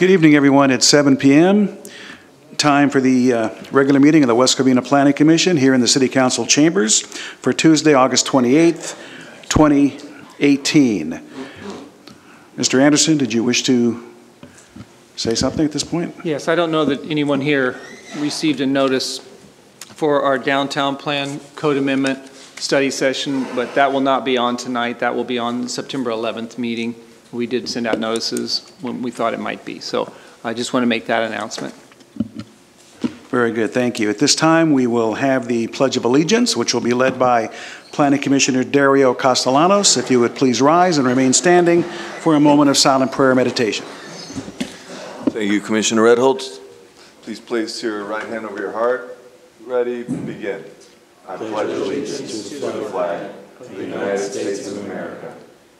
Good evening, everyone. It's 7 p.m. Time for the regular meeting of the West Covina Planning Commission here in the City Council chambers for Tuesday, August 28th, 2018. Mr. Anderson, did you wish to say something at this point? Yes, I don't know that anyone here received a notice for our downtown plan code amendment study session, but that will not be on tonight. That will be on the September 11th meeting. We did send out notices when we thought it might be. So I just want to make that announcement. Very good, thank you. At this time, we will have the Pledge of Allegiance, which will be led by Planning Commissioner Dario Castellanos. If you would please rise and remain standing for a moment of silent prayer meditation. Thank you, Commissioner Redholz. Please place your right hand over your heart. Ready, begin. I pledge allegiance to the flag of the United States of America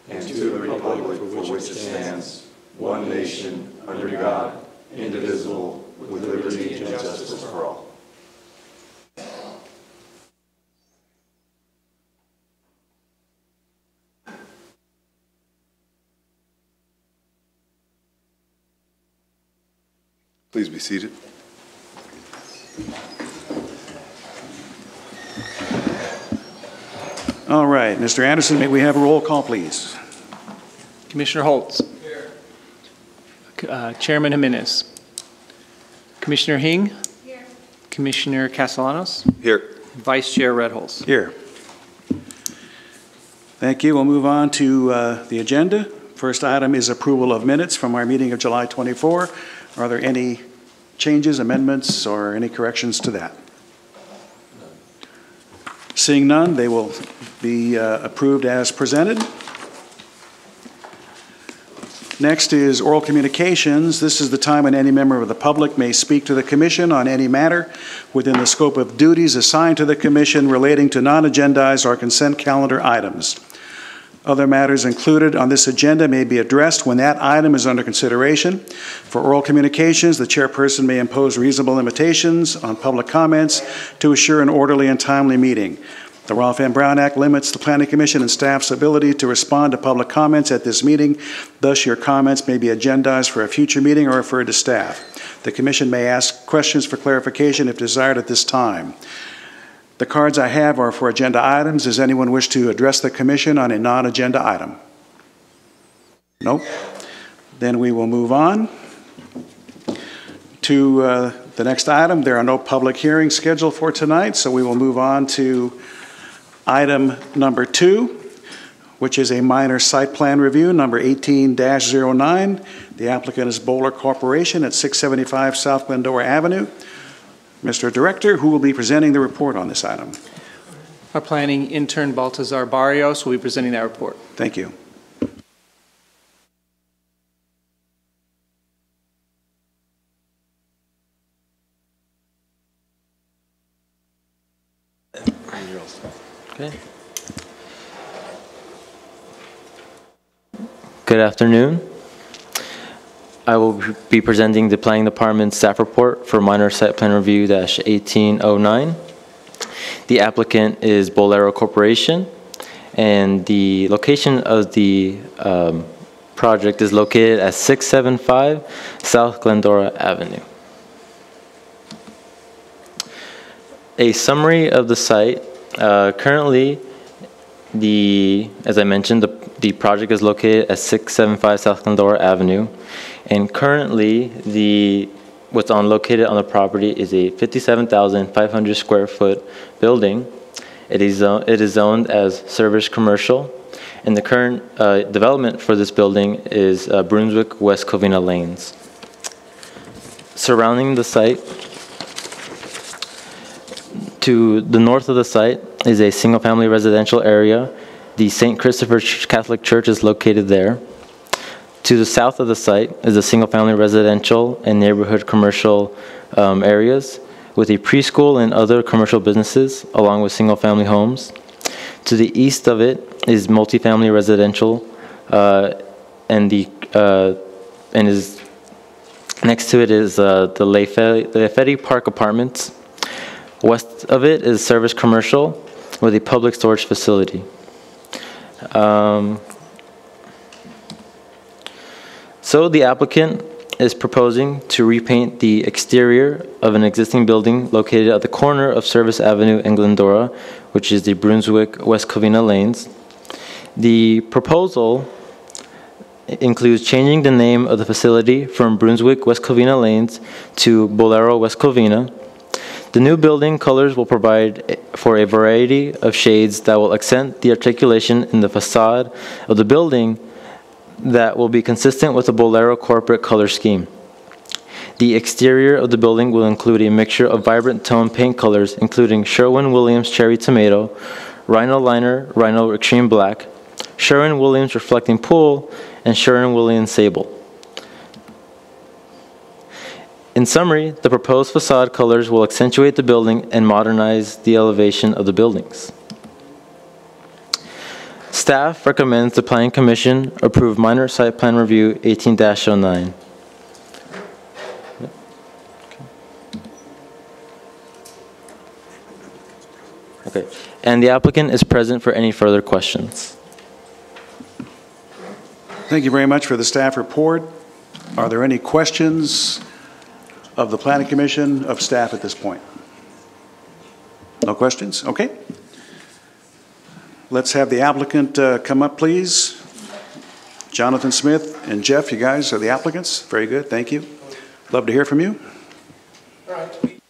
and to the republic for which it stands, one nation, under God, indivisible, with liberty and justice for all. Please be seated. All right, Mr. Anderson, may we have a roll call, please? Commissioner Holtz. Here. Chairman Jimenez. Commissioner Hing. Here. Commissioner Castellanos. Here. Vice Chair Redholz. Here. Thank you. We'll move on to the agenda. First item is approval of minutes from our meeting of July 24. Are there any changes, amendments, or any corrections to that? Seeing none, they will be approved as presented. Next is oral communications. This is the time when any member of the public may speak to the Commission on any matter within the scope of duties assigned to the Commission relating to non-agendized or consent calendar items. Other matters included on this agenda may be addressed when that item is under consideration. For oral communications, the chairperson may impose reasonable limitations on public comments to assure an orderly and timely meeting. The Ralph M. Brown Act limits the Planning Commission and staff's ability to respond to public comments at this meeting. Thus, your comments may be agendized for a future meeting or referred to staff. The Commission may ask questions for clarification if desired at this time. The cards I have are for agenda items. Does anyone wish to address the Commission on a non-agenda item? Nope. Then we will move on to the next item. There are no public hearings scheduled for tonight, so we will move on to item number 2, which is a minor site plan review, number 18-09. The applicant is Bowler Corporation at 675 South Glendora Avenue. Mr. Director, who will be presenting the report on this item? Our planning intern, Baltazar Barrios, will be presenting that report. Thank you. Okay. Good afternoon. I will be presenting the Planning Department staff report for minor site plan review -1809. The applicant is Bolero Corporation, and the location of the project is located at 675 South Glendora Avenue. A summary of the site. Currently, as I mentioned, the project is located at 675 South Glendora Avenue, and currently what's located on the property is a 57,500 square foot building. It is zoned as service commercial, and the current development for this building is Brunswick West Covina Lanes. Surrounding the site, to the north of the site is a single-family residential area. The St. Christopher Catholic Church is located there. To the south of the site is a single-family residential and neighborhood commercial areas with a preschool and other commercial businesses, along with single-family homes. To the east of it is multifamily residential, and is next to it is the Lafayette Park Apartments. West of it is service commercial with a public storage facility. So the applicant is proposing to repaint the exterior of an existing building located at the corner of Service Avenue and Glendora, which is the Brunswick West Covina lanes. The proposal includes changing the name of the facility from Brunswick West Covina lanes to Bolero West Covina. The new building colors will provide for a variety of shades that will accent the articulation in the facade of the building that will be consistent with the Bolero corporate color scheme. The exterior of the building will include a mixture of vibrant tone paint colors, including Sherwin-Williams Cherry Tomato, Rhino Liner Rhino Extreme Black, Sherwin-Williams Reflecting Pool, and Sherwin-Williams Sable. In summary, the proposed facade colors will accentuate the building and modernize the elevation of the buildings. Staff recommends the Planning Commission approve minor site plan review 18-09. Okay, and the applicant is present for any further questions. Thank you very much for the staff report. Are there any questions of the Planning Commission, of staff at this point? No questions? Okay. Let's have the applicant come up, please. Jonathan Smith and Jeff, you guys are the applicants. Very good, thank you. Love to hear from you. All right.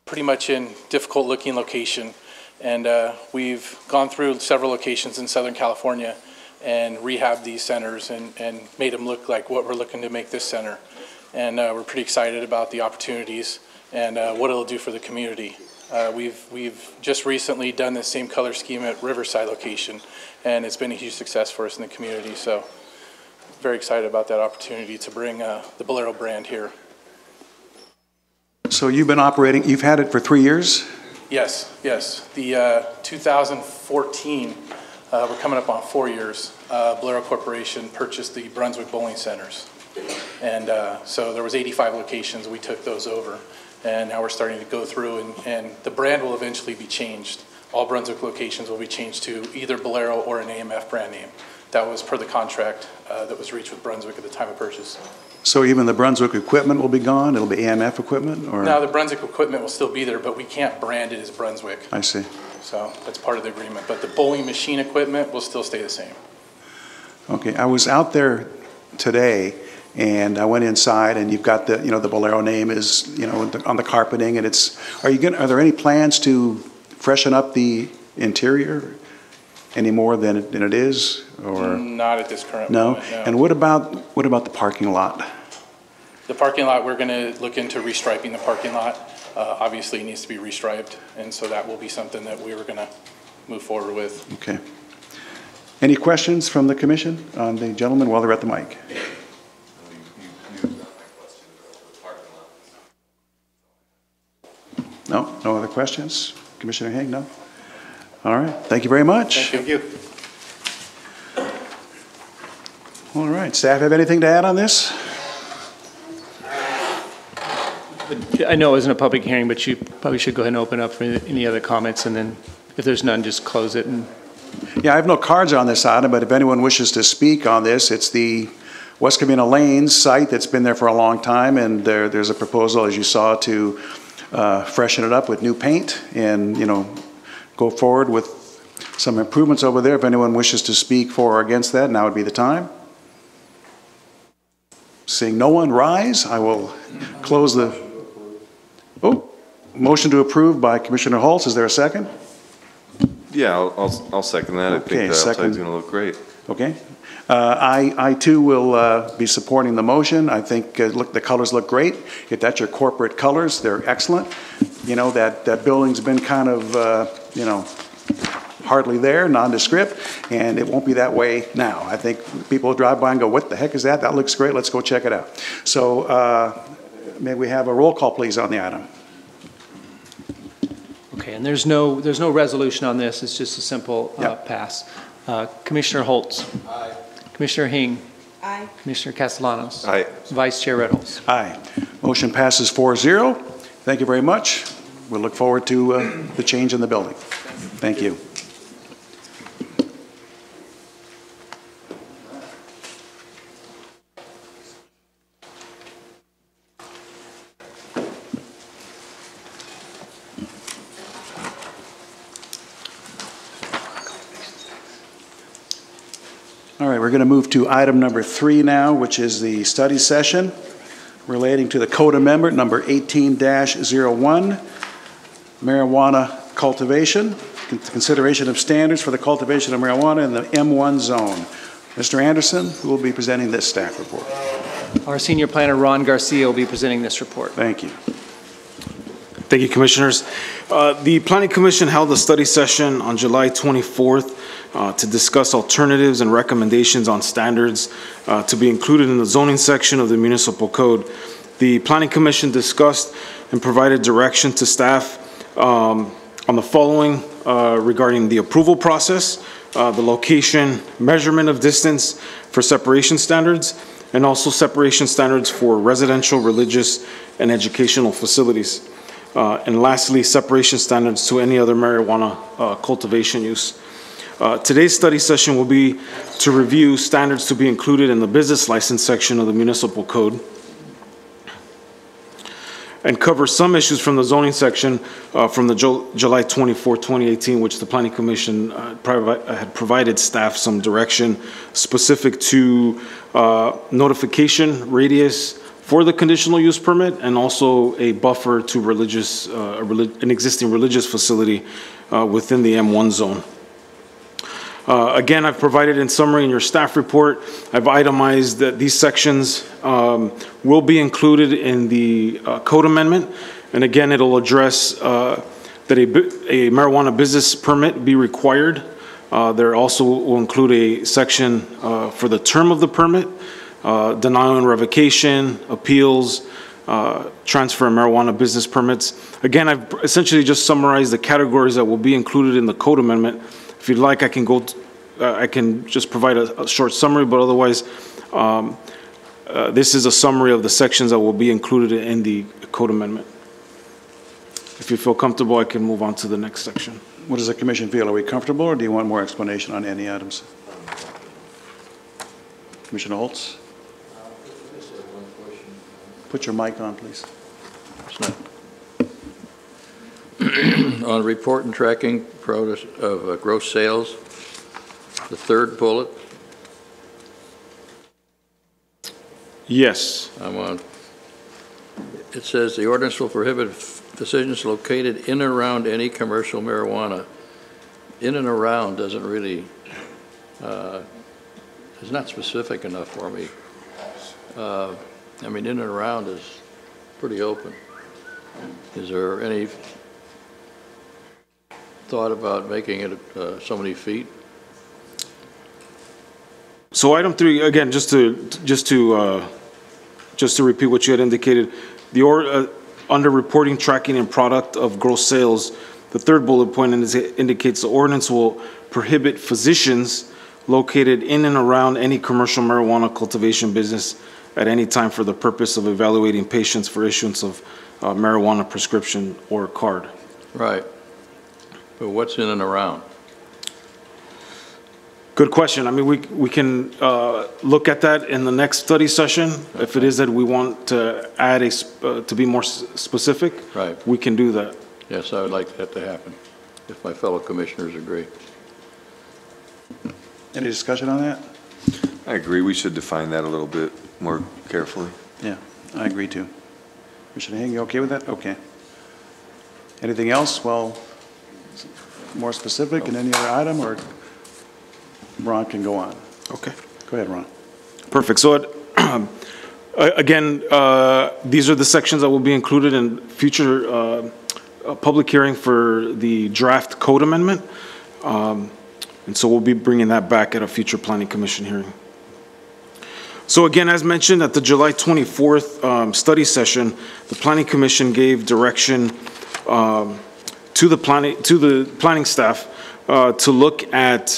Pretty much in difficult looking location, and we've gone through several locations in Southern California and rehabbed these centers and made them look like what we're looking to make this center. And we're pretty excited about the opportunities and what it'll do for the community. We've just recently done the same color scheme at Riverside location, and it's been a huge success for us in the community. So very excited about that opportunity to bring the Bolero brand here. So you've been operating, you've had it for 3 years? Yes, yes. The 2014, we're coming up on 4 years, Bolero Corporation purchased the Brunswick Bowling Centers. And so there was 85 locations, we took those over. And now we're starting to go through, and the brand will eventually be changed. All Brunswick locations will be changed to either Bolero or an AMF brand name. That was per the contract that was reached with Brunswick at the time of purchase. So even the Brunswick equipment will be gone? It'll be AMF equipment? Or? No, the Brunswick equipment will still be there, but we can't brand it as Brunswick. I see. So that's part of the agreement. But the bowling machine equipment will still stay the same. Okay, I was out there today, and I went inside, and you've got the, the Bolero name is, on the carpeting, and it's, are there any plans to freshen up the interior any more than it is, or? Not at this current No? moment, no. And what about the parking lot? The parking lot, we're gonna look into restriping the parking lot. Obviously, it needs to be restriped, and so that will be something that we were gonna move forward with. Okay. Any questions from the commission on the gentleman while they're at the mic? No other questions? Commissioner Haig, no? All right, thank you very much. Thank you. All right, staff have anything to add on this? I know it wasn't a public hearing, but you probably should go ahead and open up for any other comments, and then if there's none, just close it. And Yeah, I have no cards on this item, but if anyone wishes to speak on this, it's the West Covina Lanes site that's been there for a long time, and there's a proposal, as you saw, to freshen it up with new paint and, go forward with some improvements over there. If anyone wishes to speak for or against that, now would be the time. Seeing no one rise, I will close the, motion to approve by Commissioner Holtz. Is there a second? Yeah, I'll second that. I Okay, think the second. outside's going to look great. Okay. I too will be supporting the motion. I think the colors look great. If that's your corporate colors, they're excellent. That building's been kind of, hardly there, nondescript, and it won't be that way now. I think people drive by and go, what the heck is that? That looks great. Let's go check it out. So may we have a roll call, please, on the item? okay, and there's no resolution on this. It's just a simple pass. Commissioner Holtz. Aye. Commissioner Hing. Aye. Commissioner Castellanos. Aye. Vice Chair Redholz. Aye. Motion passes 4-0. Thank you very much. We'll look forward to the change in the building. Thank you. All right, we're going to move to item number 3 now, which is the study session relating to the code amendment number 18-01, marijuana cultivation, consideration of standards for the cultivation of marijuana in the M1 zone. Mr. Anderson, who will be presenting this staff report? Our senior planner, Ron Garcia, will be presenting this report. Thank you. Thank you, Commissioners. The Planning Commission held a study session on July 24th to discuss alternatives and recommendations on standards to be included in the zoning section of the municipal code. The Planning Commission discussed and provided direction to staff on the following regarding the approval process, the location, measurement of distance for separation standards, and also separation standards for residential, religious, and educational facilities. And lastly, separation standards to any other marijuana cultivation use. Today's study session will be to review standards to be included in the business license section of the municipal code and cover some issues from the zoning section from the July 24, 2018, which the Planning Commission had provided staff some direction specific to notification radius for the conditional use permit and also a buffer to religious, an existing religious facility within the M1 zone. Again, I've provided in summary in your staff report, I've itemized that these sections will be included in the code amendment. And again, it'll address that a marijuana business permit be required. There also will include a section for the term of the permit, denial and revocation, appeals, transfer of marijuana business permits. Again, I've essentially just summarized the categories that will be included in the code amendment. If you'd like, I can just provide a short summary, but otherwise, this is a summary of the sections that will be included in the code amendment. If you feel comfortable, I can move on to the next section. What does the commission feel? Are we comfortable, or do you want more explanation on any items? Commissioner Holtz? Put your mic on, please. On report and tracking progress of gross sales, the third bullet. Yes. It says the ordinance will prohibit decisions located in and around any commercial marijuana. In and around doesn't really, is not specific enough for me. I mean, in and around is pretty open. Is there any thought about making it so many feet? So item 3, again, just to repeat what you had indicated, under reporting, tracking, and product of gross sales, the third bullet point indicates the ordinance will prohibit physicians located in and around any commercial marijuana cultivation business at any time for the purpose of evaluating patients for issuance of marijuana prescription or card. Right. But what's in and around? Good question. I mean, we can look at that in the next study session. Okay. If it is that we want to add to be more specific, right, we can do that. Yes, I would like that to happen, if my fellow commissioners agree. Any discussion on that? I agree. We should define that a little bit more carefully. Yeah, I agree too. Commissioner Hing, you okay with that? Okay. Anything else? Well, more specific in any other item, or Ron can go on? Okay. Go ahead, Ron. Perfect. So again, these are the sections that will be included in future public hearing for the draft code amendment. And so we'll be bringing that back at a future Planning Commission hearing. So again, as mentioned at the July 24th study session, the Planning Commission gave direction to the planning staff to look at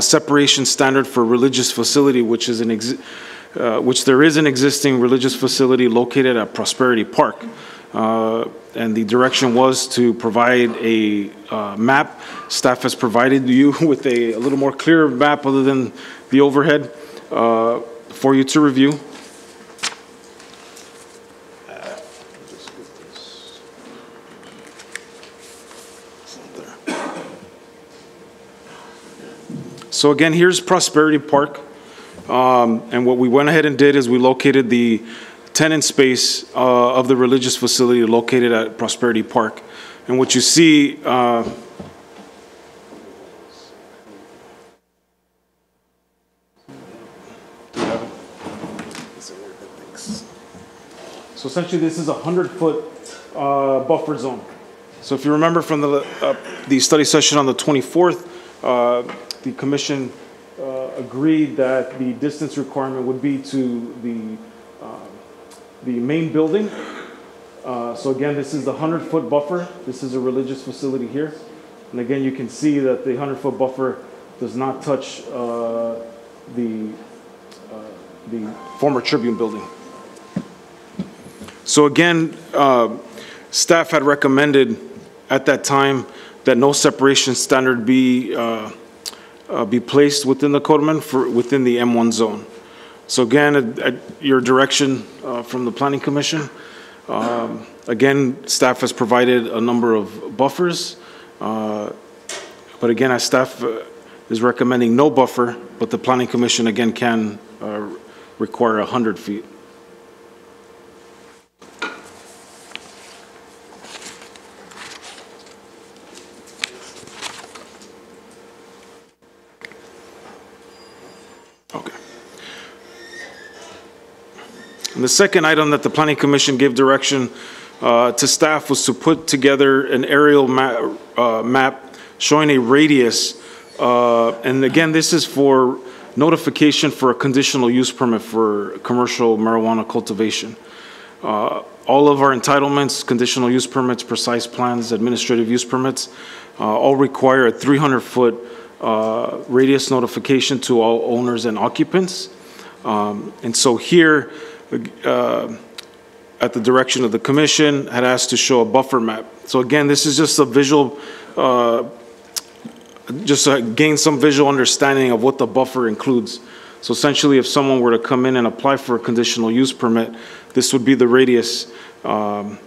separation standard for religious facility, which there is an existing religious facility located at Prosperity Park. And the direction was to provide a map. Staff has provided you with a little more clear map other than the overhead for you to review. So again, here's Prosperity Park. And what we went ahead and did is we located the tenant space of the religious facility located at Prosperity Park. And what you see, so essentially this is a 100-foot buffer zone. So if you remember from the study session on the 24th, the commission agreed that the distance requirement would be to the main building. So again, this is the 100-foot buffer. This is a religious facility here. And again, you can see that the 100-foot buffer does not touch the former Tribune building. So again, staff had recommended at that time that no separation standard be placed within the code amendment within the M1 zone. So again, at your direction from the Planning Commission, again, staff has provided a number of buffers, but again, as staff is recommending no buffer, but the Planning Commission again can require 100 feet. Okay. And the second item that the Planning Commission gave direction to staff was to put together an aerial map showing a radius. And again, this is for notification for a conditional use permit for commercial marijuana cultivation. All of our entitlements, conditional use permits, precise plans, administrative use permits, all require a 300-foot radius notification to all owners and occupants. And so here, at the direction of the commission, had asked to show a buffer map. So again, this is just a visual, just to gain some visual understanding of what the buffer includes. So essentially, if someone were to come in and apply for a conditional use permit, this would be the radius that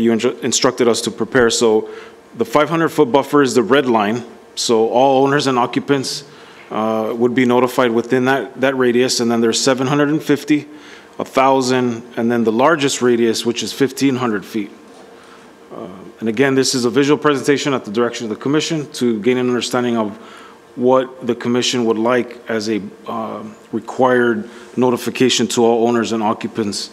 you instructed us to prepare. So the 500-foot buffer is the red line. So all owners and occupants would be notified within that radius, and then there's 750, 1,000, and then the largest radius, which is 1,500 feet. And again, this is a visual presentation at the direction of the commission to gain an understanding of what the commission would like as a required notification to all owners and occupants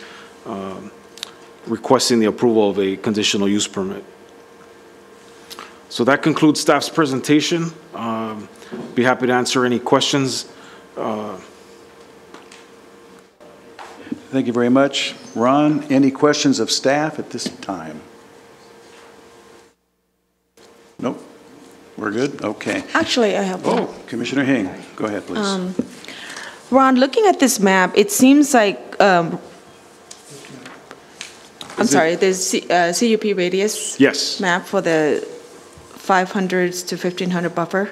requesting the approval of a conditional use permit. So that concludes staff's presentation. Be happy to answer any questions. Thank you very much. Ron, any questions of staff at this time? Nope. We're good? Okay. Actually, I have one. Oh, Commissioner Hing, go ahead, please. Ron, looking at this map, it seems like, I'm sorry, there's CUP radius Yes. map for the 500s to 1,500 buffer.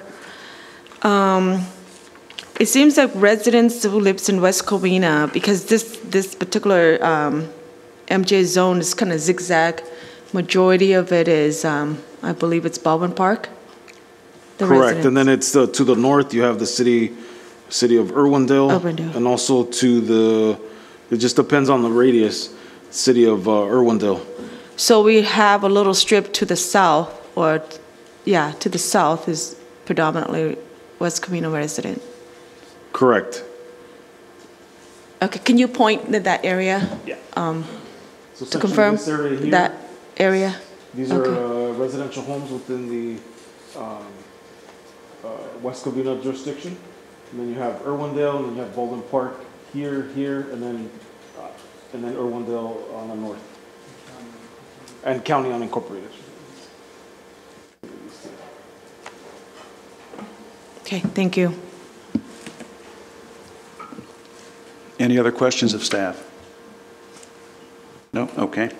It seems like residents who lives in West Covina, because this particular MJ zone is kind of zigzag. Majority of it is, I believe it's Baldwin Park. Correct, and then it's to the north, you have the city of Irwindale. And also it just depends on the radius, city of Irwindale. So we have a little strip to the south, to the south is predominantly West Covina resident. Correct. Okay, can you point to that area? Yeah. So To confirm this area here, that area? these are residential homes within the West Covina jurisdiction. And then you have Irwindale, and then you have Baldwin Park here, and then Irwindale on the north. And county unincorporated. Okay, thank you. Any other questions of staff? No? Okay.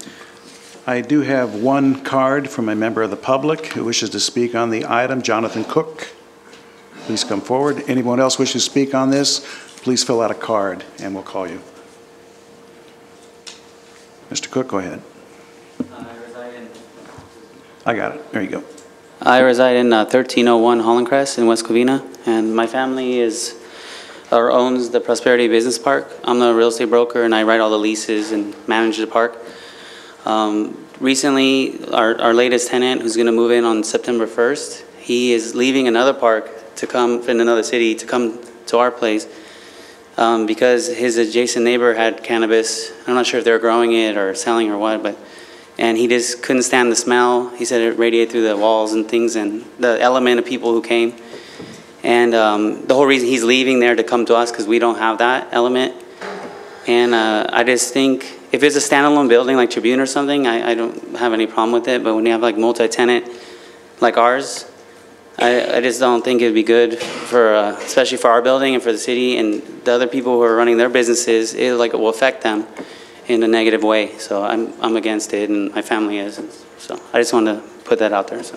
I do have one card from a member of the public who wishes to speak on the item. Jonathan Cook, please come forward. Anyone else wish to speak on this, please fill out a card and we'll call you. Mr. Cook, go ahead. I got it. There you go. I reside in 1301 Holland Crest in West Covina, and my family is or owns the Prosperity Business Park. I'm the real estate broker, and I write all the leases and manage the park. Recently, our latest tenant, who's going to move in on September 1st, he is leaving another park to come in another city to come to our place because his adjacent neighbor had cannabis. I'm not sure if they're growing it or selling or what, and he just couldn't stand the smell. He said it radiated through the walls and things, and the element of people who came. And the whole reason he's leaving there to come to us because we don't have that element. And I just think if it's a standalone building like Tribune or something, I don't have any problem with it. But when you have like multi-tenant like ours, I just don't think it'd be good for, especially for our building and for the city and the other people who are running their businesses. It will affect them in a negative way. So I'm against it, and my family is. And so I just wanted to put that out there. So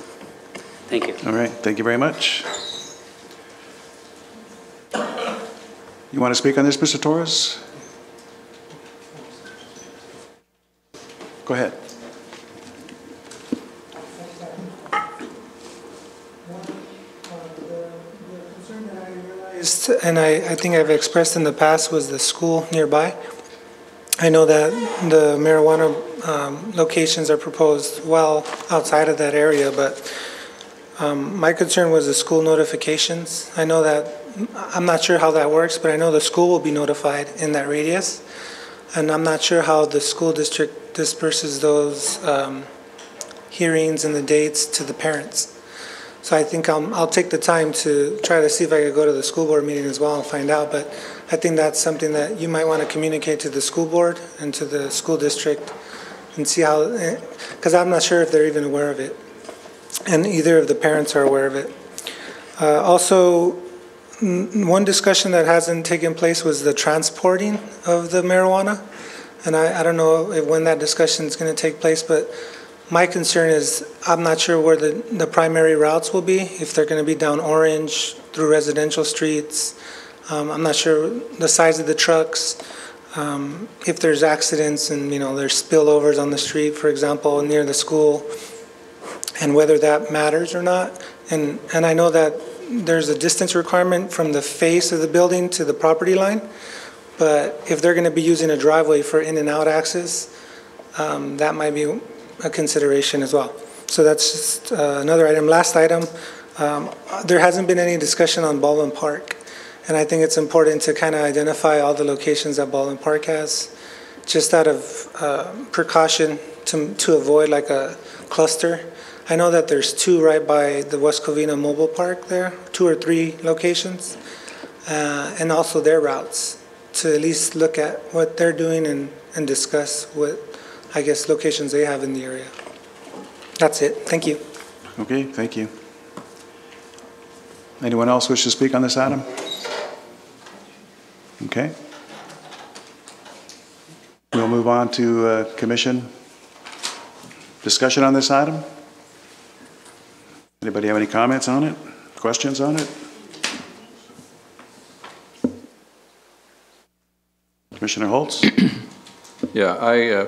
thank you. All right, thank you very much. You want to speak on this, Mr. Torres? Go ahead. And I think I've expressed in the past was the school nearby. I know that the marijuana locations are proposed well outside of that area, but my concern was the school notifications. I know that, I'm not sure how that works, but I know the school will be notified in that radius. And I'm not sure how the school district disperses those hearings and the dates to the parents. So I think I'll take the time to try to see if I could go to the school board meeting as well and find out. But I think that's something that you might want to communicate to the school board and to the school district and see how, because I'm not sure if they're even aware of it. And either of the parents are aware of it. Also, one discussion that hasn't taken place was the transporting of the marijuana. And I don't know when that discussion is going to take place, but my concern is I'm not sure where the primary routes will be, if they're going to be down Orange, through residential streets. I'm not sure the size of the trucks, if there's accidents and there's spillovers on the street, for example, near the school, and whether that matters or not. And I know that there's a distance requirement from the face of the building to the property line, but if they're going to be using a driveway for in and out access, that might be a consideration as well. So that's just another item. Last item, there hasn't been any discussion on Baldwin Park, and I think it's important to kind of identify all the locations that Baldwin Park has, just out of precaution to avoid like a cluster. I know that there's 2 right by the West Covina Mobile Park there, 2 or 3 locations, and also their routes, to at least look at what they're doing and discuss what, I guess, locations they have in the area. That's it. Thank you. Okay, thank you. Anyone else wish to speak on this item? Okay. We'll move on to commission discussion on this item. Anybody have any comments on it? Questions on it? Commissioner Holtz? Yeah,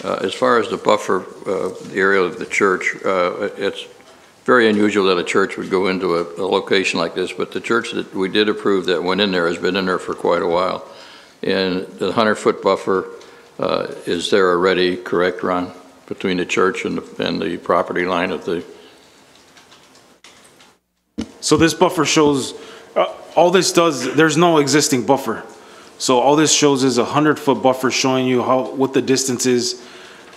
as far as the buffer, the area of the church, it's very unusual that a church would go into a location like this, but the church that we did approve that went in there has been in there for quite a while. And the 100-foot buffer is there already, correct, Ron, between the church and the property line of the... So this buffer shows, all this does, there's no existing buffer. So all this shows is a 100-foot buffer showing you what the distance is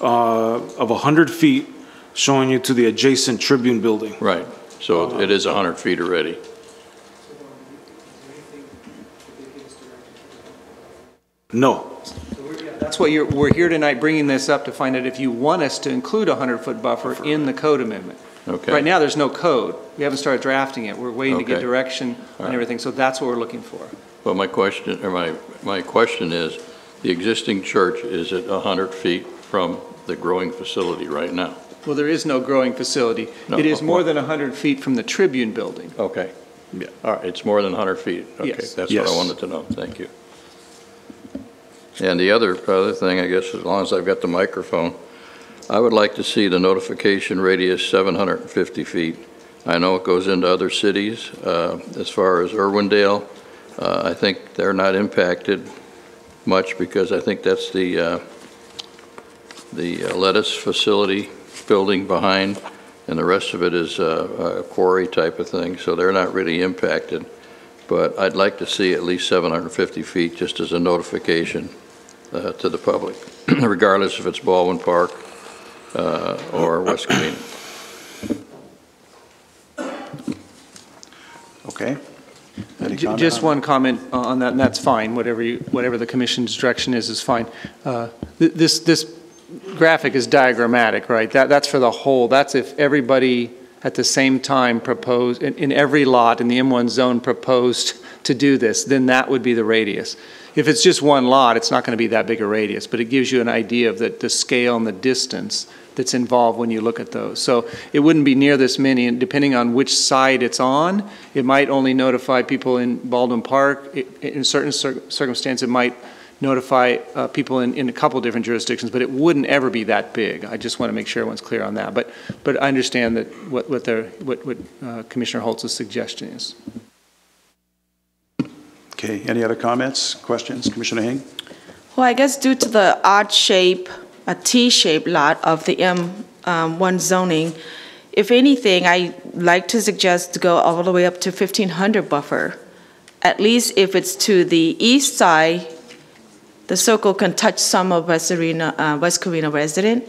of 100 feet, showing you to the adjacent Tribune building. Right. So it is 100 feet already. No. That's what we're here tonight bringing this up to find out if you want us to include a 100-foot buffer in the code amendment. Okay. Right now, there's no code. We haven't started drafting it. We're waiting to get Okay. direction on everything, so that's what we're looking for. Well, my question is, the existing church is at 100 feet from the growing facility right now. Well, there is no growing facility. No, It is more than 100 feet from the Tribune building. Okay. Yeah. All right, it's more than 100 feet. Okay, Yes. that's Yes. what I wanted to know. Thank you. And the other thing, I guess, as long as I've got the microphone, I would like to see the notification radius 750 feet. I know it goes into other cities, as far as Irwindale. I think they're not impacted much because I think that's the lettuce facility building behind, and the rest of it is a quarry type of thing, so they're not really impacted. But I'd like to see at least 750 feet just as a notification to the public, regardless if it's Baldwin Park or West Covina. Okay. Any comment Just on one comment on that, and that's fine. Whatever the commission's direction is fine. This graphic is diagrammatic, right? That's for the whole. That's if everybody at the same time proposed, in every lot in the M1 zone proposed to do this, then that would be the radius. If it's just one lot, it's not going to be that big a radius, but it gives you an idea of the scale and the distance that's involved when you look at those. So it wouldn't be near this many, and depending on which side it's on, it might only notify people in Baldwin Park. In certain circumstances, it might notify people in a couple different jurisdictions, but it wouldn't ever be that big. I just want to make sure everyone's clear on that. But I understand that what Commissioner Holtz's suggestion is. Okay, any other comments, questions? Commissioner Hing? Well, I guess due to the odd shape, a T-shaped lot of the M1 zoning, if anything, I like to suggest to go all the way up to 1,500 buffer. At least if it's to the east side, the circle can touch some of West Covina resident.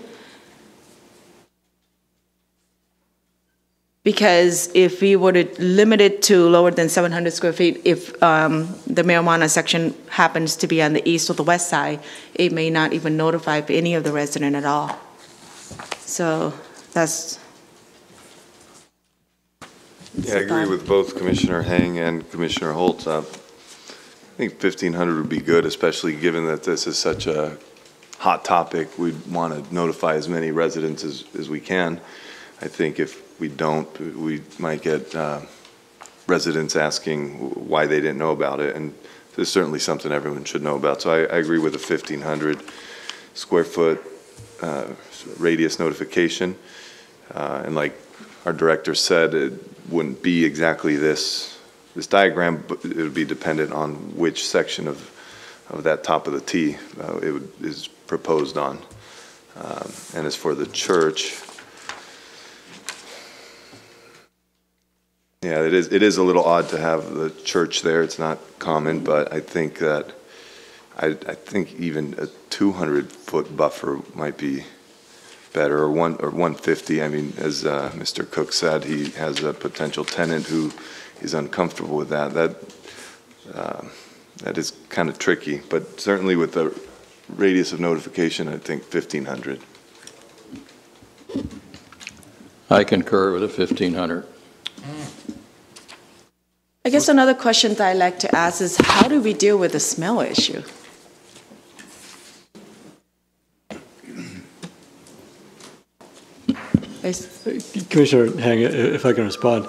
Because if we were to limit it to lower than 700 square feet, if the marijuana section happens to be on the east or the west side, it may not even notify any of the resident at all. So that's... Yeah, I agree with both Commissioner Hang and Commissioner Holtz. I think 1,500 would be good, especially given that this is such a hot topic. We'd want to notify as many residents as we can. I think if we don't, we might get residents asking why they didn't know about it, and this is certainly something everyone should know about. So I agree with the 1,500 square foot radius notification. And like our director said, it wouldn't be exactly this diagram, but it would be dependent on which section of that top of the T is proposed on. And as for the church, yeah, it is a little odd to have the church there. It's not common, but I think that I think even a 200-foot buffer might be better, or 150. I mean, as Mr. Cook said, he has a potential tenant who is uncomfortable with that. That is kind of tricky, but certainly with the radius of notification, I think 1,500. I concur with the 1,500. I guess another question that I'd like to ask is, how do we deal with the smell issue? Commissioner Hang, if I can respond.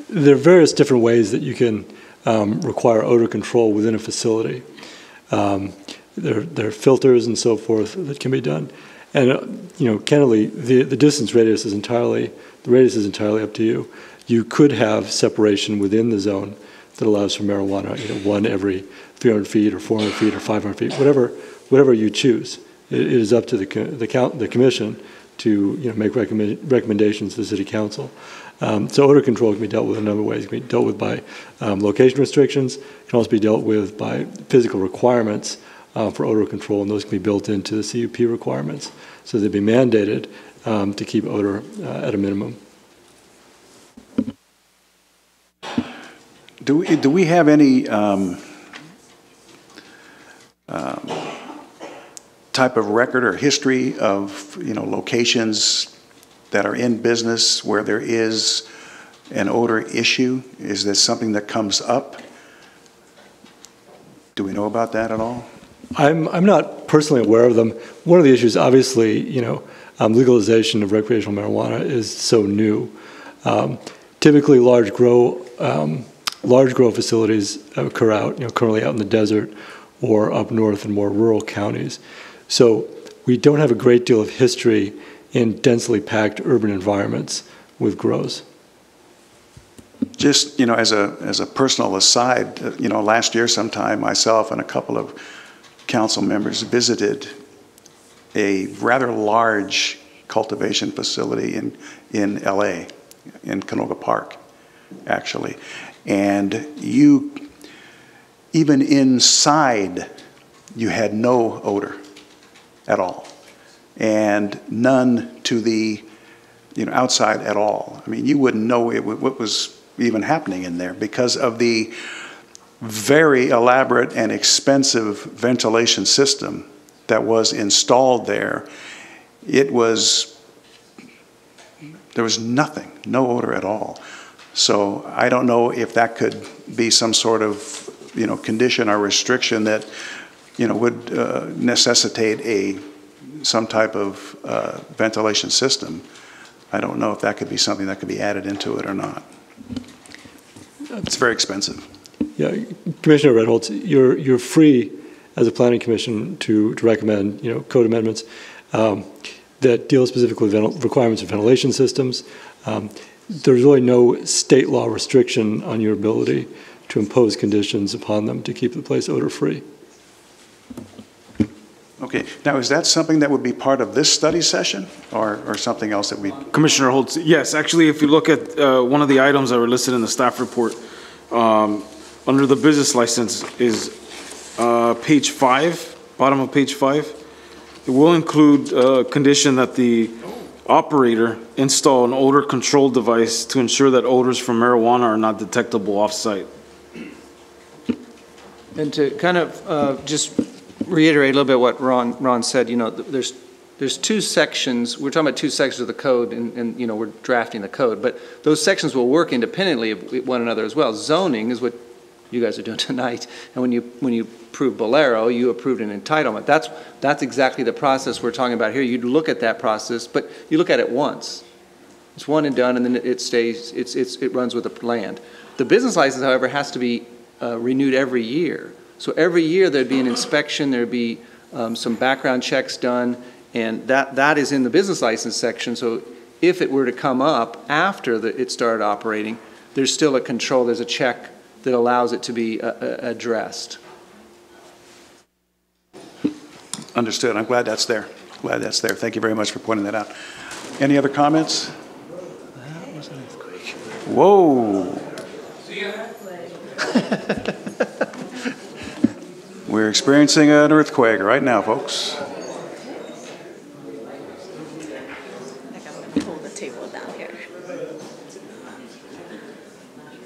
There are various different ways that you can require odor control within a facility. There are filters and so forth that can be done. And, candidly, the distance radius is entirely up to you. You could have separation within the zone that allows for marijuana, one every 300 feet or 400 feet or 500 feet, whatever you choose. It is up to the commission to make recommendations to the city council. So odor control can be dealt with in a number of ways. It can be dealt with by location restrictions. It can also be dealt with by physical requirements for odor control, and those can be built into the CUP requirements. So they'd be mandated to keep odor at a minimum. Do we have any type of record or history of locations that are in business where there is an odor issue? Is this something that comes up? Do we know about that at all? I'm not personally aware of them. One of the issues, obviously, legalization of recreational marijuana is so new. Typically, large grow facilities occur currently out in the desert or up north in more rural counties. So we don't have a great deal of history in densely packed urban environments with grows. Just, as a personal aside, last year sometime, myself and a couple of council members visited a rather large cultivation facility in LA, in Canoga Park, actually. And even inside, you had no odor at all, and none to the outside at all. I mean, you wouldn't know what was even happening in there because of the very elaborate and expensive ventilation system that was installed there. There was nothing, no odor at all. So I don't know if that could be some sort of condition or restriction that would necessitate some type of ventilation system. I don't know if that could be something that could be added into it or not. It's very expensive. Yeah, Commissioner Redholz, you're free as a planning commission to recommend code amendments that deal specifically with requirements of ventilation systems. There's really no state law restriction on your ability to impose conditions upon them to keep the place odor-free. Okay. Now, is that something that would be part of this study session or something else that we... Commissioner Holtz, yes, actually, if you look at one of the items that were listed in the staff report, under the business license is page 5, bottom of page 5. It will include a condition that the operator install an odor control device to ensure that odors from marijuana are not detectable off-site. And to kind of just reiterate a little bit what Ron said, there's two sections. We're talking about two sections of the code, and we're drafting the code, but those sections will work independently of one another as well. Zoning is what you guys are doing tonight, and when you approve Bolero, you approved an entitlement. That's exactly the process we're talking about here. You'd look at that process, but you look at it once. It's one and done, and then it stays. It runs with the land. The business license, however, has to be renewed every year. So every year there'd be an inspection, there'd be some background checks done, and that is in the business license section. So if it were to come up after it started operating, there's still a control, there's a check that allows it to be addressed. Understood. I'm glad that's there. Glad that's there. Thank you very much for pointing that out. Any other comments? That was an earthquake. Whoa. We're experiencing an earthquake right now, folks. I think I'm going to pull the table down here.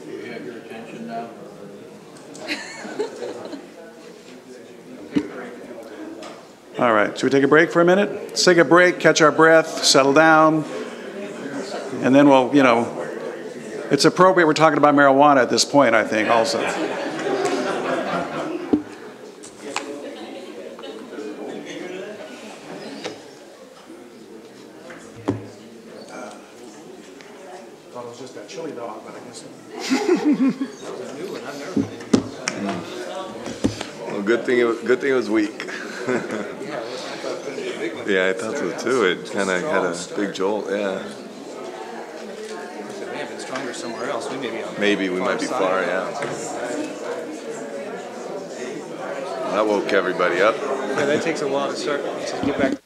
Do you have your attention now? All right, should we take a break for a minute? Let's take a break, catch our breath, settle down, and then we'll, it's appropriate we're talking about marijuana at this point, I think, also. Thought it was just that chili dog, but I guess. Well, good thing it was weak. Yeah, I thought so too. It kind of had a big jolt. Yeah. It may have been stronger somewhere else. Maybe we might be far. Yeah. That woke everybody up. Yeah, that takes a while to get back.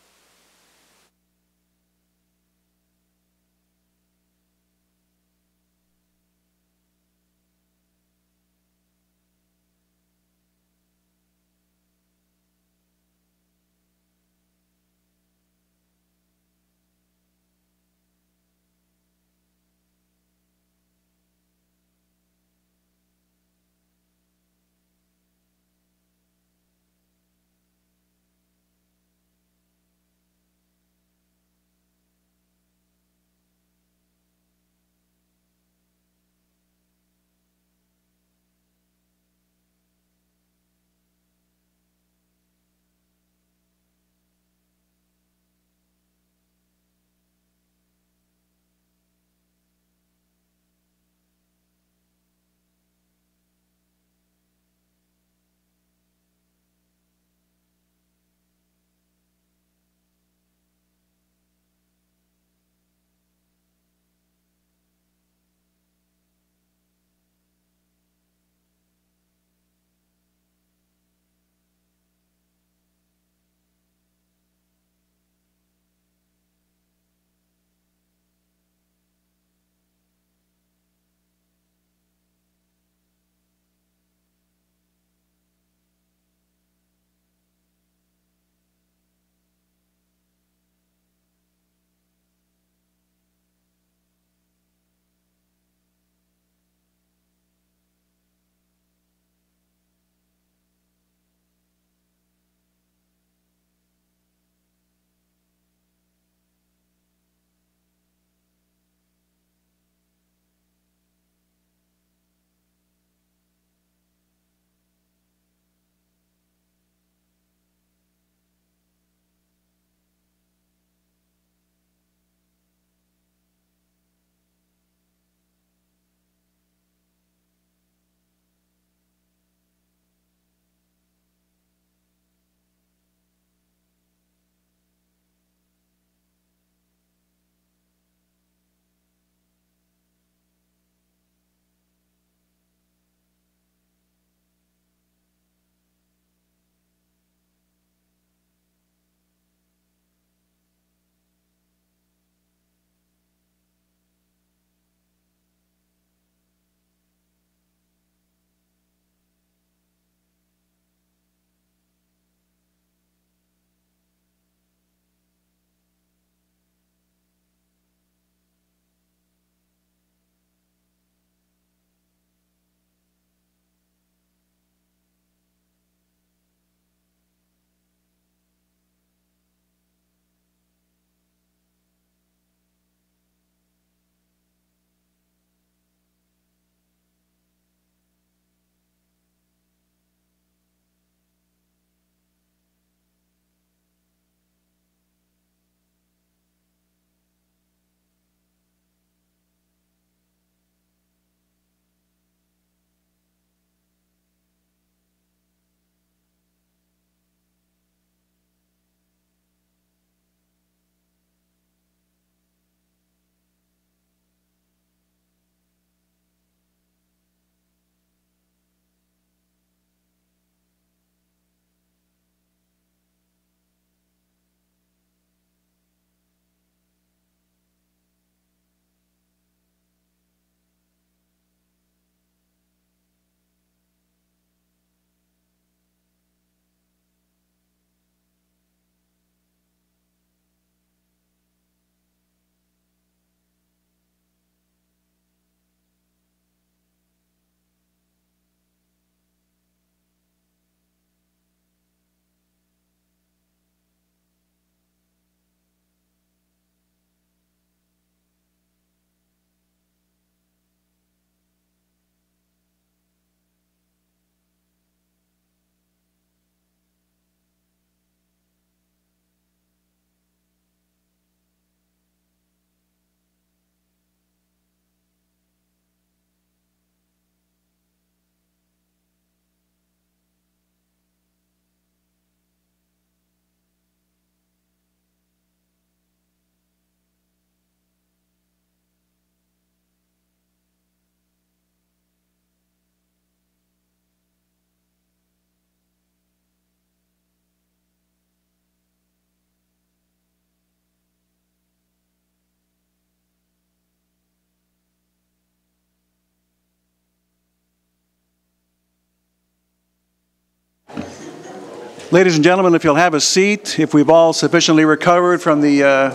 Ladies and gentlemen, if you'll have a seat, if we've all sufficiently recovered from the...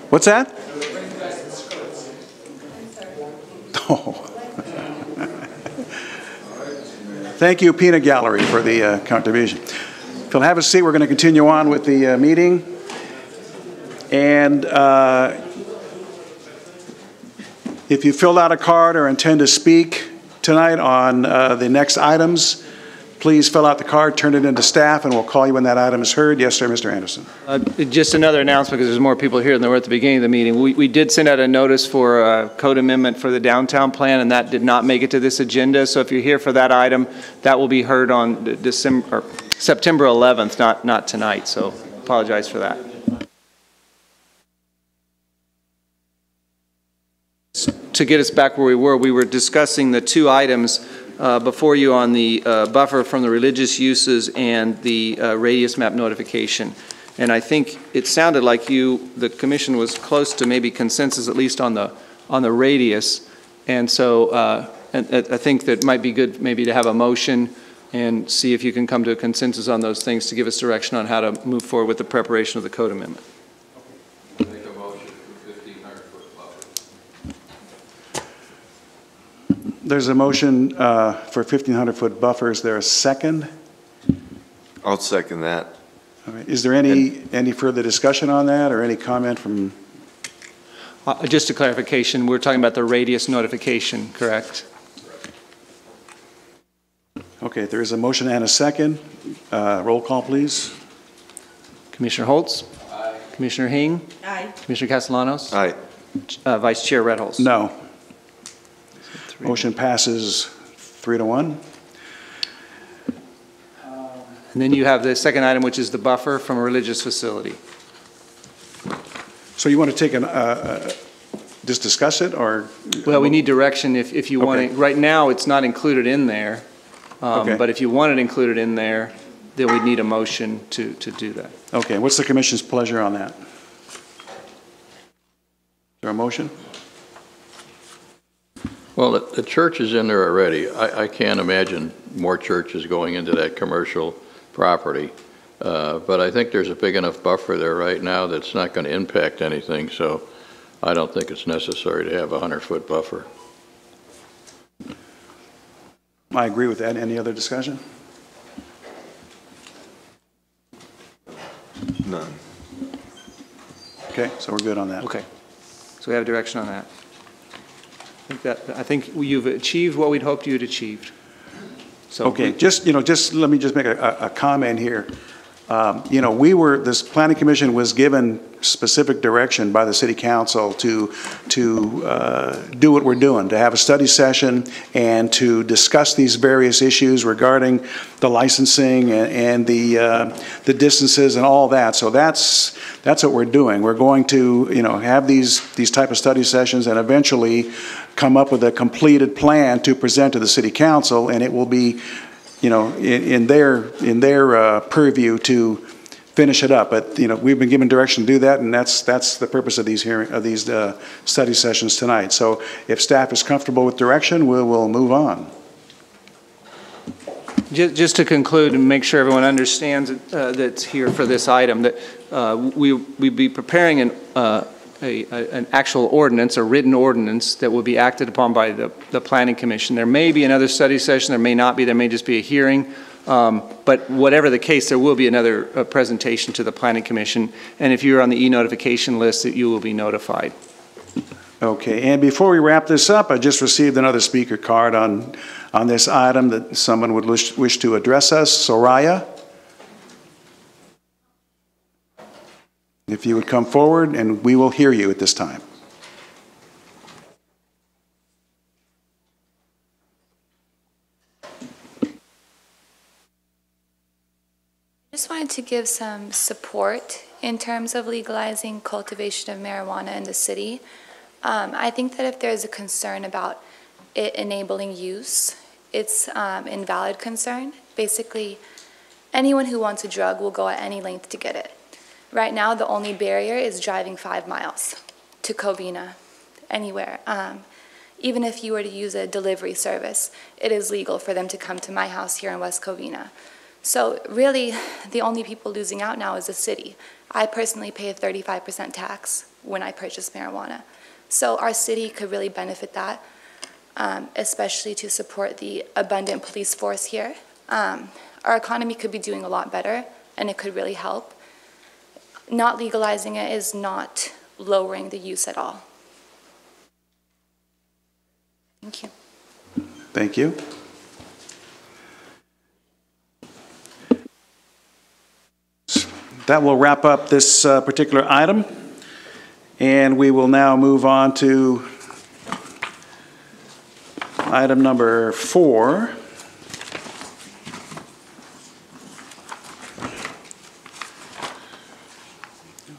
What's that? Oh. Thank you, Peanut Gallery, for the contribution. If you'll have a seat, we're going to continue on with the meeting. And if you filled out a card or intend to speak tonight on the next items, please fill out the card, turn it into staff, and we'll call you when that item is heard. Yes, sir, Mr. Anderson. Just another announcement, because there's more people here than there were at the beginning of the meeting. We did send out a notice for a code amendment for the downtown plan, and that did not make it to this agenda. So if you're here for that item, that will be heard on September 11th, not tonight. So apologize for that. To get us back where we were discussing the two items before you on the buffer from the religious uses and the radius map notification. And I think it sounded like the commission was close to maybe consensus, at least on the radius. And so I think that might be good maybe to have a motion and see if you can come to a consensus on those things to give us direction on how to move forward with the preparation of the code amendment. Make a motion for 1,500-foot buffer. There's a motion for 1,500-foot buffer. Is there a second? I'll second that. All right. Is there any further discussion on that or any comment from? Just a clarification, we're talking about the radius notification, correct? Okay, there is a motion and a second. Roll call, please. Commissioner Holtz? Aye. Commissioner Hing? Aye. Commissioner Castellanos? Aye. Vice Chair Redholz? No. Motion passes 3-1. And then you have the second item, which is the buffer from a religious facility. So you want to take just discuss it, or? Well, we need direction if you want Okay. to. Right now, it's not included in there. Okay. But if you want it included in there, then we'd need a motion to do that. Okay, what's the commission's pleasure on that? Is there a motion? Well, the church is in there already. I can't imagine more churches going into that commercial property. But I think there's a big enough buffer there right now that's not going to impact anything, so I don't think it's necessary to have a 100-foot buffer. I agree with that. Any other discussion? None. Okay, so we're good on that. Okay. So we have direction on that. I think you've achieved what we'd hoped you'd achieved. So Okay, just let me just make a comment here. This planning commission was given specific direction by the city council to do what we're doing, to have a study session and to discuss these various issues regarding the licensing and the distances and all that. So that's what we're doing. We're going to have these type of study sessions and eventually come up with a completed plan to present to the city council, and it will be in their purview to finish it up. But we've been given direction to do that, and that's the purpose of these study sessions tonight. So if staff is comfortable with direction, we'll move on. Just to conclude and make sure everyone understands that's here for this item, that we'd be preparing an actual ordinance, a written ordinance that will be acted upon by the Planning Commission. There may be another study session, there may not be, there may just be a hearing, but whatever the case, there will be another presentation to the Planning Commission, and if you're on the e-notification list, that you will be notified. Okay, and before we wrap this up, I just received another speaker card on this item that someone would wish to address us. Soraya? If you would come forward, and we will hear you at this time. I just wanted to give some support in terms of legalizing cultivation of marijuana in the city. I think that if there's a concern about it enabling use, it's an invalid concern. Basically, anyone who wants a drug will go at any length to get it. Right now, the only barrier is driving 5 miles to Covina, anywhere. Even if you were to use a delivery service, it is legal for them to come to my house here in West Covina. So really, the only people losing out now is the city. I personally pay a 35% tax when I purchase marijuana. So our city could really benefit that, especially to support the abundant police force here. Our economy could be doing a lot better, and it could really help. Not legalizing it is not lowering the use at all. Thank you. Thank you. That will wrap up this particular item, and we will now move on to item number 4,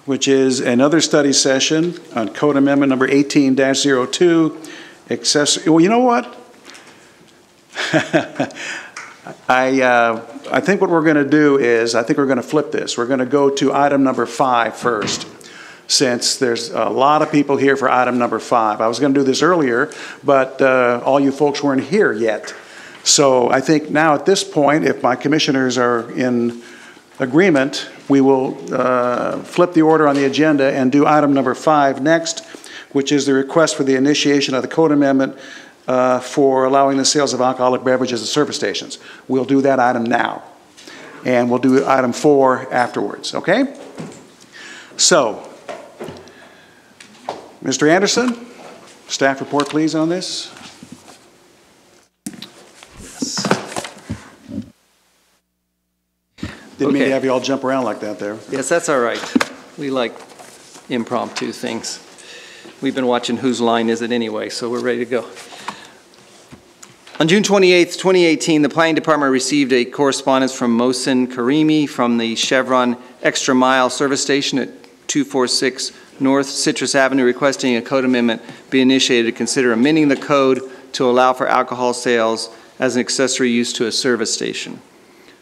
which is another study session on Code Amendment number 18-02, accessory. Well, you know what? I think what we're going to do is, I think we're going to flip this. We're going to go to item number 5 first, since there's a lot of people here for item number 5. I was going to do this earlier, but all you folks weren't here yet. So I think now at this point, if my commissioners are in agreement, we will flip the order on the agenda and do item number 5 next, which is the request for the initiation of the code amendment for allowing the sales of alcoholic beverages at service stations. We'll do that item now, and we'll do item 4 afterwards, okay? So, Mr. Anderson, staff report please on this. Didn't mean to have you all jump around like that there. Yes, that's all right. We like impromptu things. We've been watching Whose Line Is It Anyway, so we're ready to go. On June 28th, 2018, the Planning Department received a correspondence from Mohsen Karimi from the Chevron Extra Mile service station at 246 North Citrus Avenue, requesting a code amendment be initiated to consider amending the code to allow for alcohol sales as an accessory use to a service station.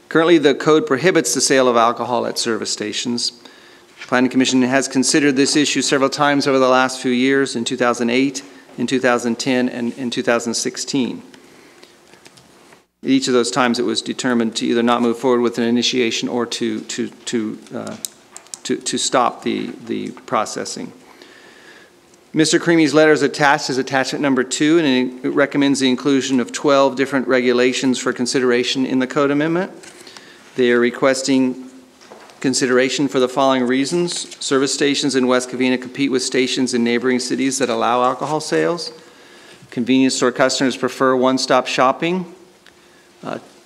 Currently, the code prohibits the sale of alcohol at service stations. The Planning Commission has considered this issue several times over the last few years, in 2008, in 2010, and in 2016. Each of those times it was determined to either not move forward with an initiation or to stop the processing. Mr. Creamy's letter is attached as attachment number 2, and it recommends the inclusion of 12 different regulations for consideration in the code amendment. They are requesting consideration for the following reasons. Service stations in West Covina compete with stations in neighboring cities that allow alcohol sales. Convenience store customers prefer one-stop shopping.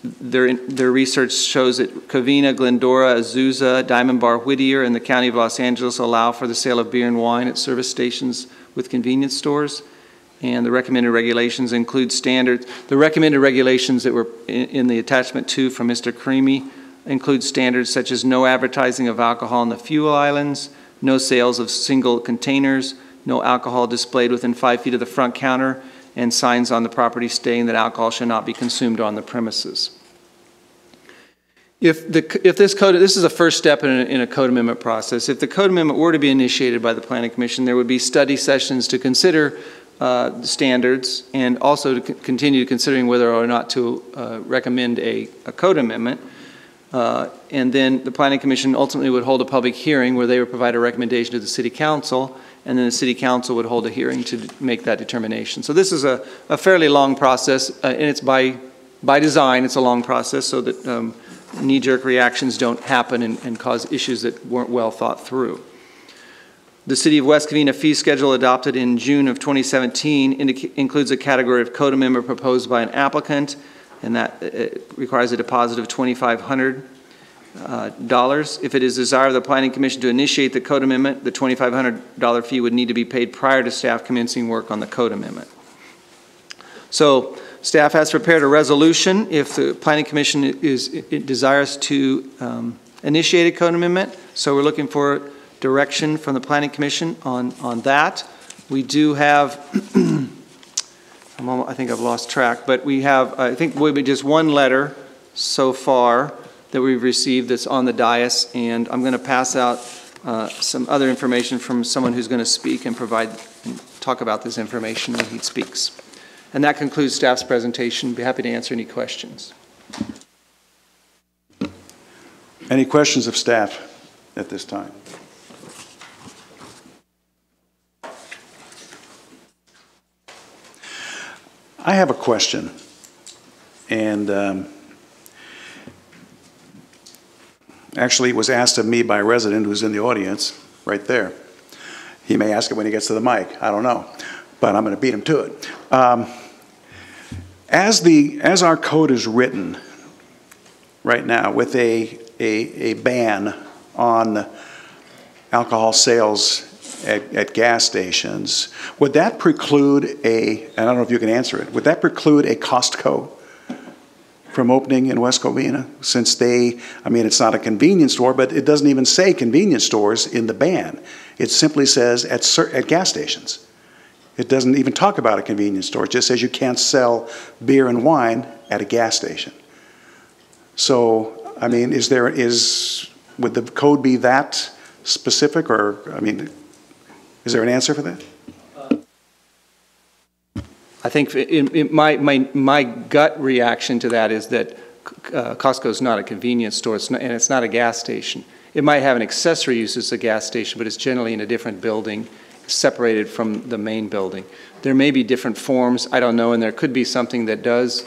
Their research shows that Covina, Glendora, Azusa, Diamond Bar, Whittier, and the County of Los Angeles allow for the sale of beer and wine at service stations with convenience stores. And the recommended regulations include standards. The recommended regulations that were in the attachment 2 from Mr. Creamy include standards such as no advertising of alcohol in the fuel islands, no sales of single containers, no alcohol displayed within 5 feet of the front counter, and signs on the property stating that alcohol should not be consumed on the premises. If this code, this is a first step in a code amendment process. If the code amendment were to be initiated by the Planning Commission, there would be study sessions to consider standards, and also to continue considering whether or not to recommend a code amendment. And then the Planning Commission ultimately would hold a public hearing where they would provide a recommendation to the City Council, and then the City Council would hold a hearing to make that determination. So this is a fairly long process, and it's by design, it's a long process so that knee-jerk reactions don't happen and cause issues that weren't well thought through. The City of West Covina fee schedule adopted in June of 2017 includes a category of code amendment proposed by an applicant, and that requires a deposit of $2,500. If it is desired of the Planning Commission to initiate the code amendment, the $2,500 fee would need to be paid prior to staff commencing work on the code amendment. So staff has prepared a resolution if the Planning Commission desires to initiate a code amendment. So we're looking for direction from the Planning Commission on that. We do have, I think I've lost track, but we have, I think we'll be just one letter so far that we've received that's on the dais, and I'm going to pass out some other information from someone who's going to speak and provide talk about this information when he speaks. And that concludes staff's presentation. Be happy to answer any questions. Any questions of staff at this time? I have a question, and actually it was asked of me by a resident who's in the audience right there. He may ask it when he gets to the mic, I don't know, but I'm going to beat him to it. As our code is written right now with a ban on alcohol sales at gas stations, would that preclude and I don't know if you can answer it, would that preclude a Costco from opening in West Covina? Since it's not a convenience store, but it doesn't even say convenience stores in the ban. It simply says at gas stations. It doesn't even talk about a convenience store. It just says you can't sell beer and wine at a gas station. So, I mean, would the code be that specific, or, I mean, is there an answer for that? I think my gut reaction to that is that Costco is not a convenience store, and it's not a gas station. It might have an accessory use as a gas station, but it's generally in a different building, separated from the main building. There may be different forms, I don't know, and there could be something that does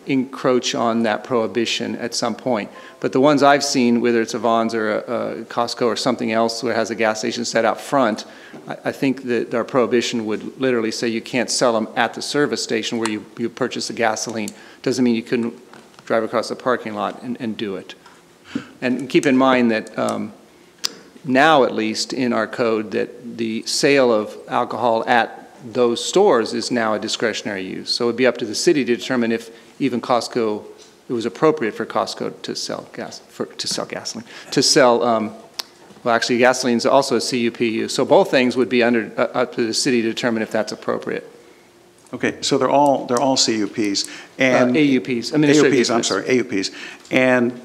encroach on that prohibition at some point. But the ones I've seen, whether it's a Vons or a Costco or something else where it has a gas station set out front, I think that our prohibition would literally say you can't sell them at the service station where you purchase the gasoline. Doesn't mean you couldn't drive across the parking lot and do it. And keep in mind that now, at least in our code, that the sale of alcohol at those stores is now a discretionary use. So it would be up to the city to determine if even Costco, it was appropriate for Costco to sell gasoline, well, actually, gasoline is also a CUP use. So both things would be up to the city to determine if that's appropriate. Okay, so they're all CUPs and AUPs. AUPs. I'm sorry, AUPs. And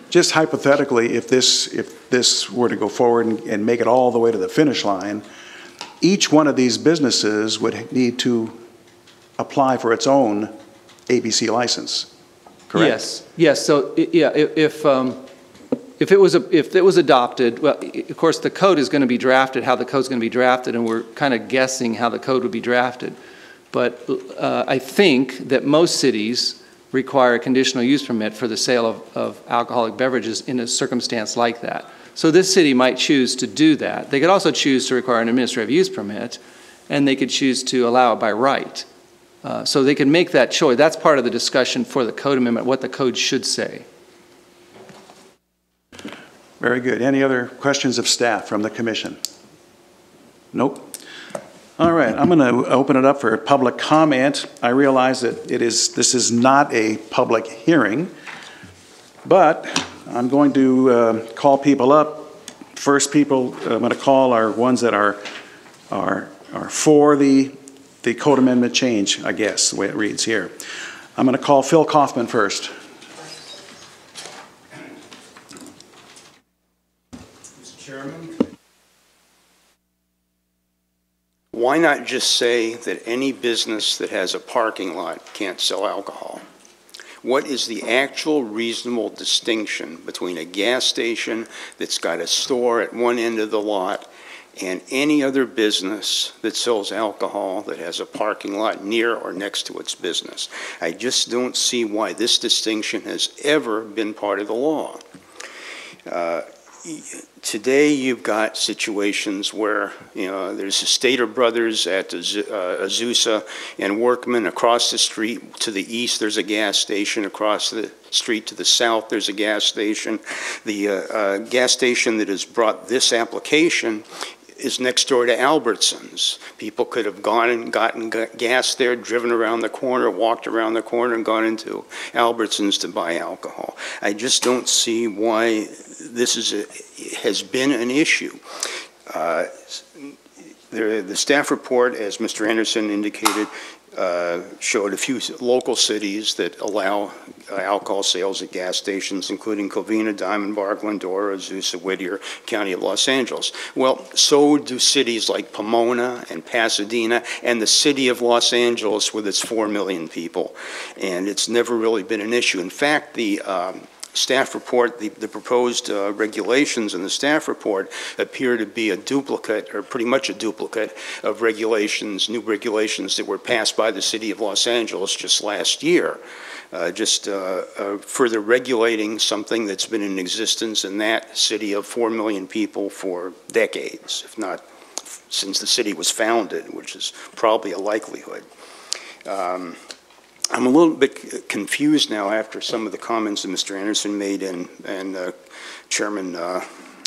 just hypothetically, if this were to go forward and make it all the way to the finish line, each one of these businesses would need to apply for its own ABC license, correct? Yes. Yes. So yeah, if it was adopted, well, of course the code is going to be drafted, how the code's going to be drafted, and we're kind of guessing how the code would be drafted. But I think that most cities require a conditional use permit for the sale of alcoholic beverages in a circumstance like that. So this city might choose to do that. They could also choose to require an administrative use permit, and they could choose to allow it by right. So they can make that choice. That's part of the discussion for the code amendment, what the code should say. Very good. Any other questions of staff from the commission? Nope. All right, I'm going to open it up for public comment. I realize that this is not a public hearing, but I'm going to call people up. First people I'm going to call are ones that are for the code amendment change, I guess, the way it reads here. I'm going to call Phil Kaufman first. Mr. Chairman. Why not just say that any business that has a parking lot can't sell alcohol? What is the actual reasonable distinction between a gas station that's got a store at one end of the lot and any other business that sells alcohol that has a parking lot near or next to its business? I just don't see why this distinction has ever been part of the law. Today, you've got situations where, there's the Stater Brothers at Azusa and Workman across the street. To the east, there's a gas station. Across the street to the south, there's a gas station. The gas station that has brought this application is next door to Albertsons. People could have gone and gotten gas there, driven around the corner, walked around the corner, and gone into Albertsons to buy alcohol. I just don't see why this has been an issue. The staff report, as Mr. Anderson indicated, showed a few local cities that allow alcohol sales at gas stations, including Covina, Diamond Bar, Glendora, Azusa, Whittier, County of Los Angeles. Well, so do cities like Pomona and Pasadena and the city of Los Angeles with its 4 million people. And it's never really been an issue. In fact, the staff report, the proposed regulations in the staff report appear to be a duplicate, or pretty much a duplicate, of regulations, new regulations that were passed by the city of Los Angeles just last year. Further regulating something that's been in existence in that city of 4 million people for decades, if not since the city was founded, which is probably a likelihood. I'm a little bit confused now after some of the comments that Mr. Anderson made and Chairman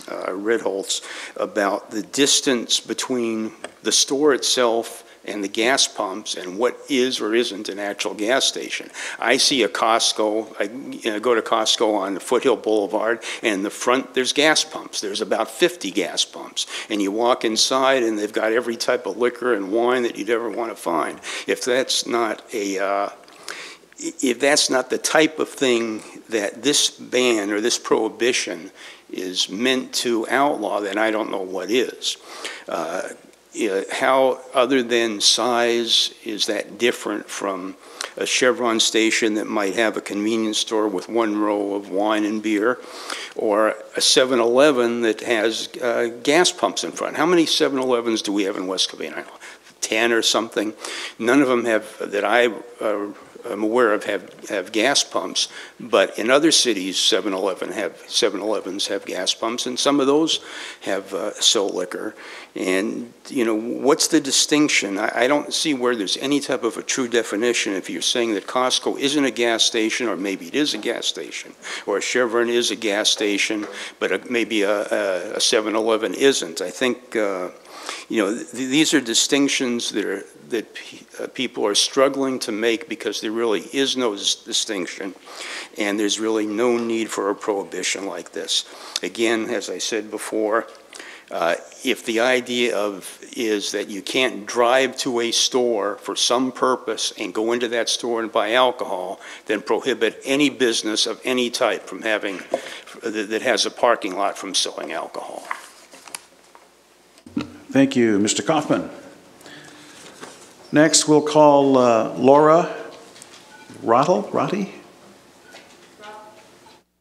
Ritholtz about the distance between the store itself and the gas pumps and what is or isn't an actual gas station. I see a Costco, I go to Costco on Foothill Boulevard, and in the front there's gas pumps. There's about 50 gas pumps. And you walk inside and they've got every type of liquor and wine that you'd ever want to find. If that's not the type of thing that this ban or this prohibition is meant to outlaw, then I don't know what is. How, other than size, is that different from a Chevron station that might have a convenience store with one row of wine and beer, or a 7-Eleven that has gas pumps in front? How many 7-Elevens do we have in West Covina? 10 or something. None of them have, that I'm aware of, have gas pumps, but in other cities, 7-Elevens have gas pumps, and some of those have sell liquor. And you know, what's the distinction? I don't see where there's any type of a true definition if you're saying that Costco isn't a gas station, or maybe it is a gas station, or a Chevron is a gas station, but maybe a 7-Eleven isn't. I think you know, these are distinctions that people are struggling to make because there really is no distinction, and there's really no need for a prohibition like this. Again, as I said before, if the idea is that you can't drive to a store for some purpose and go into that store and buy alcohol, then prohibit any business of any type from having, that has a parking lot, from selling alcohol. Thank you, Mr. Kaufman. Next, we'll call Laura Rotti?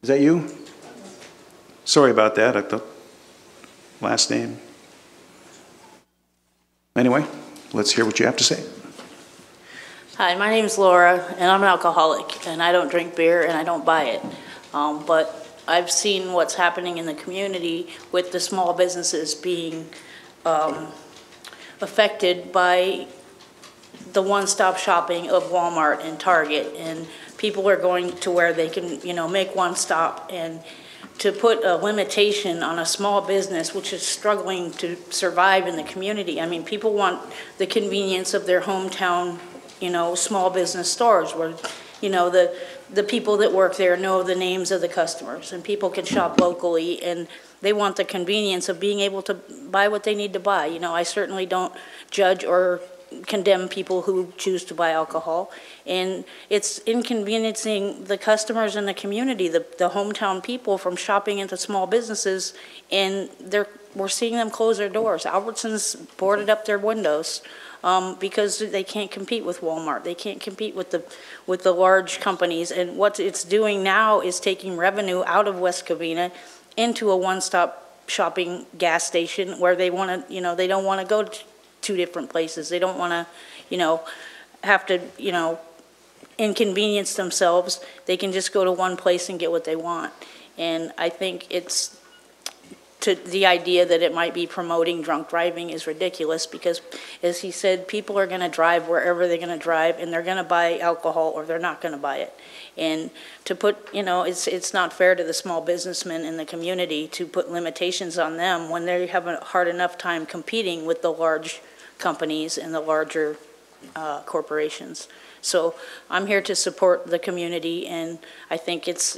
Is that you? Sorry about that, at the last name. Anyway, let's hear what you have to say. Hi, my name is Laura, and I'm an alcoholic, and I don't drink beer, and I don't buy it. But I've seen what's happening in the community with the small businesses being affected by the one-stop shopping of Walmart and Target, and people are going to where they can, you know, make one stop. And to put a limitation on a small business which is struggling to survive in the community, I mean, people want the convenience of their hometown, you know, small business stores where, you know, the people that work there know the names of the customers, and people can shop locally, and they want the convenience of being able to buy what they need to buy. You know, I certainly don't judge or condemn people who choose to buy alcohol, and it's inconveniencing the customers in the community, the hometown people, from shopping into small businesses, and we're seeing them close their doors. Albertsons boarded up their windows because they can't compete with Walmart. They can't compete with the large companies, and what it's doing now is taking revenue out of West Covina into a one-stop shopping gas station where they want to, you know, they don't want to go to two different places. They don't want to, you know, have to, you know, inconvenience themselves. They can just go to one place and get what they want. And I think it's, the idea that it might be promoting drunk driving is ridiculous, because, as he said, people are going to drive wherever they're going to drive, and they're going to buy alcohol or they're not going to buy it. And to put, you know, it's not fair to the small businessmen in the community to put limitations on them when they have a hard enough time competing with the large companies and the larger corporations. So I'm here to support the community, and I think it's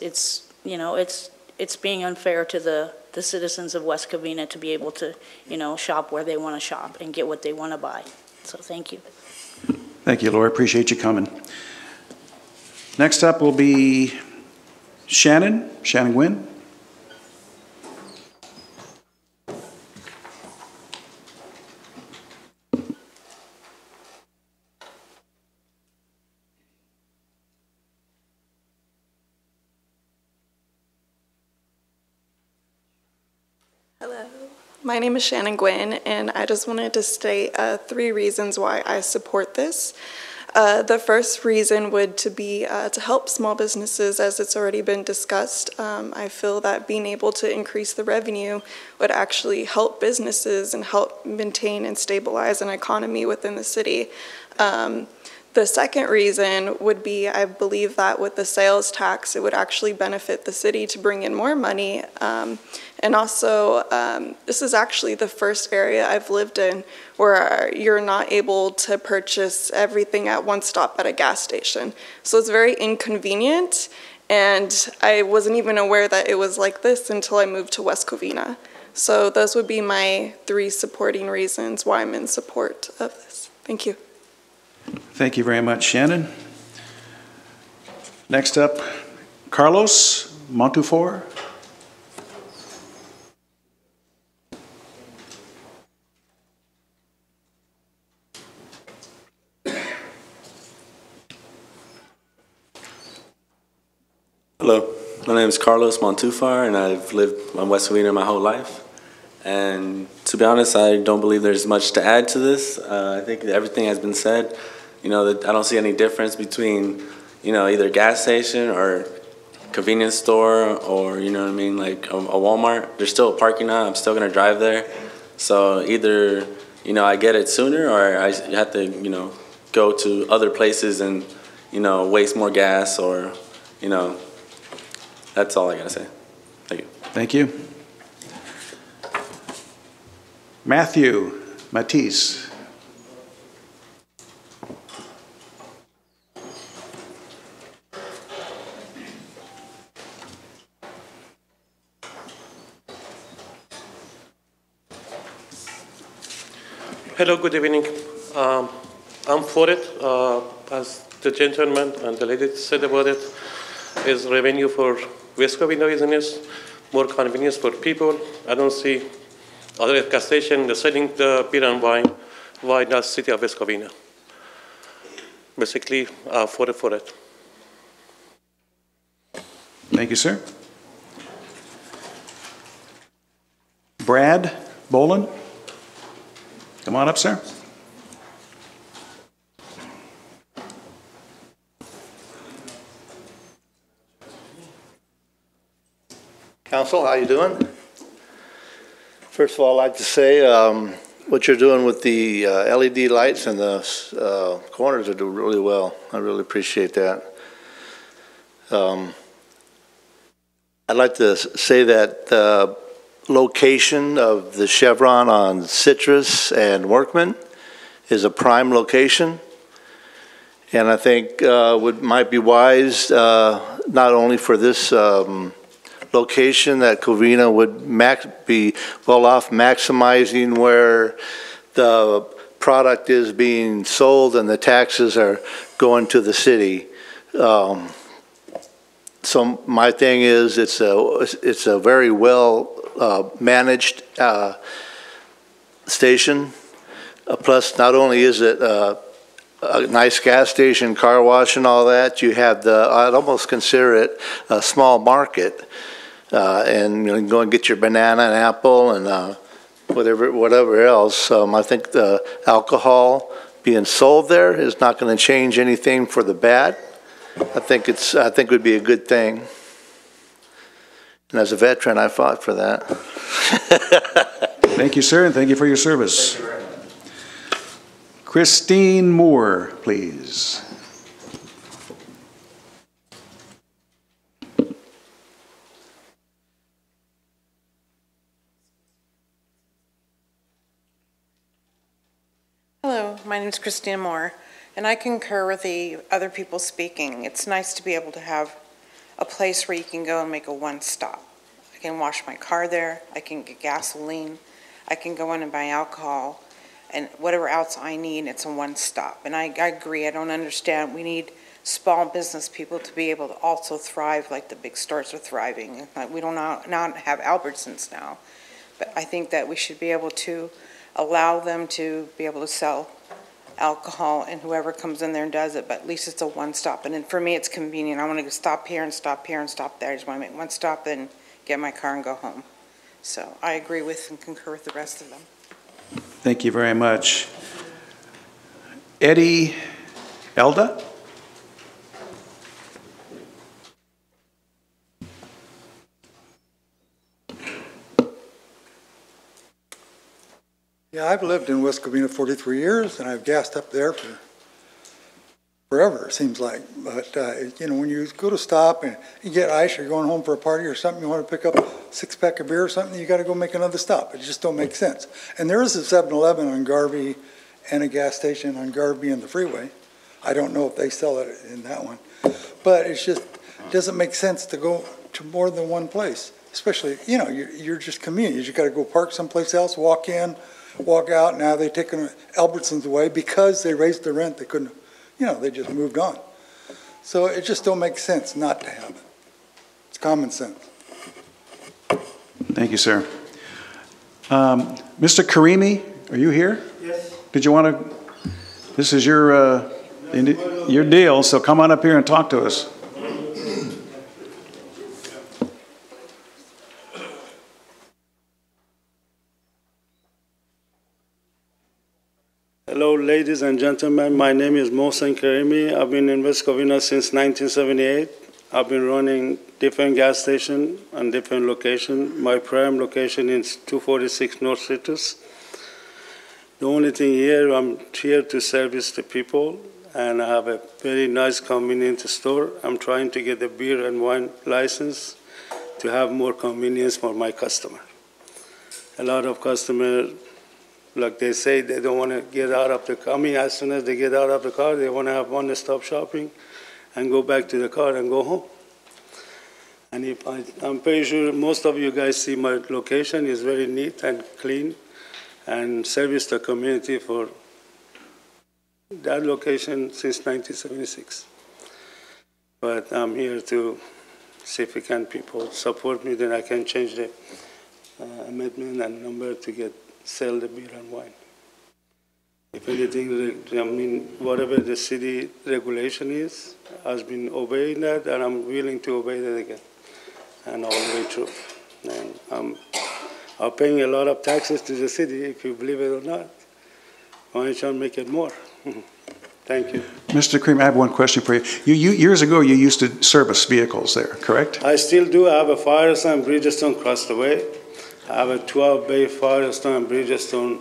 you know, it's being unfair to the the citizens of West Covina to be able to, shop where they want to shop and get what they want to buy. So thank you. Thank you, Laura. Appreciate you coming. Next up will be Shannon Gwynn. Hello, my name is Shannon Gwynn, and I just wanted to state 3 reasons why I support this. The first reason would be to help small businesses, as it's already been discussed. I feel that being able to increase the revenue would actually help businesses and help maintain and stabilize an economy within the city. The second reason would be, I believe that with the sales tax, it would actually benefit the city to bring in more money. And also, this is actually the first area I've lived in where you're not able to purchase everything at one stop at a gas station. So it's very inconvenient, and I wasn't even aware that it was like this until I moved to West Covina. So those would be my 3 supporting reasons why I'm in support of this. Thank you. Thank you very much, Shannon. Next up, Carlos Montefiore. Hello, my name is Carlos Montufar, and I've lived on West Covina my whole life. And to be honest, I don't believe there's much to add to this. I think everything has been said. I don't see any difference between, either gas station or convenience store or, like a Walmart. There's still a parking lot. I'm still going to drive there. So either, I get it sooner or I have to, go to other places and, waste more gas or, that's all I got to say. Thank you. Thank you. Matisse. Hello, good evening. I'm for it. As the gentleman and the lady said about it, is revenue for West Covina business, more convenience for people. I don't see other gas station selling the beer and wine. Why not city of West Covina? Basically, for it. Thank you, sir. Brad Boland. Come on up, sir. Council, how you doing? First of all, I'd like to say what you're doing with the LED lights and the corners are doing really well. I really appreciate that. I'd like to say that the location of the Chevron on Citrus and Workman is a prime location, and I think might be wise not only for this location that Covina would be well off maximizing where the product is being sold and the taxes are going to the city. So my thing is it's a very well managed station. Plus, not only is it a nice gas station, car wash, and all that, you have I'd almost consider it a small market. And you can go and get your banana and apple and whatever else. I think the alcohol being sold there is not going to change anything for the bad. I think it would be a good thing. And as a veteran, I fought for that. Thank you, sir, and thank you for your service. Christine Moore, please. Hello, my name is Christina Moore, and I concur with the other people speaking. It's nice to be able to have a place where you can go and make a one-stop. can wash my car there, I can get gasoline, I can go in and buy alcohol, and whatever else I need, it's a one-stop. And I agree, I don't understand, we need small business people to be able to also thrive like the big stores are thriving. Like, we don't not have Albertsons now, but I think that we should be able to allow them to be able to sell alcohol, and whoever comes in there and does it, but at least it's a one-stop. And then for me, it's convenient. I want to stop here and stop here and stop there. I just want to make one stop and get my car and go home. So I agree with and concur with the rest of them. Thank you very much. Eddie Elda? Yeah, I've lived in West Covina 43 years, and I've gassed up there for forever, it seems like. But, you know, when you go to stop and you get ice, or you're going home for a party or something, you want to pick up a six-pack of beer or something, you got to go make another stop. It just don't make sense. And there is a 7-Eleven on Garvey and a gas station on Garvey and the freeway. I don't know if they sell it in that one. But it's just, it doesn't make sense to go to more than one place. Especially, you know, you're just convenient. You got to go park someplace else, walk in, walk out. Now they've taken Albertsons away because they raised the rent. They couldn't, you know, they just moved on. So it just don't make sense not to have it. It's common sense. Thank you, sir. Mr. Karimi, are you here? Yes. Did you want to, this is your deal, so come on up here and talk to us. Hello, ladies and gentlemen. My name is Mohsen Karimi. I've been in West Covina since 1978. I've been running different gas stations and different locations. My prime location is 246 North Citrus. The only thing here, I'm here to service the people, and I have a very nice convenience store. I'm trying to get a beer and wine license to have more convenience for my customer. A lot of customers, like they say, they don't want to get out of the car. I mean, as soon as they get out of the car, they want to have one-stop shopping and go back to the car and go home. And if I'm pretty sure most of you guys see my location is very neat and clean and service the community for that location since 1976. But I'm here to see if we can people support me, then I can change the amendment and number to sell the beer and wine. If anything, I mean, whatever the city regulation is, has been obeying that, and I'm willing to obey that again, and all the way through. And I'm paying a lot of taxes to the city, if you believe it or not. Why don't you make it more? Thank you. Mr. Cream, I have one question for you. Years ago, you used to service vehicles there, correct? I still do. I have a Firestone and Bridgestone across the way. I have a 12-bay Firestone and Bridgestone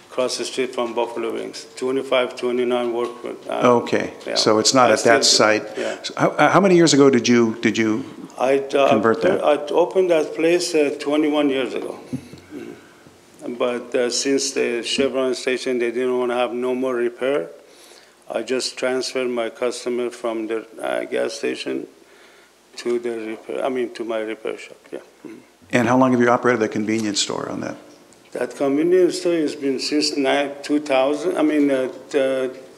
across the street from Buffalo Wings, 2529 Workwood. Okay, yeah. So it's not at that site. Yeah. So how many years ago did you convert that? I opened that place 21 years ago. But since the Chevron station, they didn't want to have no more repair, I just transferred my customer from the gas station to the repair, to my repair shop, yeah. And how long have you operated the convenience store on that? That convenience store has been since 2000.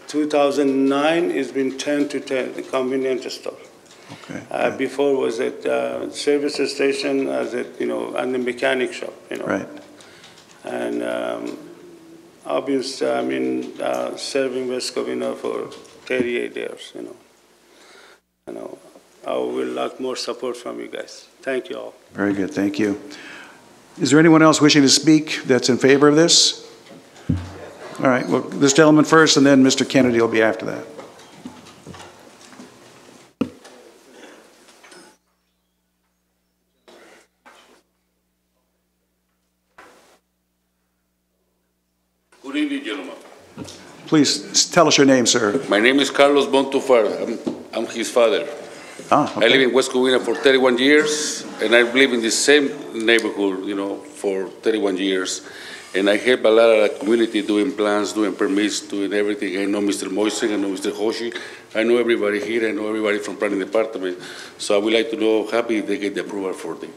2009. It's been 10 to 10. The convenience store. Okay. Before was at service station, as and the mechanic shop. Right. And I've been serving West Covina for 38 years. I would like more support from you guys. Thank you all. Very good, thank you. Is there anyone else wishing to speak that's in favor of this? All right, well, this gentleman first, and then Mr. Kennedy will be after that. Good evening, gentlemen. Please tell us your name, sir. My name is Carlos Bontufar. I'm his father. Okay. I live in West Covina for 31 years, and I've lived in the same neighborhood, for 31 years. And I help a lot of the community doing plans, doing permits, doing everything. I know Mr. Moisen, I know Mr. Hoshi, I know everybody here, I know everybody from planning department. So I would like to know, happy if they get the approval for the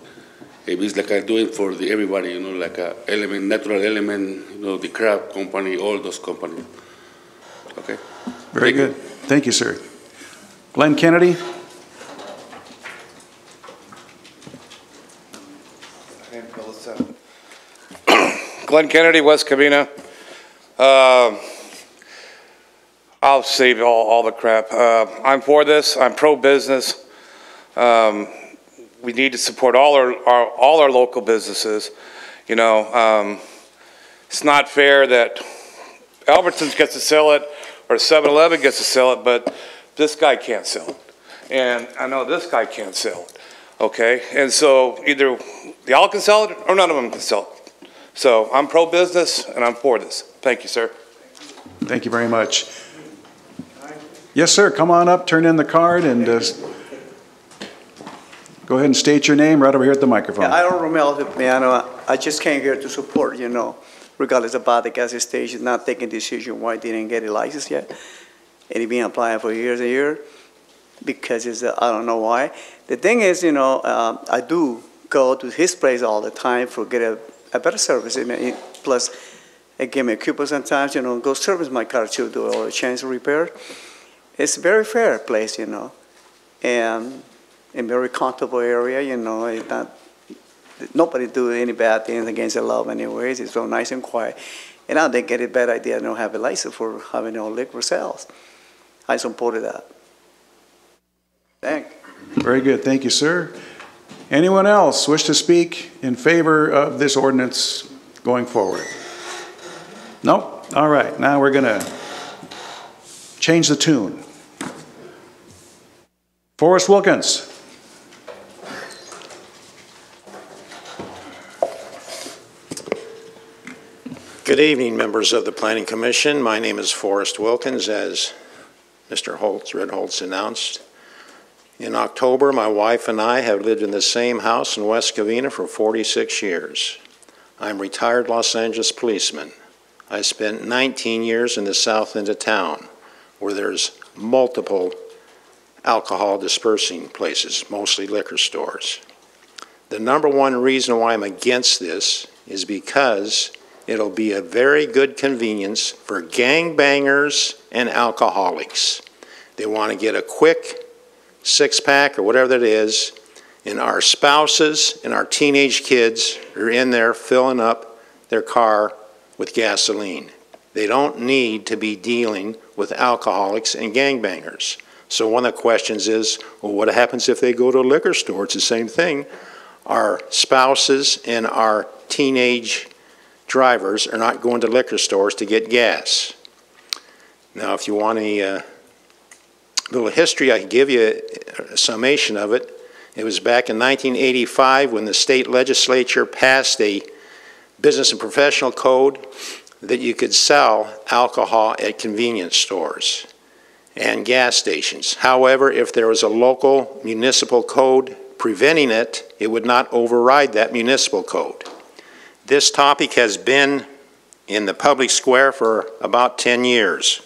if it's like I do it for everybody, you know, like a element, natural element, you know, the crab company, all those companies. Okay. Very good. Thank you, sir. Glenn Kennedy. Glenn Kennedy, West Covina. I'll save all the crap. I'm for this. I'm pro-business. We need to support all our local businesses. You know, it's not fair that Albertsons gets to sell it or 7-Eleven gets to sell it, but this guy can't sell it. And I know this guy can't sell it. Okay, and so either they all can sell it or none of them can sell it. So I'm pro-business and I'm for this. Thank you, sir. Thank you very much. Yes, sir. Come on up, turn in the card, and go ahead and state your name right over here at the microphone. Yeah, I don't remember, man. I just came here to support, you know, regardless about the gas station not taking decision why they didn't get a license yet. And it been applying for years and years because it's, I don't know why. The thing is, you know, I do go to his place all the time for get a better service. Plus, it give me a coupon sometimes, you know, go service my car too, do all the change repair. It's a very fair place, you know, and a very comfortable area, you know. It's not, nobody do any bad things against the law anyways. It's so nice and quiet. And now they get a bad idea and don't have a license for having no liquor sales. I supported that. Thanks. Very good. Thank you, sir. Anyone else wish to speak in favor of this ordinance going forward? No? All right. Now we're going to change the tune. Forrest Wilkins. Good evening, members of the Planning Commission. My name is Forrest Wilkins, as Mr. Red Holtz announced. In October, my wife and I have lived in the same house in West Covina for 46 years. I'm a retired Los Angeles policeman. I spent 19 years in the south end of town, where there's multiple alcohol dispersing places, mostly liquor stores. The number one reason why I'm against this is because it'll be a very good convenience for gangbangers and alcoholics. They want to get a quick six-pack or whatever that is, and our spouses and our teenage kids are in there filling up their car with gasoline. They don't need to be dealing with alcoholics and gangbangers. So one of the questions is, well, what happens if they go to a liquor store? It's the same thing. Our spouses and our teenage drivers are not going to liquor stores to get gas. Now, if you want a little history, I can give you a summation of it. It was back in 1985 when the state legislature passed a business and professional code that you could sell alcohol at convenience stores and gas stations. However, if there was a local municipal code preventing it, it would not override that municipal code. This topic has been in the public square for about 10 years.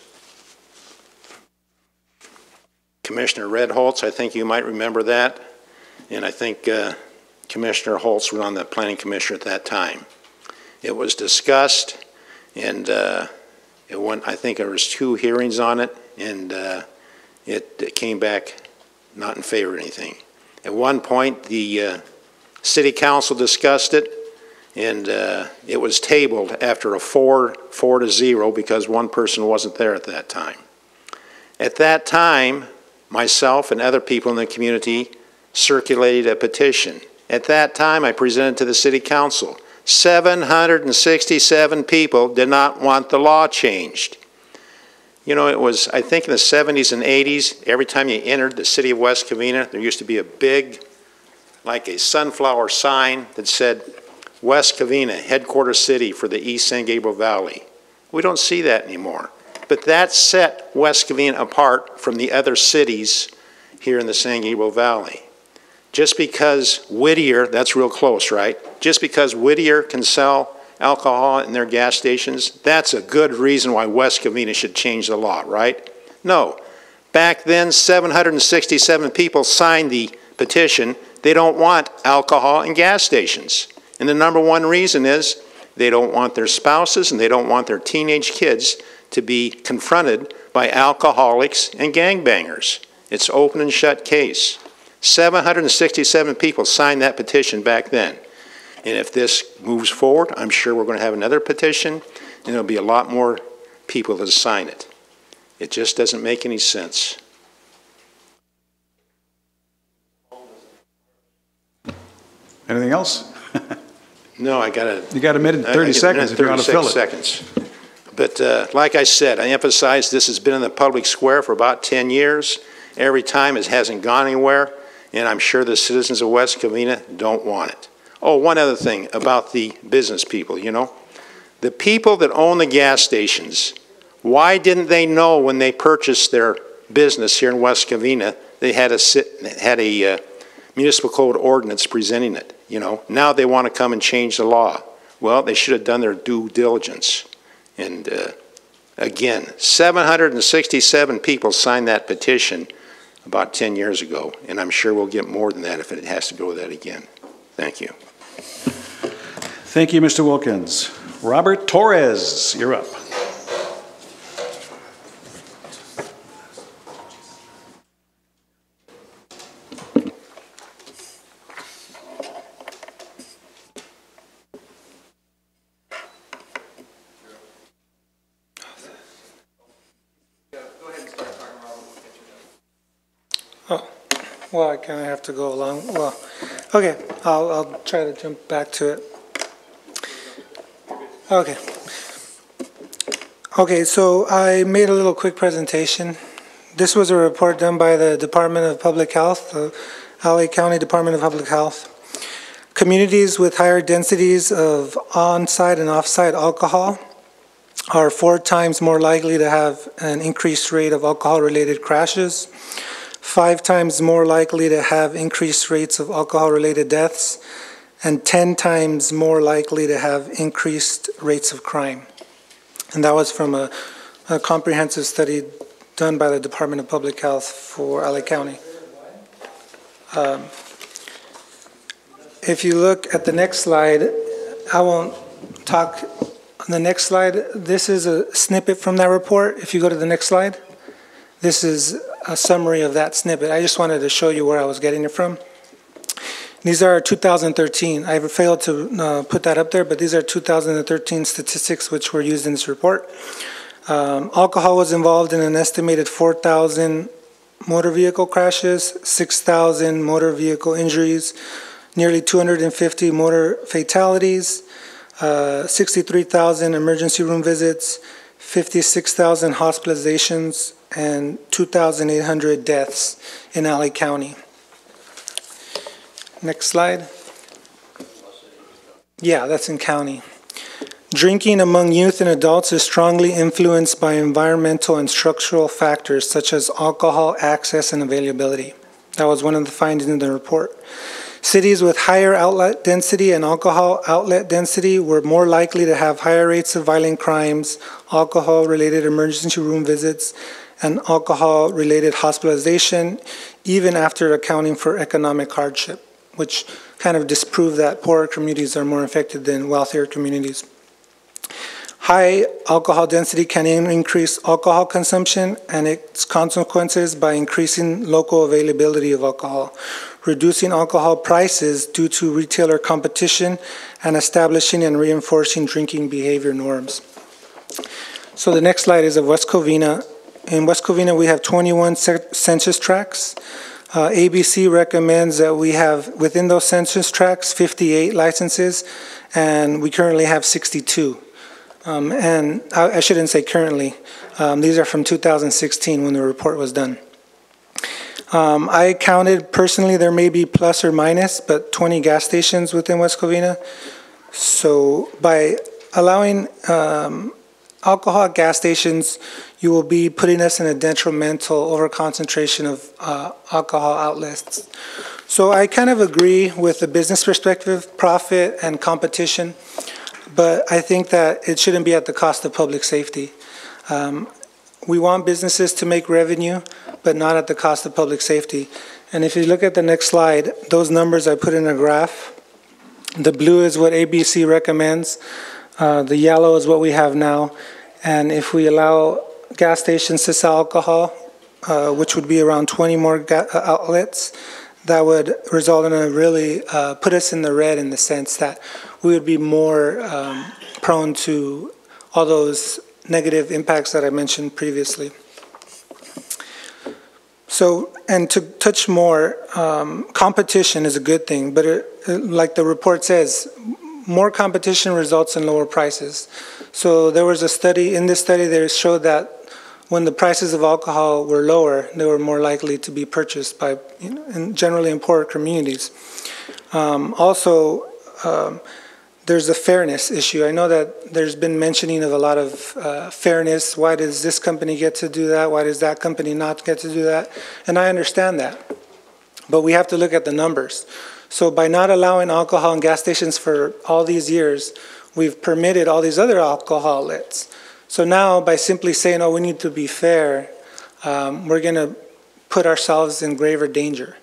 Commissioner Red Holtz, I think you might remember that, and I think Commissioner Holtz was on the Planning Commission at that time. It was discussed, and it went, I think there was 2 hearings on it, and it came back not in favor of anything. At one point, the City Council discussed it, and it was tabled after a 4-0 because one person wasn't there at that time. At that time, myself and other people in the community circulated a petition. At that time, I presented to the City Council. 767 people did not want the law changed. You know, it was, I think in the 70s and 80s, every time you entered the city of West Covina, there used to be a big, like a sunflower sign that said, West Covina, headquarters city for the East San Gabriel Valley. We don't see that anymore. But that set West Covina apart from the other cities here in the San Gabriel Valley. Just because Whittier, that's real close, right? Just because Whittier can sell alcohol in their gas stations, that's a good reason why West Covina should change the law, right? No. Back then, 767 people signed the petition they don't want alcohol in gas stations. And the number one reason is they don't want their spouses and they don't want their teenage kids to be confronted by alcoholics and gangbangers. It's open and shut case. 767 people signed that petition back then. And if this moves forward, I'm sure we're going to have another petition, and there'll be a lot more people that sign it. It just doesn't make any sense. Anything else? No, I got to. You got a minute and 30 seconds if you want to fill it. 36 seconds. But like I said, I emphasize this has been in the public square for about 10 years. Every time it hasn't gone anywhere, and I'm sure the citizens of West Covina don't want it. Oh, one other thing about the business people, you know. The people that own the gas stations, why didn't they know when they purchased their business here in West Covina, they had a municipal code ordinance presenting it, you know. Now they want to come and change the law. Well, they should have done their due diligence. And again, 767 people signed that petition about 10 years ago, and I'm sure we'll get more than that if it has to go with that again. Thank you. Thank you, Mr. Wilkins. Robert Torres, you're up. Oh, well, I kind of have to go along. Well, okay, I'll try to jump back to it. Okay. Okay, so I made a little quick presentation. This was a report done by the Department of Public Health, the LA County Department of Public Health. Communities with higher densities of on-site and off-site alcohol are 4 times more likely to have an increased rate of alcohol-related crashes, 5 times more likely to have increased rates of alcohol-related deaths, and 10 times more likely to have increased rates of crime. And that was from a comprehensive study done by the Department of Public Health for LA County. If you look at the next slide, I won't talk on the next slide. This is a snippet from that report. If you go to the next slide, this is a summary of that snippet. I just wanted to show you where I was getting it from. These are 2013. I failed to put that up there, but these are 2013 statistics which were used in this report. Alcohol was involved in an estimated 4,000 motor vehicle crashes, 6,000 motor vehicle injuries, nearly 250 motor fatalities, 63,000 emergency room visits, 56,000 hospitalizations, and 2,800 deaths in LA County. Next slide. Yeah, that's in county. Drinking among youth and adults is strongly influenced by environmental and structural factors such as alcohol access and availability. That was one of the findings in the report. Cities with higher outlet density and alcohol outlet density were more likely to have higher rates of violent crimes, alcohol-related emergency room visits, and alcohol-related hospitalization, even after accounting for economic hardship, which kind of disproved that poorer communities are more affected than wealthier communities. High alcohol density can increase alcohol consumption and its consequences by increasing local availability of alcohol, reducing alcohol prices due to retailer competition, and establishing and reinforcing drinking behavior norms. So the next slide is of West Covina. In West Covina, we have 21 census tracts. ABC recommends that we have, within those census tracts, 58 licenses, and we currently have 62. And I shouldn't say currently. These are from 2016 when the report was done. I counted personally, there may be plus or minus, but 20 gas stations within West Covina. So by allowing alcohol at gas stations, you will be putting us in a detrimental overconcentration of alcohol outlets. So I kind of agree with the business perspective, profit and competition, but I think that it shouldn't be at the cost of public safety. We want businesses to make revenue, but not at the cost of public safety. And if you look at the next slide, those numbers I put in a graph. The blue is what ABC recommends. The yellow is what we have now. And if we allow gas stations to sell alcohol, which would be around 20 more outlets, that would result in a really put us in the red in the sense that we would be more prone to all those negative impacts that I mentioned previously. So, and to touch more, competition is a good thing, but like the report says, more competition results in lower prices. So there was a study, in this study they showed that when the prices of alcohol were lower, they were more likely to be purchased by, generally in poorer communities. Also, there's a fairness issue. I know that there's been mentioning of a lot of fairness. Why does this company get to do that? Why does that company not get to do that? And I understand that. But we have to look at the numbers. So by not allowing alcohol in gas stations for all these years, we've permitted all these other alcohol outlets. So now by simply saying, oh, we need to be fair, we're going to put ourselves in graver danger.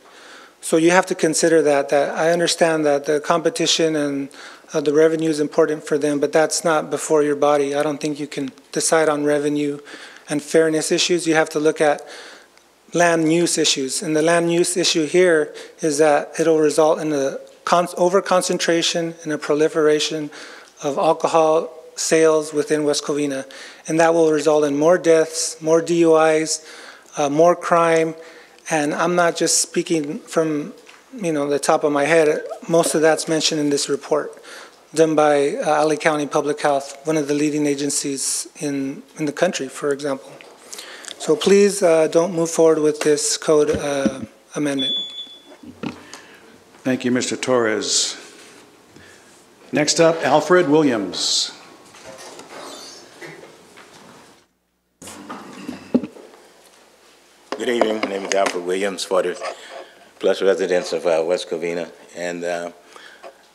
So you have to consider that I understand that the competition and the revenue is important for them, but that's not before your body. I don't think you can decide on revenue and fairness issues. You have to look at land use issues. And the land use issue here is that it'll result in a over-concentration and a proliferation of alcohol sales within West Covina. And that will result in more deaths, more DUIs, more crime. And I'm not just speaking from the top of my head. Most of that's mentioned in this report done by LA County Public Health, one of the leading agencies in the country, for example. So please don't move forward with this code amendment. Thank you, Mr. Torres. Next up, Alfred Williams. Good evening. My name is Alfred Williams, 40 plus residents of West Covina. And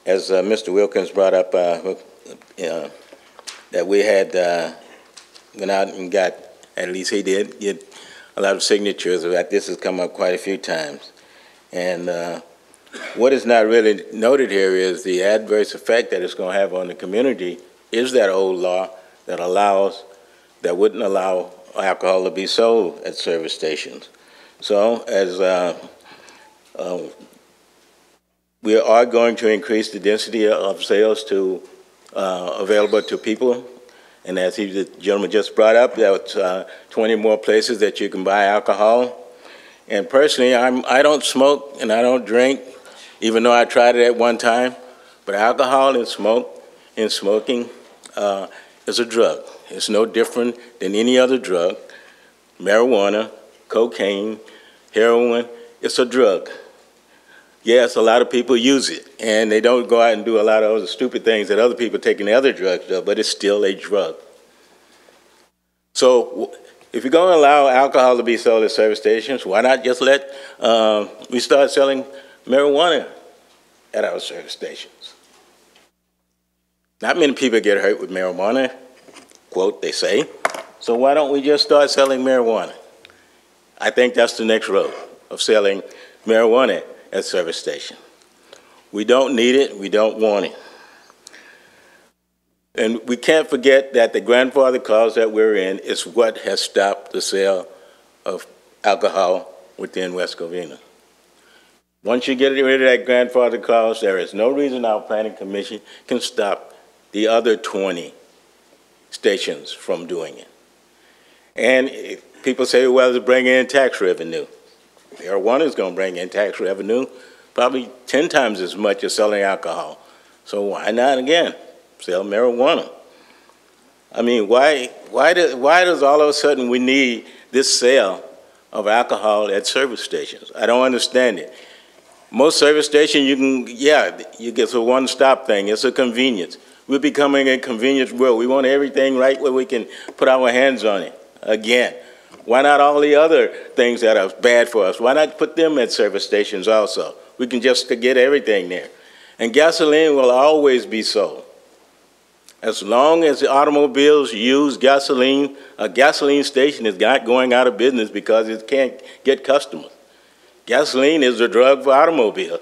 as Mr. Wilkins brought up, that we had went out and got, at least he did, get a lot of signatures. That this has come up quite a few times. And what is not really noted here is the adverse effect that it's going to have on the community is that old law that wouldn't allow alcohol to be sold at service stations. So as we are going to increase the density of sales to available to people, and as the gentleman just brought up, there's 20 more places that you can buy alcohol. And personally, I don't smoke and I don't drink, even though I tried it at one time. But alcohol and smoking is a drug. It's no different than any other drug. Marijuana, cocaine, heroin, it's a drug. Yes, a lot of people use it, and they don't go out and do a lot of other stupid things that other people taking the other drugs do, but it's still a drug. So if you're going to allow alcohol to be sold at service stations, why not just let we start selling marijuana at our service stations? Not many people get hurt with marijuana, quote, they say. So why don't we just start selling marijuana? I think that's the next road of selling marijuana at service station. We don't need it, we don't want it. And we can't forget that the grandfather clause that we're in is what has stopped the sale of alcohol within West Covina. Once you get rid of that grandfather clause, there is no reason our planning commission can stop the other 20 stations from doing it. And people say, well, it's bringing in tax revenue. Marijuana is going to bring in tax revenue, probably 10 times as much as selling alcohol. So why not, again, sell marijuana? I mean, why does all of a sudden we need this sale of alcohol at service stations? I don't understand it. Most service stations, you get a one-stop thing. It's a convenience. We're becoming a convenience world. We want everything right where we can put our hands on it. Again, why not all the other things that are bad for us? Why not put them at service stations also? We can just get everything there. And gasoline will always be sold As long as the automobiles use gasoline, a gasoline station is not going out of business because it can't get customers. Gasoline is the drug for automobile.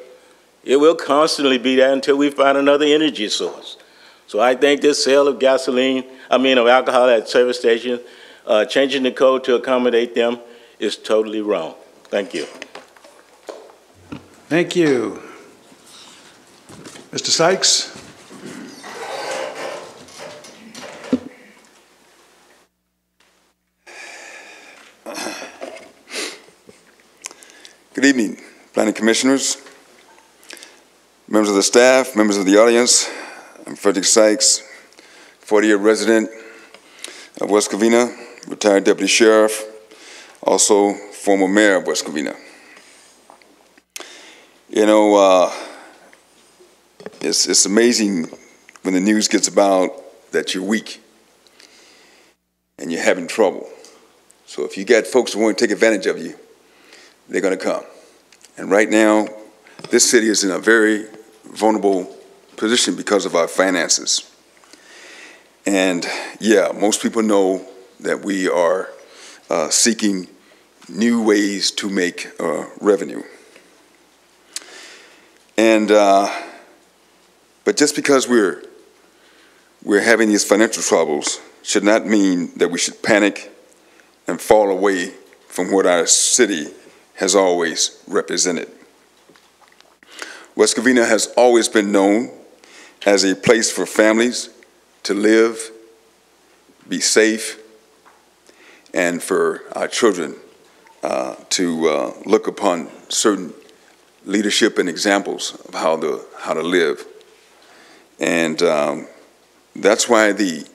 It will constantly be there until we find another energy source. So I think this sale of of alcohol at service stations, changing the code to accommodate them is totally wrong. Thank you. Thank you. Mr. Sykes? Good evening, Planning Commissioners, members of the staff, members of the audience. I'm Frederick Sykes, 40-year resident of West Covina, retired deputy sheriff, also former mayor of West Covina. You know, it's amazing when the news gets about that you're weak and you're having trouble. So if you got folks who want to take advantage of you, they're going to come. And right now, this city is in a very vulnerable position because of our finances. And yeah, most people know that we are seeking new ways to make revenue. And but just because we're having these financial troubles should not mean that we should panic and fall away from what our city has always represented. West Covina has always been known as a place for families to live, be safe, and for our children to look upon certain leadership and examples of how to live. And that's why the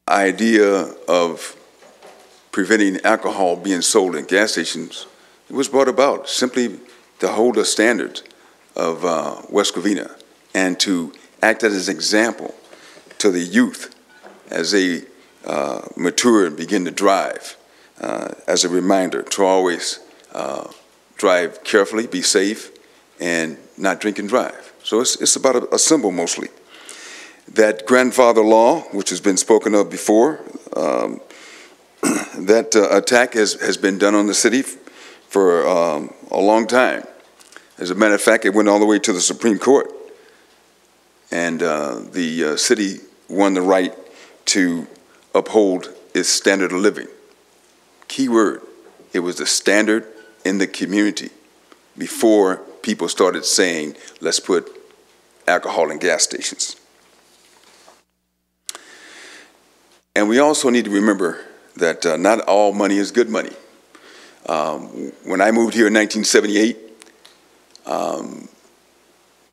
idea of preventing alcohol being sold in gas stations, it was brought about simply to hold the standards of West Covina and to act as an example to the youth as they mature and begin to drive, as a reminder to always drive carefully, be safe, and not drink and drive. So it's about a symbol mostly. That grandfather law, which has been spoken of before, that attack has been done on the city for a long time. As a matter of fact, it went all the way to the Supreme Court. And the city won the right to uphold its standard of living. Key word, it was the standard in the community before people started saying, let's put alcohol in gas stations. And we also need to remember that not all money is good money. When I moved here in 1978,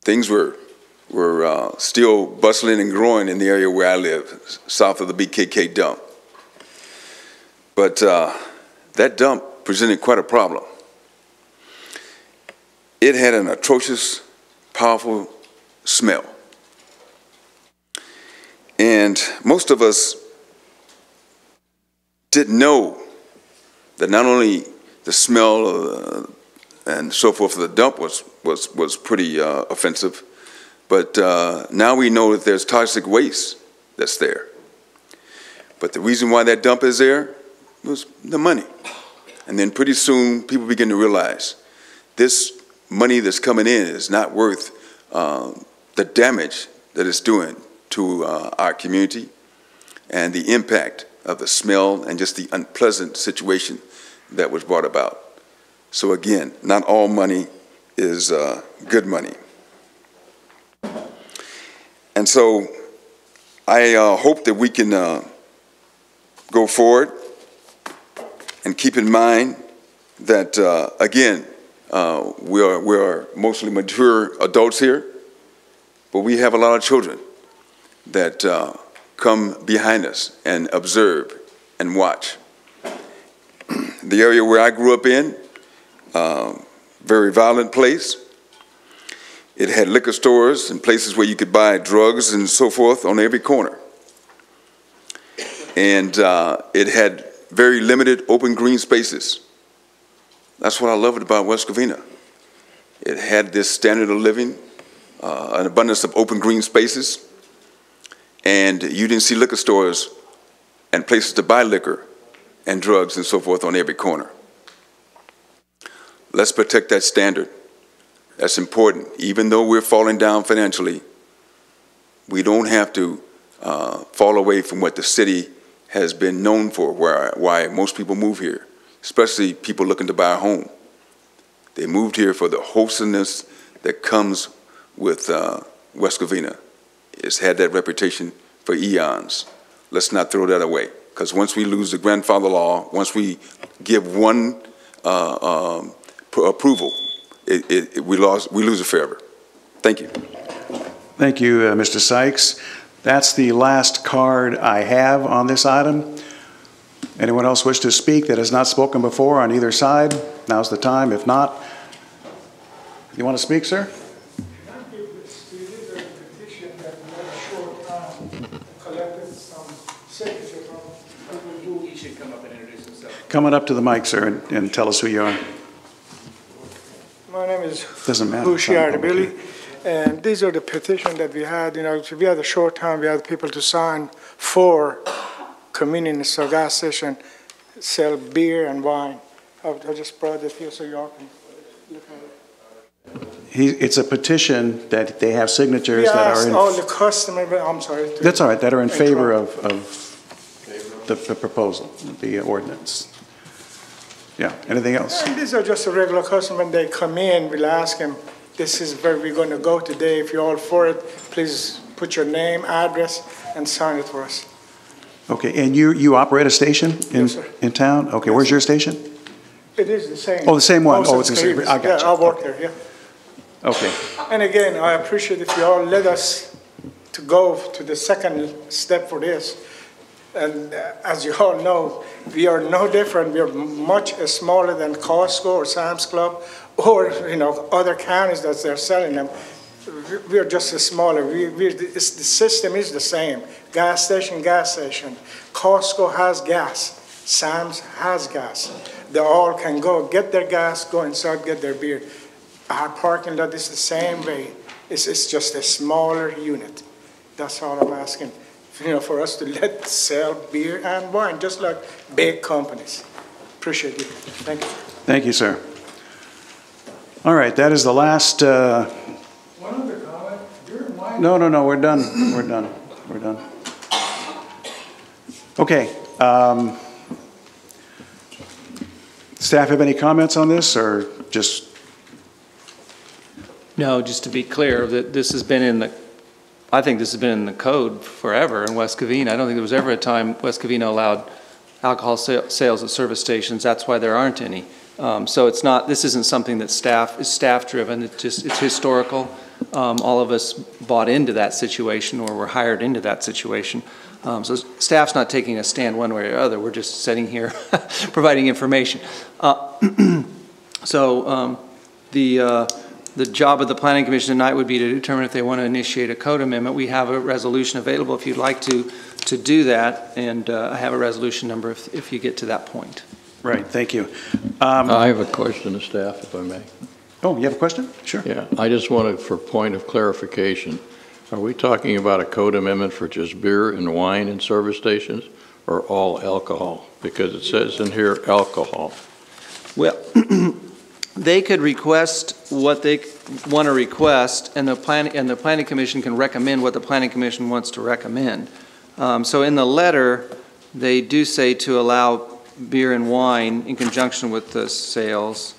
things were still bustling and growing in the area where I live, south of the BKK dump. But that dump presented quite a problem. It had an atrocious, powerful smell. And most of us didn't know that not only the smell and so forth of the dump was pretty offensive, but now we know that there's toxic waste that's there. But the reason why that dump is there was the money. And then pretty soon people begin to realize this money that's coming in is not worth the damage that it's doing to our community and the impact of the smell and just the unpleasant situation that was brought about. So again, not all money is good money. And so I hope that we can go forward and keep in mind that, again, we are mostly mature adults here, but we have a lot of children that come behind us and observe and watch. The area where I grew up in, very violent place. It had liquor stores and places where you could buy drugs and so forth on every corner. And it had very limited open green spaces. That's what I loved about West Covina. It had this standard of living, an abundance of open green spaces, and you didn't see liquor stores and places to buy liquor and drugs and so forth on every corner. Let's protect that standard. That's important. Even though we're falling down financially, we don't have to fall away from what the city has been known for, why most people move here, especially people looking to buy a home. They moved here for the wholesomeness that comes with West Covina. It's had that reputation for eons. Let's not throw that away, because once we lose the grandfather law, once we give one approval, we lose it forever. Thank you. Thank you, Mr. Sykes. That's the last card I have on this item. Anyone else wish to speak that has not spoken before on either side? Now's the time. If not, you want to speak, sir? He should come up and introduce himself. Coming up to the mic, sir, and tell us who you are. My name is Doesn't matter. Hushiyar Billy, and these are the petitions that we had. You know, so we had a short time. We had people to sign for convenience store gas station sell beer and wine. I just brought it here so y'all can look at it. It's a petition that they have signatures that are in. All the customers. I'm sorry. That's all right. That are in favor of the proposal, the ordinance. Yeah. Anything else? And these are just a regular customer. When they come in, we'll ask them, this is where we're going to go today. If you're all for it, please put your name, address, and sign it for us. Okay. And you operate a station in town? Okay. Where's your station? It is the same. Oh, the same one. Also Oh, it's the same. I got you. Yeah, I work there, yeah. Okay. And again, I appreciate if you all let us to go to the second step for this. And as you all know, we are no different. We are much smaller than Costco or Sam's Club or, you know, other counties that they're selling them. We are just smaller. The system is the same. Gas station, gas station. Costco has gas. Sam's has gas. They all can go get their gas, go inside, get their beer. Our parking lot is the same way. It's just a smaller unit. That's all I'm asking. You know, for us to let sell beer and wine, just like big companies. Appreciate it. Thank you. Thank you, sir. All right, that is the last. One other comment. Beer and wine. No, we're done. We're done. We're done. Okay. Staff have any comments on this, or just? No, just to be clear, that this has been in the, I think this has been in the code forever in West Covina. I don't think there was ever a time West Covina allowed alcohol sales at service stations. That's why there aren't any. So it's not, this isn't something that is staff driven. It's historical. All of us bought into that situation or were hired into that situation. So staff's not taking a stand one way or the other. We're just sitting here providing information. The job of the Planning Commission tonight would be to determine if they want to initiate a code amendment. We have a resolution available if you'd like to do that, and I have a resolution number if you get to that point. Right, thank you. I have a question of staff, if I may. Oh, you have a question? Sure. Yeah, I just wanted, for point of clarification, are we talking about a code amendment for just beer and wine in service stations, or all alcohol? Because it says in here alcohol. Well, they could request what they want to request, and the Planning Commission can recommend what the Planning Commission wants to recommend. So in the letter, they do say to allow beer and wine in conjunction with the sales.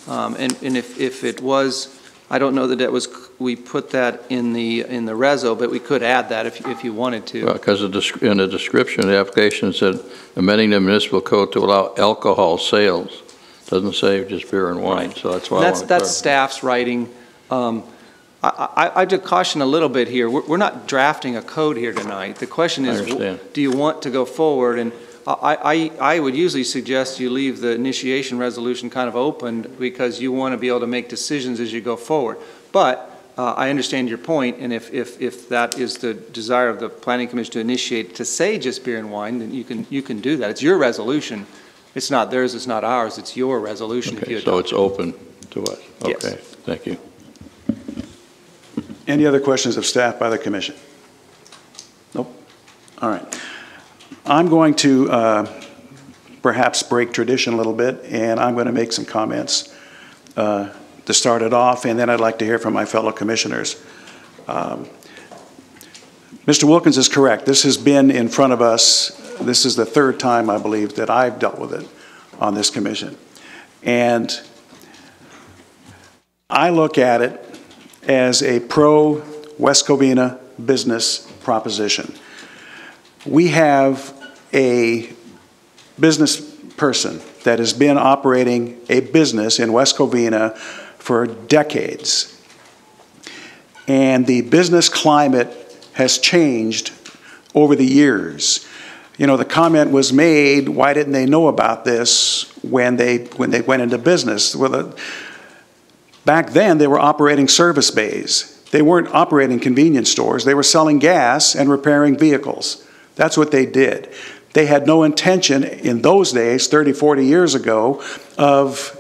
And if it was, I don't know that it was, we put that in the reso, but we could add that if you wanted to. Because in the description of the application, it said amending the municipal code to allow alcohol sales. Doesn't say just beer and wine, so that's why that's staff's writing. I do caution a little bit here. We're not drafting a code here tonight. The question is, do you want to go forward? And I would usually suggest you leave the initiation resolution kind of open because you want to be able to make decisions as you go forward. But I understand your point, and if that is the desire of the Planning Commission to initiate to say just beer and wine, then you can do that. It's your resolution. It's not theirs, it's not ours, it's your resolution. Okay, so it's open to us. Okay, yes. Thank you. Any other questions of staff by the commission? Nope. All right. I'm going to perhaps break tradition a little bit, and I'm going to make some comments to start it off, and then I'd like to hear from my fellow commissioners. Mr. Wilkins is correct. This has been in front of us. This is the third time, I believe, that I've dealt with it on this commission. And I look at it as a pro-West Covina business proposition. We have a business person that has been operating a business in West Covina for decades. And the business climate has changed over the years. You know, the comment was made, why didn't they know about this when they went into business? Well, back then, they were operating service bays. They weren't operating convenience stores. They were selling gas and repairing vehicles. That's what they did. They had no intention in those days, 30, 40 years ago, of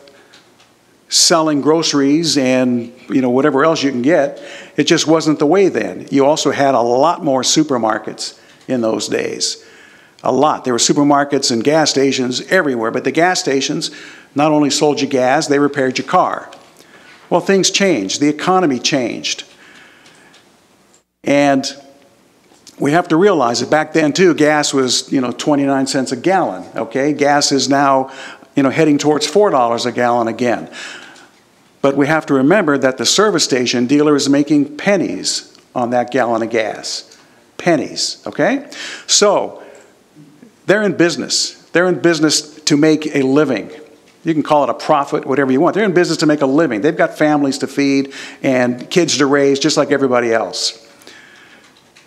selling groceries and, you know, whatever else you can get. It just wasn't the way then. You also had a lot more supermarkets in those days. A lot. There were supermarkets and gas stations everywhere, but the gas stations not only sold you gas, they repaired your car. Well, things changed. The economy changed. And we have to realize that back then, too, gas was, 29 cents a gallon, okay? Gas is now, heading towards $4 a gallon again. But we have to remember that the service station dealer is making pennies on that gallon of gas. Pennies, okay? So, they're in business. They're in business to make a living. You can call it a profit, whatever you want. They're in business to make a living. They've got families to feed and kids to raise, just like everybody else.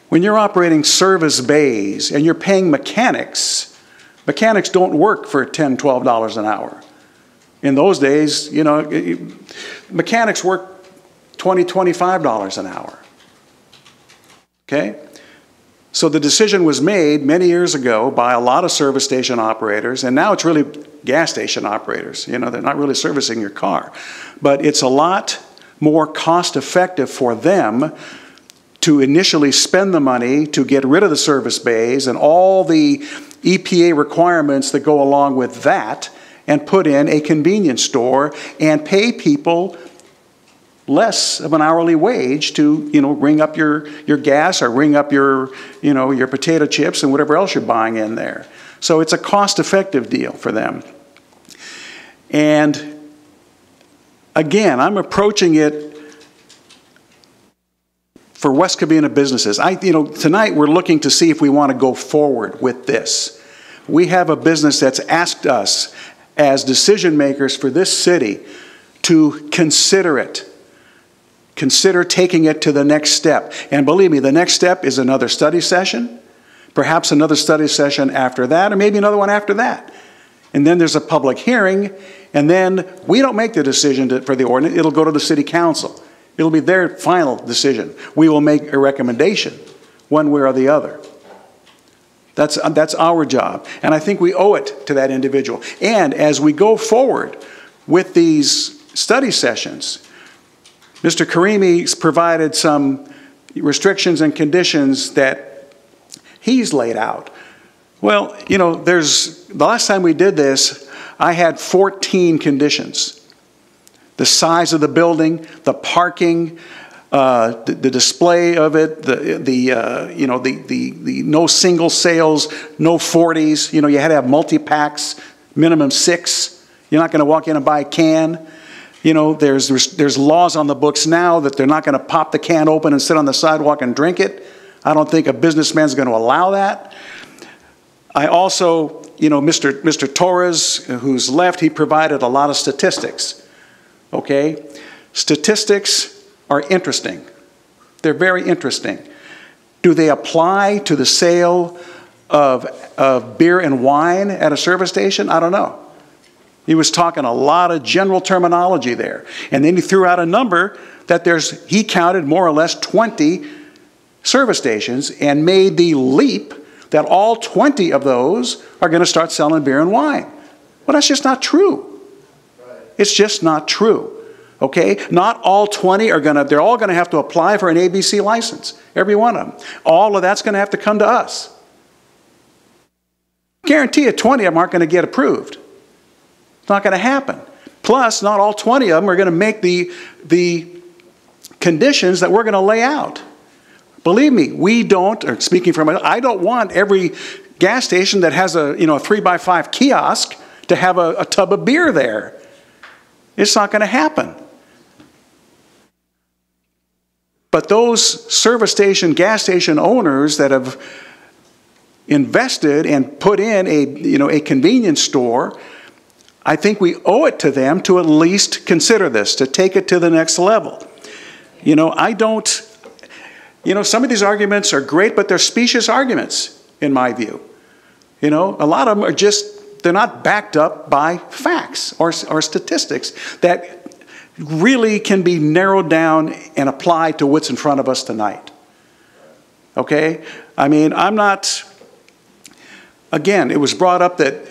When you're operating service bays and you're paying mechanics, mechanics don't work for $10, $12 an hour. In those days, mechanics work $20, $25 an hour. Okay? So the decision was made many years ago by a lot of service station operators, and now it's really gas station operators. They're not really servicing your car. But it's a lot more cost effective for them to initially spend the money to get rid of the service bays and all the EPA requirements that go along with that, and put in a convenience store and pay people less of an hourly wage to, ring up your gas or ring up your potato chips and whatever else you're buying in there. So it's a cost-effective deal for them. And again, I'm approaching it for West Covina businesses. Tonight we're looking to see if we want to go forward with this. We have a business that's asked us as decision makers for this city to consider it. Consider taking it to the next step. And believe me, the next step is another study session, perhaps another study session after that, or maybe another one after that. And then there's a public hearing, and then we don't make the decision for the ordinance. It'll go to the city council. It'll be their final decision. We will make a recommendation, one way or the other. That's our job. And I think we owe it to that individual. And as we go forward with these study sessions, Mr. Karimi's provided some restrictions and conditions that he's laid out. Well, the last time we did this, I had 14 conditions. The size of the building, the parking, the display of it, the no single sales, no 40s. You had to have multi-packs, minimum 6. You're not going to walk in and buy a can. There's laws on the books now that they're not going to pop the can open and sit on the sidewalk and drink it. I don't think a businessman's going to allow that. I also, Mr. Torres, who's left, he provided a lot of statistics. Okay? Statistics are interesting. They're very interesting. Do they apply to the sale of beer and wine at a service station? I don't know. He was talking a lot of general terminology there. And then he threw out a number that he counted more or less 20 service stations and made the leap that all 20 of those are going to start selling beer and wine. Well, that's just not true. It's just not true. Okay? Not all 20 are they're all going to have to apply for an ABC license. Every one of them. All of that's going to have to come to us. Guarantee you 20 of them aren't going to get approved. It's not going to happen. Plus, not all 20 of them are going to make the conditions that we're going to lay out. Believe me, we don't, or speaking for myself, I don't want every gas station that has a 3x5 kiosk to have a tub of beer there. It's not going to happen. But those service station, gas station owners that have invested and put in a convenience store, I think we owe it to them to at least consider this, to take it to the next level. Some of these arguments are great, but they're specious arguments, in my view. A lot of them are they're not backed up by facts or statistics that really can be narrowed down and applied to what's in front of us tonight. Okay? I mean, again, it was brought up that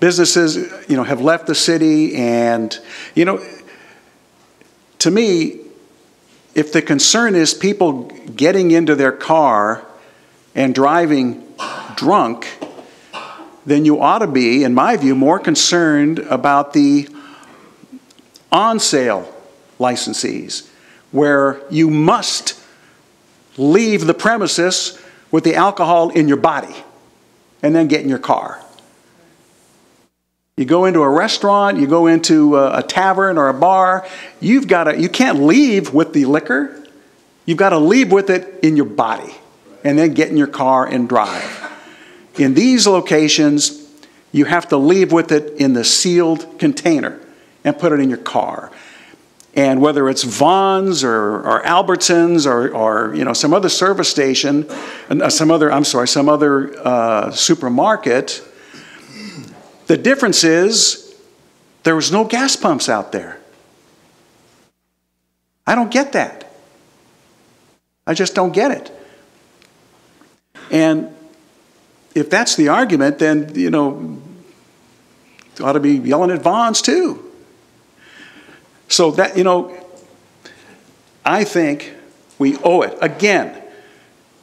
businesses, have left the city, and, to me, if the concern is people getting into their car and driving drunk, then you ought to be, in my view, more concerned about the on-sale licensees, where you must leave the premises with the alcohol in your body and then get in your car. You go into a restaurant, you go into a tavern or a bar, you can't leave with the liquor. You've got to leave with it in your body and then get in your car and drive. In these locations, you have to leave with it in the sealed container and put it in your car. And whether it's Vons or Albertsons or some other service station, some other supermarket, the difference is there was no gas pumps out there. I don't get that. I just don't get it. And if that's the argument, then, ought to be yelling at Vons too. So that, I think we owe it. Again,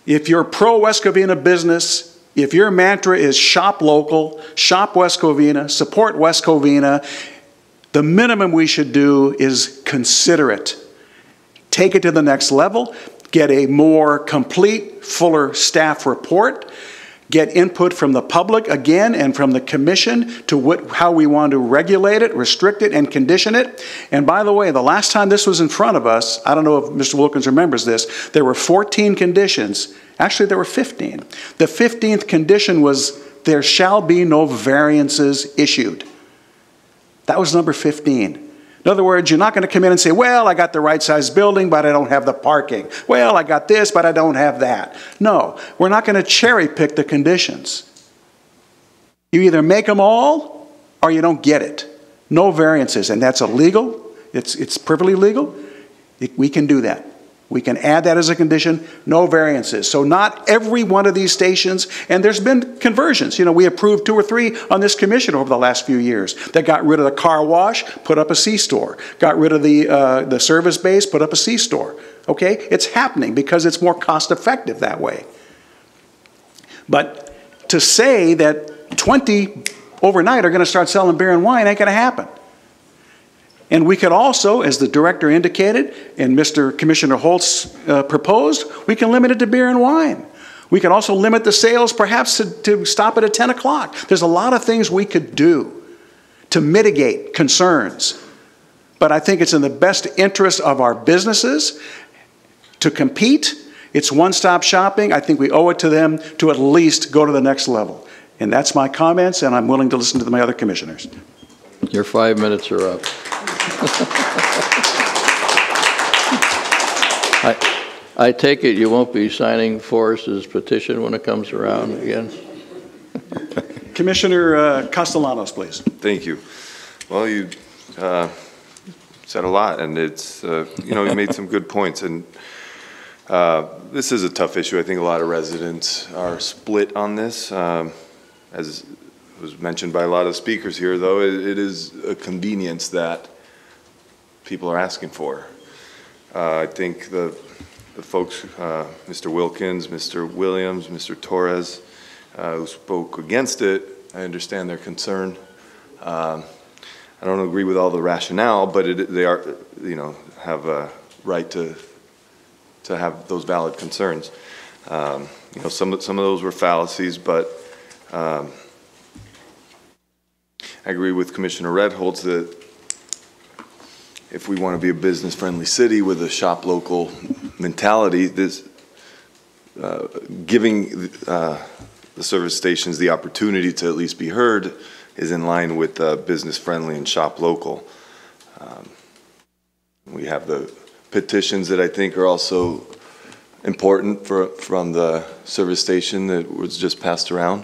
if you're pro-West Covina business, if your mantra is shop local, shop West Covina, support West Covina, the minimum we should do is consider it. Take it to the next level, get a more complete, fuller staff report, get input from the public again and from the commission to how we want to regulate it, restrict it, and condition it. And by the way, the last time this was in front of us, I don't know if Mr. Wilkins remembers this, there were 14 conditions. Actually, there were 15. The 15th condition was, there shall be no variances issued. That was number 15. In other words, you're not going to come in and say, well, I got the right size building, but I don't have the parking. Well, I got this, but I don't have that. No, we're not going to cherry pick the conditions. You either make them all or you don't get it. No variances, and that's illegal. It's perfectly legal. We can do that. We can add that as a condition, no variances. So not every one of these stations, and there's been conversions. We approved 2 or 3 on this commission over the last few years that got rid of the car wash, put up a C-store. Got rid of the service base, put up a C-store. Okay? It's happening because it's more cost effective that way. But to say that 20 overnight are going to start selling beer and wine ain't going to happen. And we could also, as the director indicated, and Mr. Commissioner Holtz proposed, we can limit it to beer and wine. We can also limit the sales perhaps to stop it at 10 o'clock. There's a lot of things we could do to mitigate concerns. But I think it's in the best interest of our businesses to compete. It's one-stop shopping. I think we owe it to them to at least go to the next level. And that's my comments, and I'm willing to listen to my other commissioners. Your 5 minutes are up. I take it you won't be signing Forrest's petition when it comes around again? Commissioner Castellanos, please. Thank you. Well, you said a lot, and it's, you made some good points. And this is a tough issue. I think a lot of residents are split on this. As was mentioned by a lot of speakers here, though, it is a convenience that people are asking for. I think the folks, Mr. Wilkins, Mr. Williams, Mr. Torres, who spoke against it, I understand their concern. I don't agree with all the rationale, but they are, you know, have a right to have those valid concerns. You know, some of those were fallacies, but I agree with Commissioner Redholz that if we want to be a business-friendly city with a shop local mentality, this giving the service stations the opportunity to at least be heard is in line with business-friendly and shop local. We have the petitions that I think are also important from the service station that was just passed around.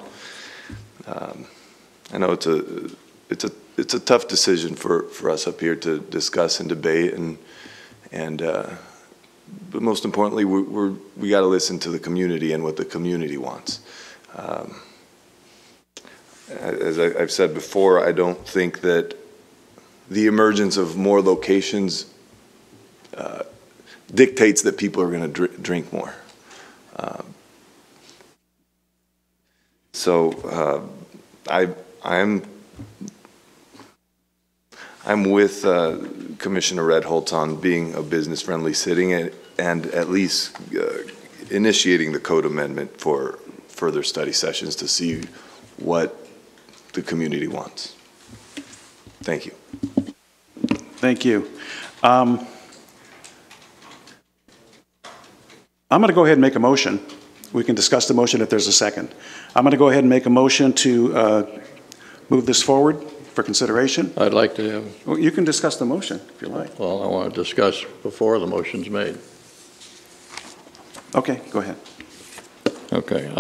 I know it's a tough decision for us up here to discuss and debate, but most importantly, we got to listen to the community and what the community wants. As I've said before, I don't think that the emergence of more locations dictates that people are going to drink more. I'm with Commissioner Redholz on being a business-friendly city and at least initiating the code amendment for further study sessions to see what the community wants. Thank you. Thank you. I'm going to go ahead and make a motion. We can discuss the motion if there's a second. I'm going to go ahead and make a motion to move this forward for consideration. I'd like to have... Well, you can discuss the motion if you like. Well, I want to discuss before the motion's made. Okay, go ahead. Okay.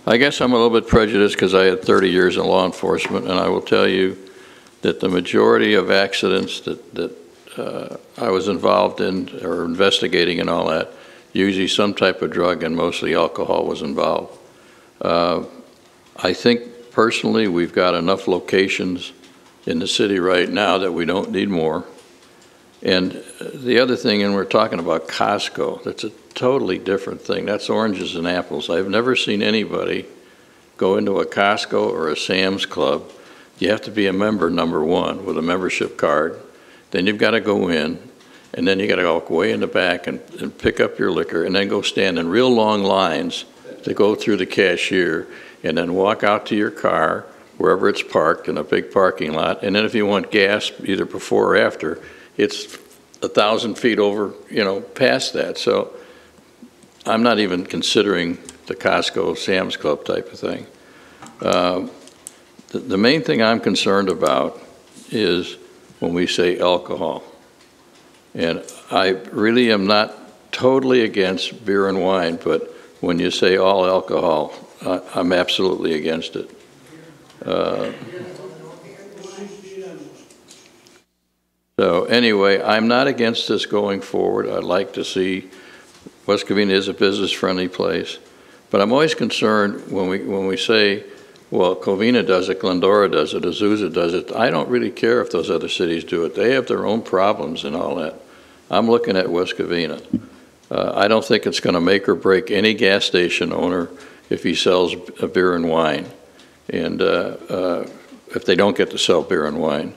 I guess I'm a little bit prejudiced because I had 30 years in law enforcement, and I will tell you that the majority of accidents that I was involved in or investigating and all that, usually some type of drug and mostly alcohol was involved. I think personally we've got enough locations in the city right now that we don't need more. And the other thing, and we're talking about Costco, that's a totally different thing. That's oranges and apples. I've never seen anybody go into a Costco or a Sam's Club. You have to be a member, number one, with a membership card. Then you've got to go in, and then you got to go way in the back and pick up your liquor, and then go stand in real long lines to go through the cashier, and then walk out to your car, wherever it's parked in a big parking lot. And then if you want gas, either before or after, it's 1,000 feet over, you know, past that. So I'm not even considering the Costco, Sam's Club type of thing. The main thing I'm concerned about is when we say alcohol. And I really am not totally against beer and wine, but when you say all alcohol, I'm absolutely against it. So anyway, I'm not against this going forward. I'd like to see West Covina is a business-friendly place, but I'm always concerned when we say, well, Covina does it, Glendora does it, Azusa does it. I don't really care if those other cities do it. They have their own problems and all that. I'm looking at West Covina. I don't think it's going to make or break any gas station owner if he sells a beer and wine, and if they don't get to sell beer and wine.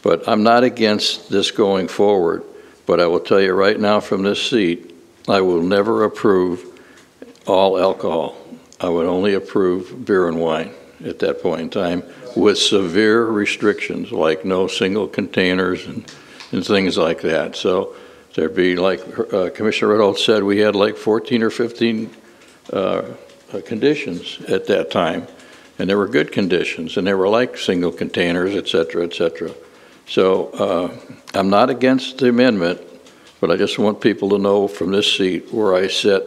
But I'm not against this going forward, but I will tell you right now from this seat, I will never approve all alcohol. I would only approve beer and wine at that point in time with severe restrictions like no single containers and things like that. So there'd be, like Commissioner Redholz said, we had like 14 or 15 conditions at that time, and they were good conditions, and they were like single containers, et cetera, et cetera. So I'm not against the amendment, but I just want people to know from this seat where I sit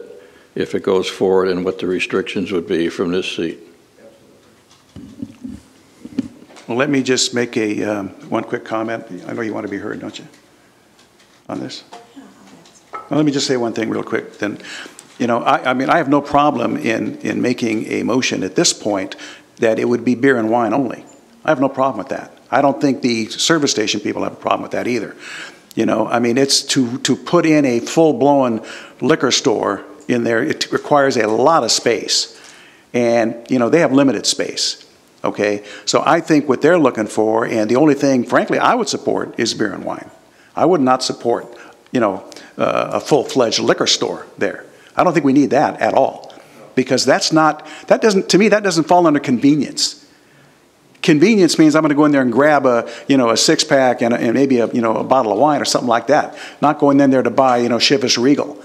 if it goes forward and what the restrictions would be from this seat. Well, let me just make a one quick comment. I know you want to be heard, don't you, on this? Well, let me just say one thing real quick. Then, you know, I mean, I have no problem in making a motion at this point that it would be beer and wine only. I have no problem with that. I don't think the service station people have a problem with that either. You know, I mean, it's to put in a full-blown liquor store in there, it requires a lot of space. And, you know, they have limited space, okay? So I think what they're looking for, and the only thing, frankly, I would support is beer and wine. I would not support, you know, a full-fledged liquor store there. I don't think we need that at all, because that's not, that doesn't, to me, that doesn't fall under convenience. Convenience means I'm going to go in there and grab a, you know, a six-pack and maybe a, you know, a bottle of wine or something like that. Not going in there to buy, you know, Chivas Regal,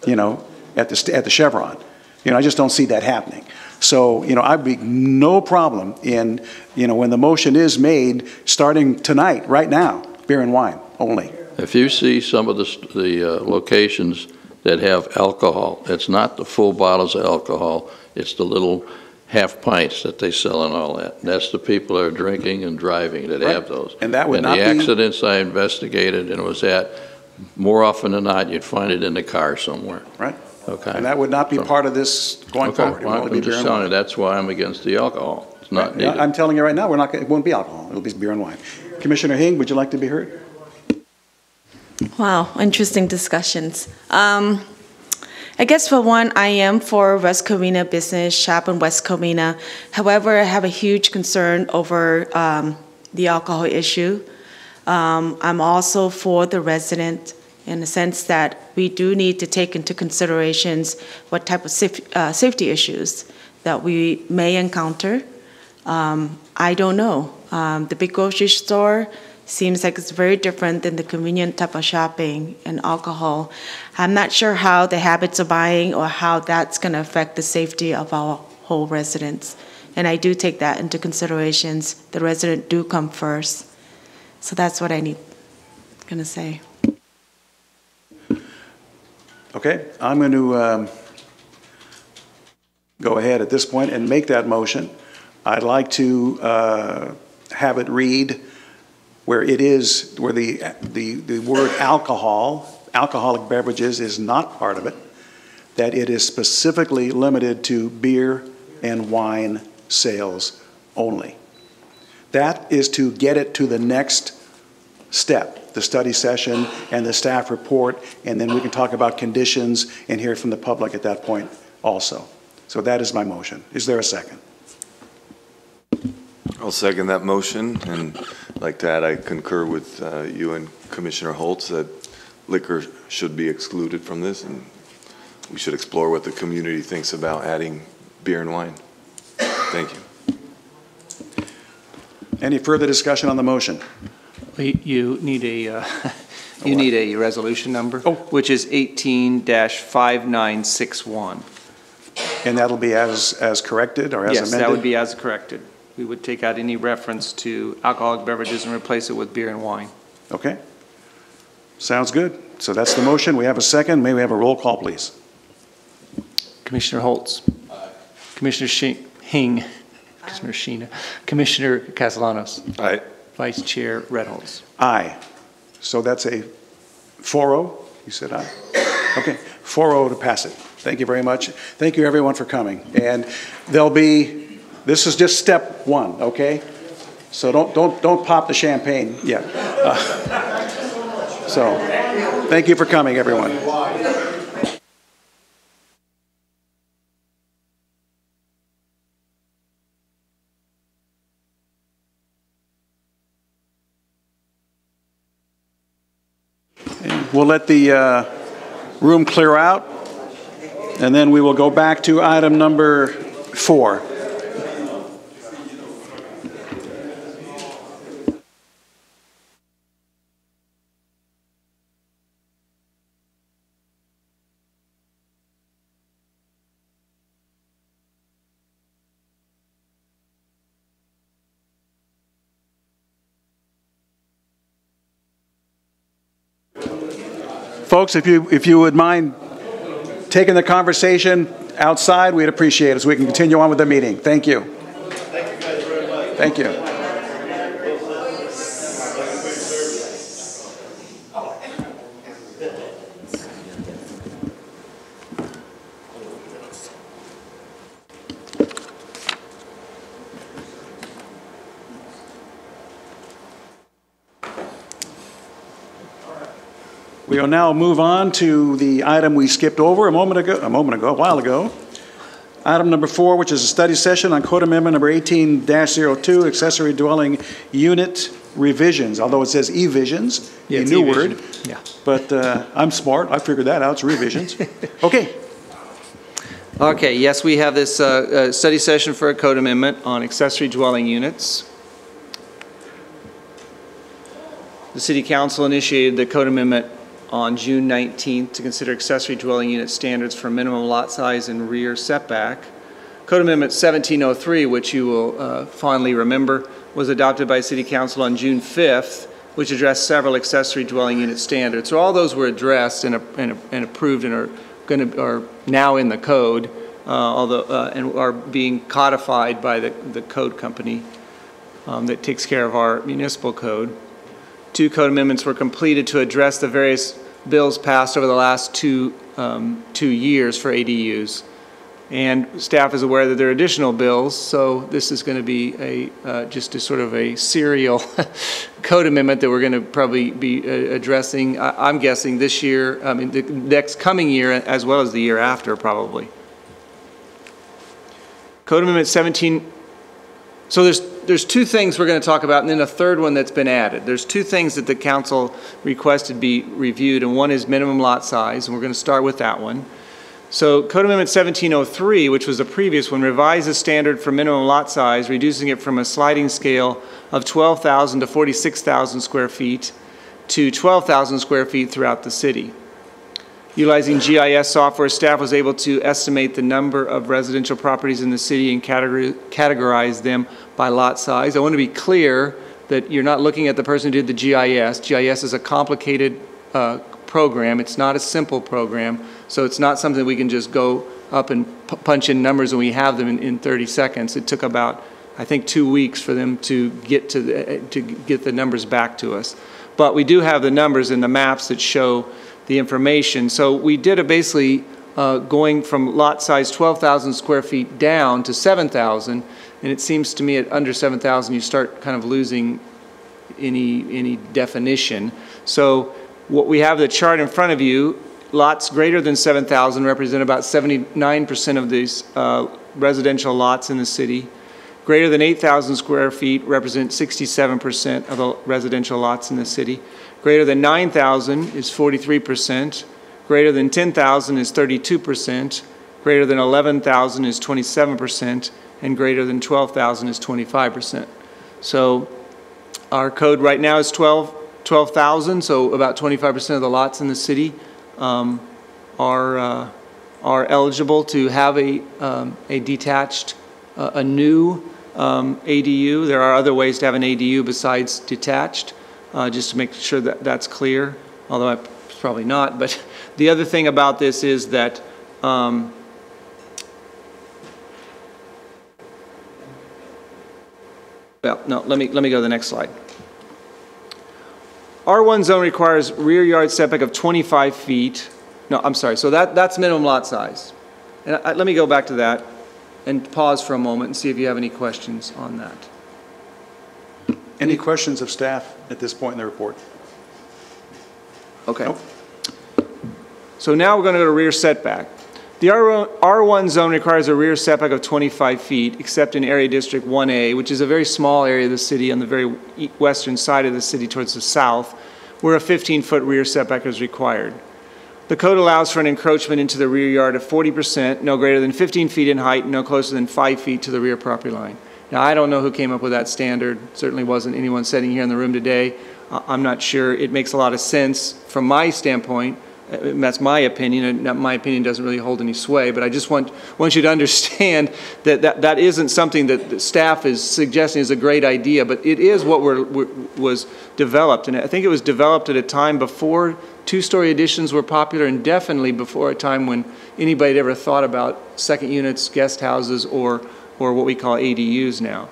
you know, at the Chevron. You know, I just don't see that happening. So, you know, I'd be no problem in, you know, when the motion is made, starting tonight, right now, beer and wine only. If you see some of the locations that have alcohol, it's not the full bottles of alcohol, it's the little half pints that they sell and all that. That's the people that are drinking and driving that have those. And that would not be... And the accidents I investigated and was at, more often than not, you'd find it in the car somewhere. Right. Okay. And that would not be part of this going forward. It Well, would only I'm be beer just and telling wine. you, that's why I'm against the alcohol. It's not Yeah, needed. I'm telling you right now, it won't be alcohol. It'll be beer and wine. Commissioner Hing, would you like to be heard? Wow, interesting discussions. I guess for one, I am for West Covina business, shop in West Covina. However, I have a huge concern over the alcohol issue. I'm also for the resident in the sense that we do need to take into considerations what type of safety issues that we may encounter. I don't know. The big grocery store seems like it's very different than the convenient type of shopping and alcohol. I'm not sure how the habits of buying or how that's going to affect the safety of our whole residents. And I do take that into considerations. The resident do come first. So that's what I'm going to say. Okay, I'm going to go ahead at this point and make that motion. I'd like to have it read where it is, where the word alcoholic beverages is not part of it, that it is specifically limited to beer and wine sales only. That is to get it to the next step, the study session and the staff report, and then we can talk about conditions and hear from the public at that point also. So that is my motion. Is there a second? I'll second that motion, and I'd like to add I concur with you and Commissioner Holtz that liquor should be excluded from this, and we should explore what the community thinks about adding beer and wine. Thank you. Any further discussion on the motion? You need a you need a resolution number, which is 18-5961. And that'll be as corrected or as amended? Yes, that would be as corrected. We would take out any reference to alcoholic beverages and replace it with beer and wine. Okay. Sounds good. So that's the motion. We have a second. May we have a roll call, please? Commissioner Holtz. Aye. Commissioner Hing. Commissioner Sheena. Commissioner Castellanos. Aye. Vice Chair Redholz. Aye. So that's a 4-0. You said aye. Okay. 4-0 to pass it. Thank you very much. Thank you, everyone, for coming. And there'll be... This is just step one, okay? So don't pop the champagne yet. So thank you for coming, everyone. And we'll let the room clear out, and then we will go back to item number 4. Folks, if you would mind taking the conversation outside, we'd appreciate it so we can continue on with the meeting. Thank you. Thank you guys very much. Thank you. We will now move on to the item we skipped over a while ago. Item number 4, which is a study session on Code Amendment number 18-02, accessory dwelling unit revisions, although it says evisions, yeah, a new e-vision. word. Yeah. But I'm smart. I figured that out. It's revisions. Okay. Okay, yes, we have this study session for a code amendment on accessory dwelling units. The City Council initiated the code amendment on June 19th to consider accessory dwelling unit standards for minimum lot size and rear setback. Code Amendment 1703, which you will fondly remember, was adopted by City Council on June 5th, which addressed several accessory dwelling unit standards. So all those were addressed and approved and are now in the code, and are being codified by the code company that takes care of our municipal code. 2 code amendments were completed to address the various bills passed over the last two years for ADUs. And staff is aware that there are additional bills, so this is going to be just a sort of a serial code amendment that we're going to probably be addressing, I'm guessing this year, I mean the next coming year as well as the year after probably. Code Amendment 17, so there's 2 things we're going to talk about and then a third one that's been added. There's 2 things that the council requested be reviewed, and one is minimum lot size, and we're going to start with that one. So Code Amendment 1703, which was the previous one, revised the standard for minimum lot size, reducing it from a sliding scale of 12,000 to 46,000 square feet to 12,000 square feet throughout the city. Utilizing GIS software, staff was able to estimate the number of residential properties in the city and categorize them by lot size. I want to be clear that you're not looking at the person who did the GIS. GIS is a complicated program. It's not a simple program, so it's not something we can just go up and punch in numbers and we have them in 30 seconds. It took about, I think, 2 weeks for them to get the numbers back to us. But we do have the numbers and the maps that show the information. So we did it basically going from lot size 12,000 square feet down to 7,000, and it seems to me at under 7,000 you start kind of losing any definition. So what we have the chart in front of you, lots greater than 7,000 represent about 79% of these residential lots in the city. Greater than 8,000 square feet represent 67% of the residential lots in the city. Greater than 9,000 is 43%. Greater than 10,000 is 32%. Greater than 11,000 is 27%. And greater than 12,000 is 25%. So our code right now is 12,000, so about 25% of the lots in the city are eligible to have a detached, a new ADU. There are other ways to have an ADU besides detached, just to make sure that that's clear, although it's probably not. But the other thing about this is that well, no, let me go to the next slide. R1 zone requires rear yard setback of 25 feet. No, I'm sorry. So that's minimum lot size. And let me go back to that and pause for a moment and see if you have any questions on that. Any questions of staff at this point in the report? Okay. Nope. So now we're going to go to rear setback. The R1 zone requires a rear setback of 25 feet, except in Area District 1A, which is a very small area of the city on the very western side of the city towards the south, where a 15-foot rear setback is required. The code allows for an encroachment into the rear yard of 40%, no greater than 15 feet in height, no closer than 5 feet to the rear property line. Now, I don't know who came up with that standard. Certainly wasn't anyone sitting here in the room today. I'm not sure. It makes a lot of sense from my standpoint. That's my opinion, and my opinion doesn't really hold any sway, but I just want you to understand that isn't something that the staff is suggesting is a great idea, but it is what was developed, and I think it was developed at a time before two-story additions were popular, and definitely before a time when anybody had ever thought about second units, guest houses, or what we call ADUs now.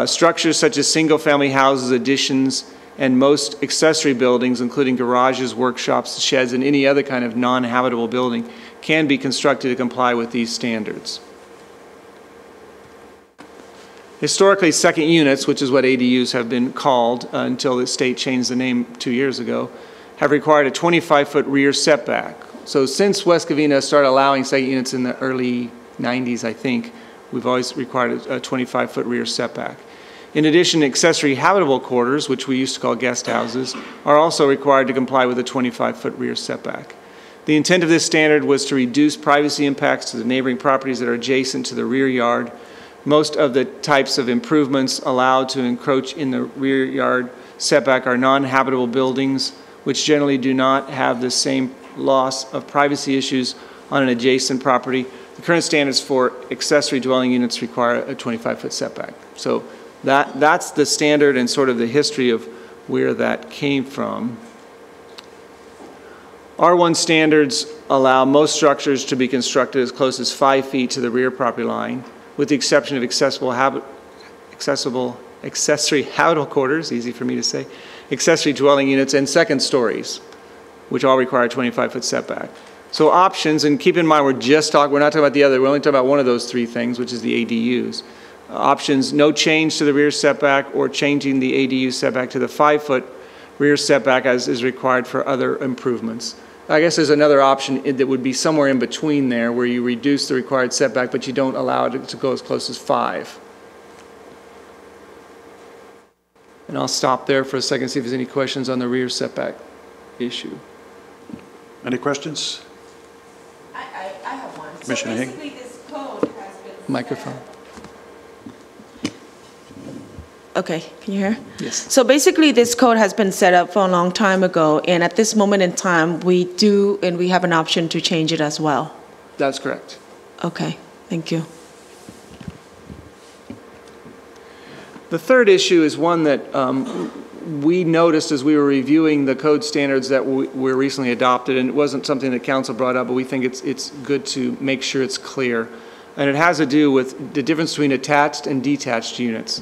Structures such as single-family houses, additions, and most accessory buildings, including garages, workshops, sheds, and any other kind of non-habitable building, can be constructed to comply with these standards. Historically, second units, which is what ADUs have been called until the state changed the name 2 years ago, have required a 25-foot rear setback. So since West Covina started allowing second units in the early 90s, I think, we've always required a 25-foot rear setback. In addition, accessory habitable quarters, which we used to call guest houses, are also required to comply with a 25-foot rear setback. The intent of this standard was to reduce privacy impacts to the neighboring properties that are adjacent to the rear yard. Most of the types of improvements allowed to encroach in the rear yard setback are non-habitable buildings, which generally do not have the same loss of privacy issues on an adjacent property. The current standards for accessory dwelling units require a 25-foot setback. So that's the standard and sort of the history of where that came from. R1 standards allow most structures to be constructed as close as 5 feet to the rear property line, with the exception of accessory habitable quarters, easy for me to say, accessory dwelling units, and second stories, which all require a 25-foot setback. So options, and keep in mind we're not talking about the other, we're only talking about one of those three things, which is the ADUs. Options, no change to the rear setback or changing the ADU setback to the 5-foot rear setback as is required for other improvements. I guess there's another option that would be somewhere in between there where you reduce the required setback but you don't allow it to go as close as 5. And I'll stop there for a second, see if there's any questions on the rear setback issue. Any questions? I have one. Commissioner so basically this code has been Microphone. Okay, can you hear? Yes. So basically this code has been set up for a long time ago, and at this moment in time we have an option to change it as well. That's correct. Okay, thank you. The third issue is one that we noticed as we were reviewing the code standards that were recently adopted, and it wasn't something that council brought up, but we think it's good to make sure it's clear. And it has to do with the difference between attached and detached units.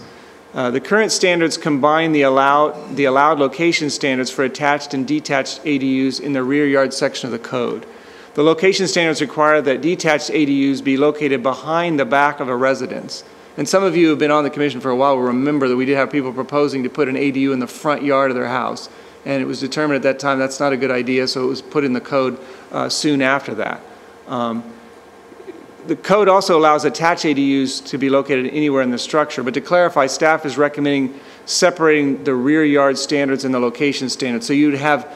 The current standards combine the allowed location standards for attached and detached ADUs in the rear yard section of the code. The location standards require that detached ADUs be located behind the back of a residence. And some of you who have been on the commission for a while will remember that we did have people proposing to put an ADU in the front yard of their house. And it was determined at that time that's not a good idea, so it was put in the code soon after that. The code also allows attached ADUs to be located anywhere in the structure, but to clarify, staff is recommending separating the rear yard standards and the location standards. So you'd have,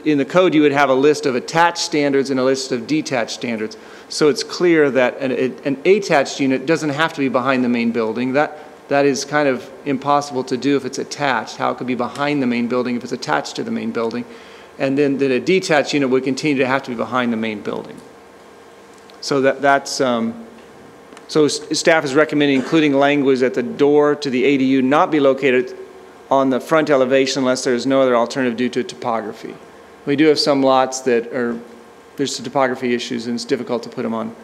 in the code, you would have a list of attached standards and a list of detached standards. So it's clear that an attached unit doesn't have to be behind the main building. That is kind of impossible to do if it's attached, how it could be behind the main building if it's attached to the main building. And then that a detached unit would continue to have to be behind the main building. So so staff is recommending including language that the door to the ADU not be located on the front elevation unless there is no other alternative due to topography. We do have some lots that there's some topography issues and it's difficult to put them on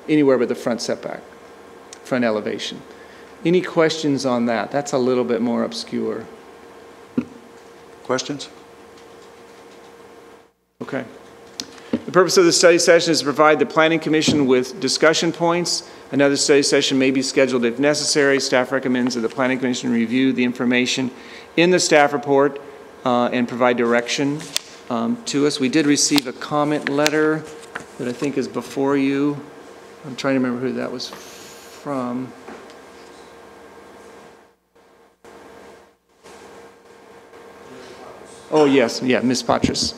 anywhere but the front setback, front elevation. Any questions on that? That's a little bit more obscure. Questions? Okay. The purpose of the study session is to provide the Planning Commission with discussion points. Another study session may be scheduled if necessary. Staff recommends that the Planning Commission review the information in the staff report and provide direction to us. We did receive a comment letter that I think is before you. I'm trying to remember who that was from. Oh, yes, yeah, Ms. Patras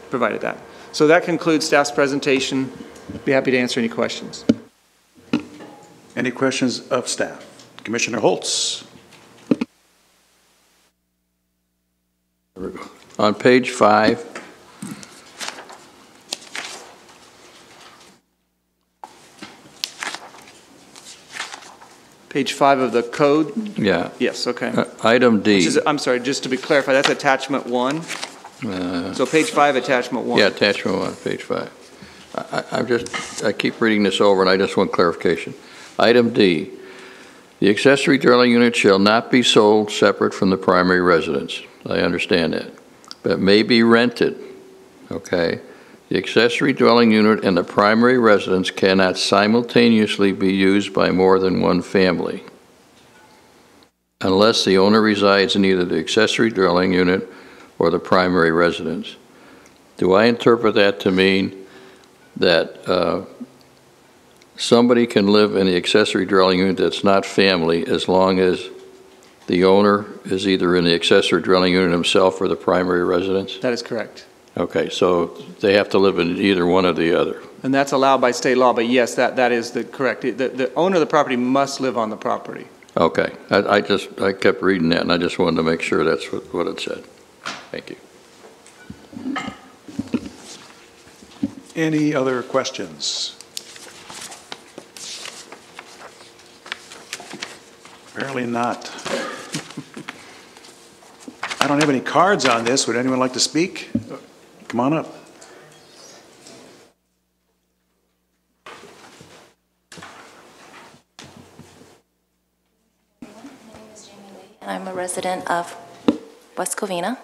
provided that. So that concludes staff's presentation. Be happy to answer any questions. Any questions of staff? Commissioner Holtz. On page 5, Page 5 of the code? yeah. Yes, okay. Item D. I'm sorry, just to be clarified, that's attachment 1? So page 5, attachment 1. Yeah, attachment 1, page 5. I keep reading this over and I just want clarification. Item D, the accessory dwelling unit shall not be sold separate from the primary residence. I understand that. But may be rented, okay? The accessory dwelling unit and the primary residence cannot simultaneously be used by more than one family. unless the owner resides in either the accessory dwelling unit or the primary residence. Do I interpret that to mean that somebody can live in the accessory dwelling unit that's not family as long as the owner is either in the accessory dwelling unit himself or the primary residence? That is correct. Okay, so they have to live in either one or the other. And that's allowed by state law, but yes, that is the correct. The owner of the property must live on the property. Okay, I kept reading that and I just wanted to make sure that's what it said. Thank you. Any other questions? Apparently not. I don't have any cards on this. Would anyone like to speak? Come on up. I'm a resident of West Covina.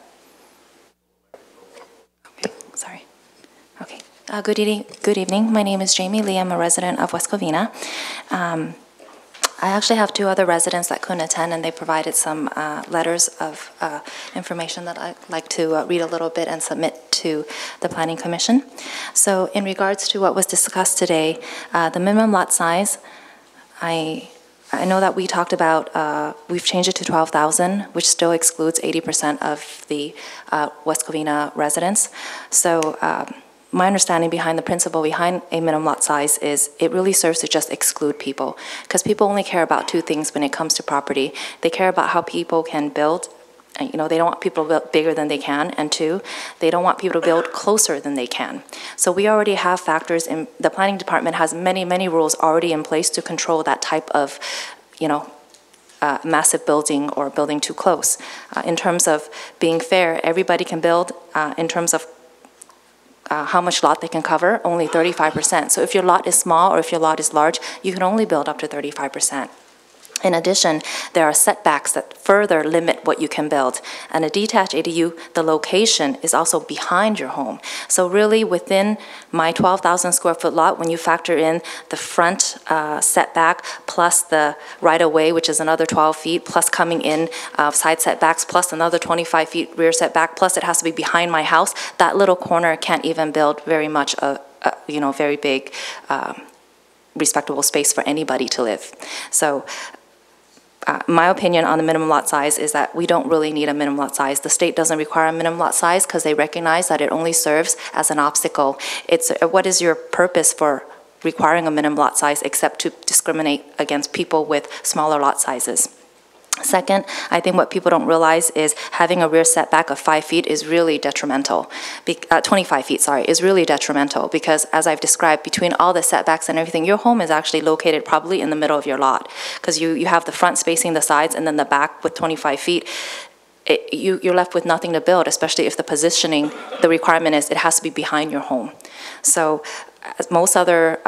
Okay, sorry. Okay. Good evening. My name is Jamie Lee. I'm a resident of West Covina. I actually have two other residents that couldn't attend, and they provided some letters of information that I'd like to read a little bit and submit to the Planning Commission. So in regards to what was discussed today, the minimum lot size, I know that we talked about, we've changed it to 12,000, which still excludes 80% of the West Covina residents. So my understanding behind the principle behind a minimum lot size is it really serves to just exclude people, because people only care about two things when it comes to property. They care about how people can build. You know, they don't want people to build bigger than they can, and two, they don't want people to build closer than they can. So we already have factors in, the planning department has many rules already in place to control that type of, you know, massive building or building too close. In terms of being fair, everybody can build. In terms of how much lot they can cover, only 35%. So if your lot is small or if your lot is large, you can only build up to 35%. In addition, there are setbacks that further limit what you can build. And a detached ADU, the location is also behind your home. So really within my 12,000 square foot lot, when you factor in the front setback plus the right-of-way, which is another 12 feet, plus coming in side setbacks, plus another 25 feet rear setback, plus it has to be behind my house, that little corner can't even build very much a you know, very big respectable space for anybody to live. So my opinion on the minimum lot size is that we don't really need a minimum lot size. The state doesn't require a minimum lot size because they recognize that it only serves as an obstacle. It's what is your purpose for requiring a minimum lot size except to discriminate against people with smaller lot sizes? Second, I think what people don't realize is having a rear setback of 5 feet is really detrimental. 25 feet, sorry, is really detrimental because, as I've described, between all the setbacks and everything, your home is actually located probably in the middle of your lot because you have the front spacing the sides and then the back with 25 feet. You're left with nothing to build, especially if the positioning, the requirement is it has to be behind your home. So as most other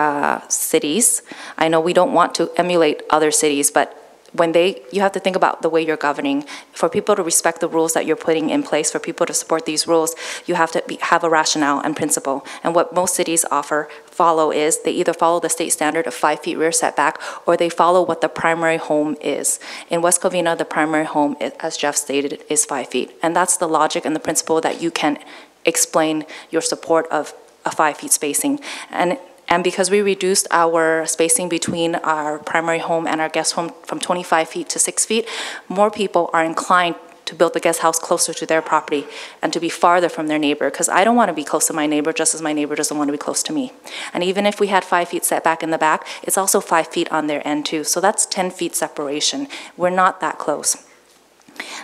cities, I know we don't want to emulate other cities, but when you have to think about the way you're governing. For people to respect the rules that you're putting in place, for people to support these rules, you have to have a rationale and principle. And what most cities follow is they either follow the state standard of 5 feet rear setback or they follow what the primary home is. In West Covina, the primary home, as Jeff stated, is 5 feet. And that's the logic and the principle that you can explain your support of a 5 feet spacing. And because we reduced our spacing between our primary home and our guest home from 25 feet to 6 feet, more people are inclined to build the guest house closer to their property and to be farther from their neighbor, because I don't want to be close to my neighbor just as my neighbor doesn't want to be close to me. And even if we had 5 feet setback in the back, it's also 5 feet on their end too. So that's 10 feet separation. We're not that close.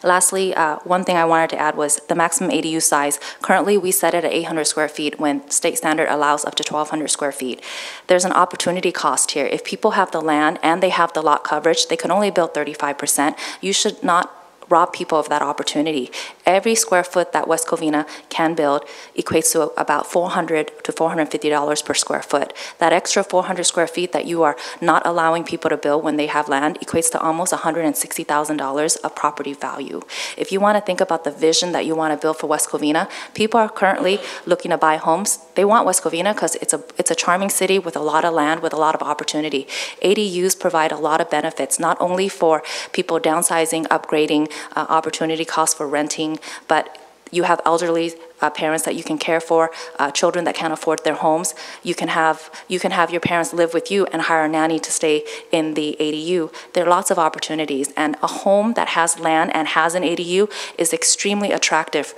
Lastly, one thing I wanted to add was the maximum ADU size. Currently, we set it at 800 square feet when state standard allows up to 1,200 square feet. There's an opportunity cost here. If people have the land and they have the lot coverage, they can only build 35%. You should not rob people of that opportunity. Every square foot that West Covina can build equates to about $400 to $450 per square foot. That extra 400 square feet that you are not allowing people to build when they have land equates to almost $160,000 of property value. If you want to think about the vision that you want to build for West Covina, people are currently looking to buy homes. They want West Covina because it's a charming city with a lot of land, with a lot of opportunity. ADUs provide a lot of benefits, not only for people downsizing, upgrading, opportunity costs for renting, but you have elderly parents that you can care for, children that can't afford their homes. You can have your parents live with you and hire a nanny to stay in the ADU. There are lots of opportunities, and a home that has land and has an ADU is extremely attractive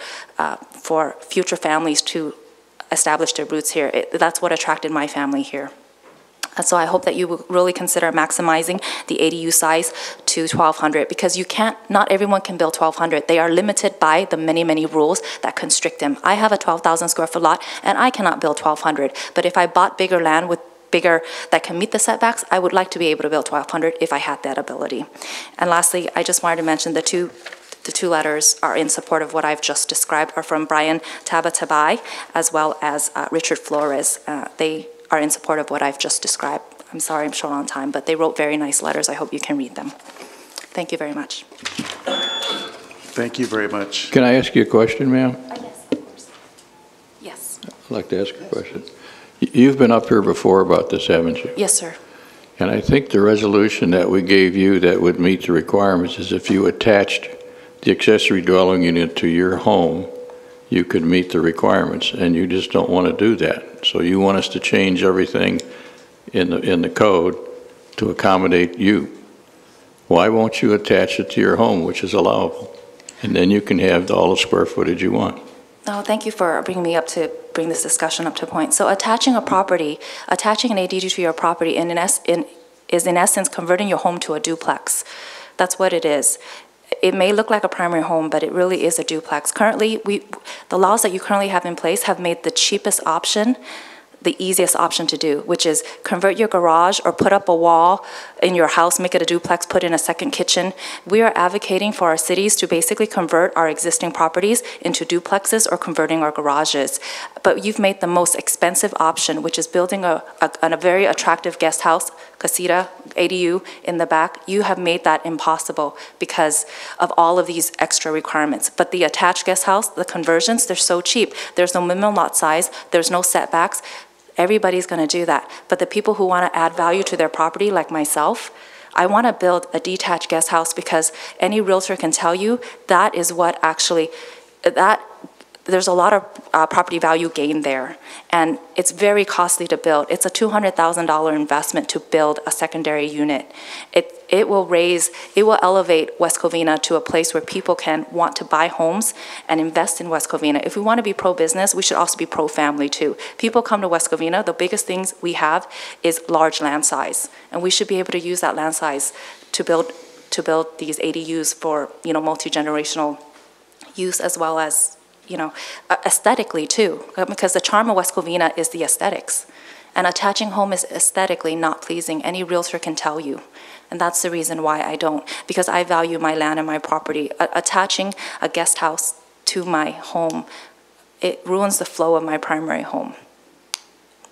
for future families to establish their roots here. That's what attracted my family here. So I hope that you will really consider maximizing the ADU size to 1,200, because not everyone can build 1,200. They are limited by the many, many rules that constrict them. I have a 12,000 square foot lot and I cannot build 1,200. But if I bought bigger land that can meet the setbacks, I would like to be able to build 1,200 if I had that ability. And lastly, I just wanted to mention the two letters are in support of what I've just described, are from Brian Tabatabai as well as Richard Flores. They are in support of what I've just described. I'm sorry I'm short on time, but they wrote very nice letters. I hope you can read them. Thank you very much. Thank you very much. Can I ask you a question, ma'am? Yes, of course. Yes. I'd like to ask a question. You've been up here before about this, haven't you? Yes, sir. And I think the resolution that we gave you that would meet the requirements is if you attached the accessory dwelling unit to your home, you could meet the requirements, and you just don't want to do that. So you want us to change everything in the code to accommodate you. Why won't you attach it to your home, which is allowable? And then you can have all the square footage you want. Oh, thank you for bring this discussion up to point. So attaching an ADU to your property is in essence converting your home to a duplex. That's what it is. It may look like a primary home, but it really is a duplex. Currently, the laws that you currently have in place have made the cheapest option the easiest option to do, which is convert your garage or put up a wall in your house, make it a duplex, put in a second kitchen. We are advocating for our cities to basically convert our existing properties into duplexes or converting our garages. But you've made the most expensive option, which is building a very attractive guest house, casita, ADU in the back. You have made that impossible because of all of these extra requirements. But the attached guest house, the conversions, they're so cheap. There's no minimum lot size, there's no setbacks. Everybody's going to do that. But the people who want to add value to their property, like myself, I want to build a detached guest house because any realtor can tell you that is what actually, there's a lot of property value gain there. And it's very costly to build. It's a $200,000 investment to build a secondary unit. It will elevate West Covina to a place where people can want to buy homes and invest in West Covina. If we want to be pro-business, we should also be pro-family too. People come to West Covina, the biggest things we have is large land size. And we should be able to use that land size to build these ADUs for, multi-generational use, as well as, aesthetically too, because the charm of West Covina is the aesthetics. And attaching home is aesthetically not pleasing. Any realtor can tell you. And that's the reason why I don't, because I value my land and my property. Attaching a guest house to my home, it ruins the flow of my primary home.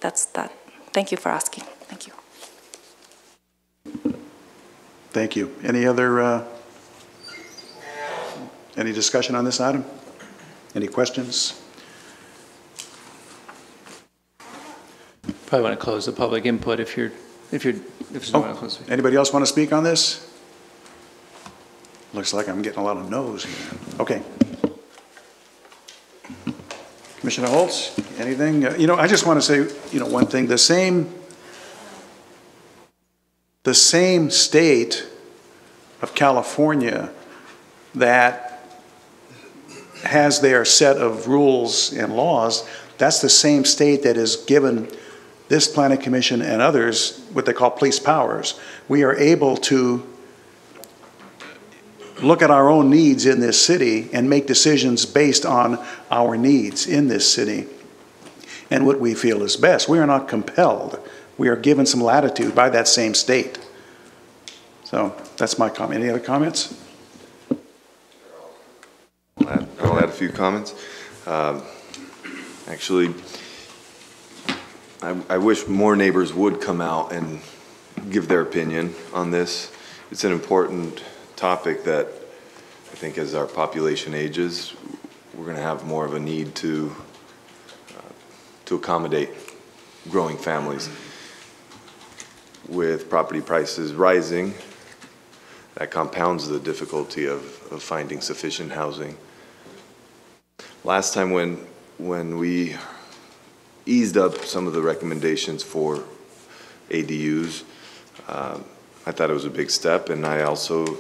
That's that. Thank you for asking. Thank you. Thank you. Any discussion on this item? Any questions? Probably want to close the public input if there's no one else wants to speak. Anybody else want to speak on this? Looks like I'm getting a lot of no's here. Okay. Commissioner Holtz, anything? I just want to say, one thing. The same state of California that has their set of rules and laws, that's the same state that has given this Planning Commission and others what they call police powers. We are able to look at our own needs in this city and make decisions based on our needs in this city and what we feel is best. We are not compelled. We are given some latitude by that same state. So that's my comment. Any other comments? few comments. Actually, I wish more neighbors would come out and give their opinion on this. It's an important topic that I think as our population ages, we're going to have more of a need to accommodate growing families. With property prices rising, that compounds the difficulty of finding sufficient housing. Last time when we eased up some of the recommendations for ADUs, I thought it was a big step, and I also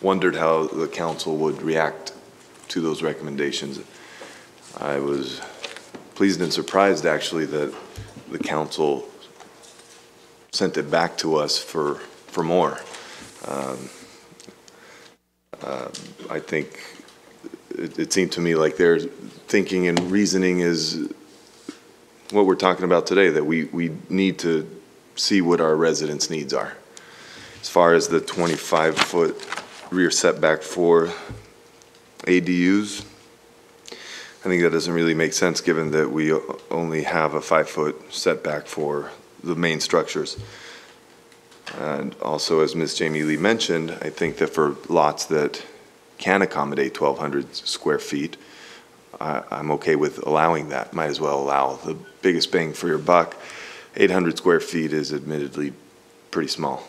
wondered how the council would react to those recommendations. I was pleased and surprised, actually, that the council sent it back to us for more. I think it seemed to me like their thinking and reasoning is what we're talking about today, that we need to see what our residents' needs are. As far as the 25-foot rear setback for ADUs, I think that doesn't really make sense given that we only have a 5-foot setback for the main structures. And also, as Ms. Jamie Lee mentioned, I think that for lots that can accommodate 1,200 square feet, I'm okay with allowing that. Might as well allow the biggest bang for your buck. 800 square feet is admittedly pretty small.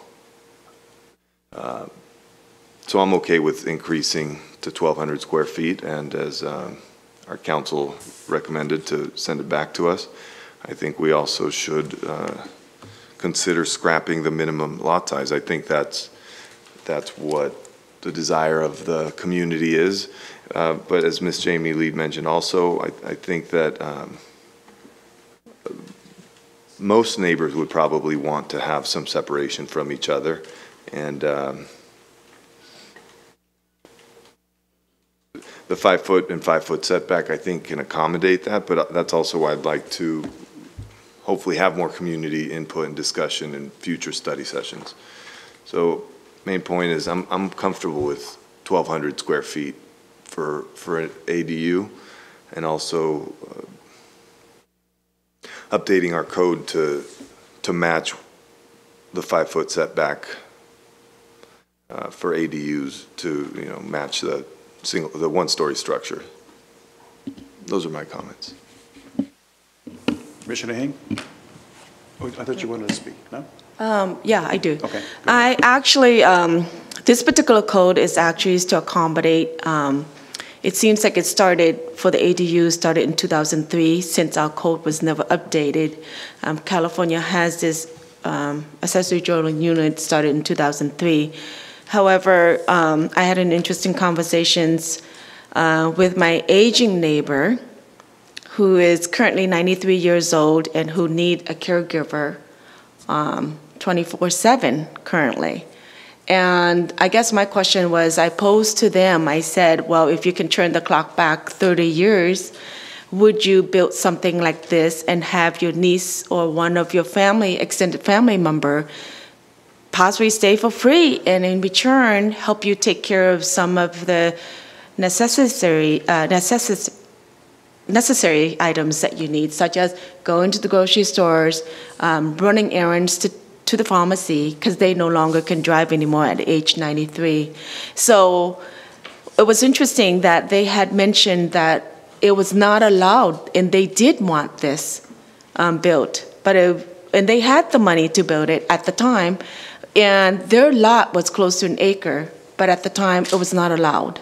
So I'm okay with increasing to 1,200 square feet, and as our council recommended to send it back to us, I think we also should consider scrapping the minimum lot size. I think that's what the desire of the community is. But as Ms. Jamie Lee mentioned also, I think that most neighbors would probably want to have some separation from each other. And the 5-foot and 5-foot setback, I think, can accommodate that, but that's also why I'd like to hopefully have more community input and discussion in future study sessions. So main point is I'm comfortable with 1,200 square feet for an ADU, and also updating our code to match the 5-foot setback for ADUs to match the one-story structure. Those are my comments. Commissioner Hing? Oh, I thought you wanted to speak. No? Yeah, I do. Okay. I actually, this particular code is actually to accommodate, it seems like it started, for the ADU, started in 2003, since our code was never updated. California has this accessory dwelling unit started in 2003. However, I had an interesting conversations with my aging neighbor, who is currently 93 years old and who need a caregiver 24/7 currently. And I guess my question was, I posed to them, I said, well, if you can turn the clock back 30 years, would you build something like this and have your niece or one of your family, extended family member, possibly stay for free, and in return, help you take care of some of the necessary items that you need, such as going to the grocery stores, running errands to the pharmacy, because they no longer can drive anymore at age 93. So it was interesting that they had mentioned that it was not allowed, and they did want this built, and they had the money to build it at the time, and their lot was close to an acre, but at the time it was not allowed.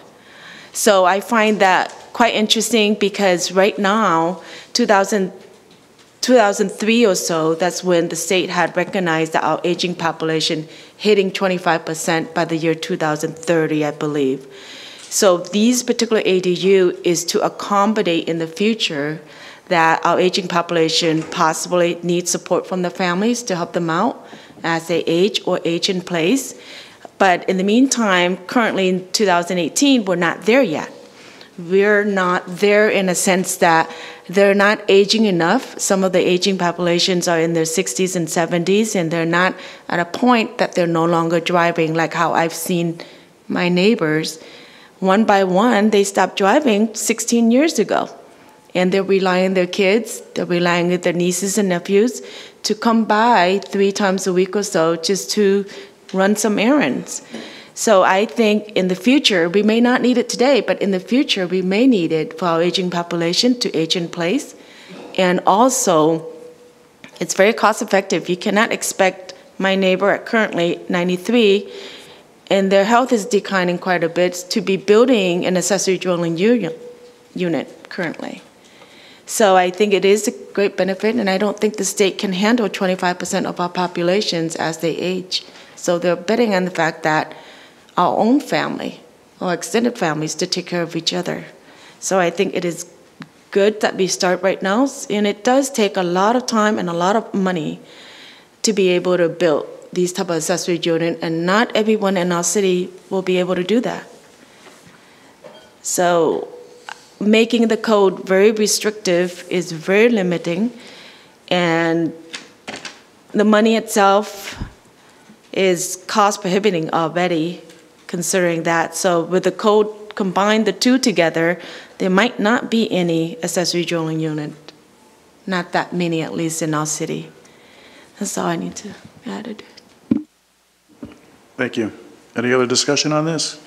So I find that quite interesting, because right now, 2003 or so, that's when the state had recognized that our aging population hitting 25% by the year 2030, I believe. So these particular ADU is to accommodate in the future that our aging population possibly needs support from the families to help them out as they age or age in place. But in the meantime, currently in 2018, we're not there yet. We're not there in a sense that they're not aging enough. Some of the aging populations are in their 60s and 70s, and they're not at a point that they're no longer driving, like how I've seen my neighbors one by one, they stopped driving 16 years ago. And they're relying on their kids, they're relying on their nieces and nephews to come by 3 times a week or so just to run some errands. So I think in the future, we may not need it today, but in the future, we may need it for our aging population to age in place. And also, it's very cost effective. You cannot expect my neighbor at currently 93, and their health is declining quite a bit, to be building an accessory dwelling unit currently. So I think it is a great benefit, and I don't think the state can handle 25% of our populations as they age. So they're betting on the fact that our own family, or extended families, to take care of each other. So I think it is good that we start right now, and it does take a lot of time and a lot of money to be able to build these type of accessory units, and not everyone in our city will be able to do that. So making the code very restrictive is very limiting, and the money itself is cost prohibiting already, considering that. So with the code, combine the two together, there might not be any accessory dwelling unit. Not that many, at least in our city. That's all I need to add. Thank you. Any other discussion on this?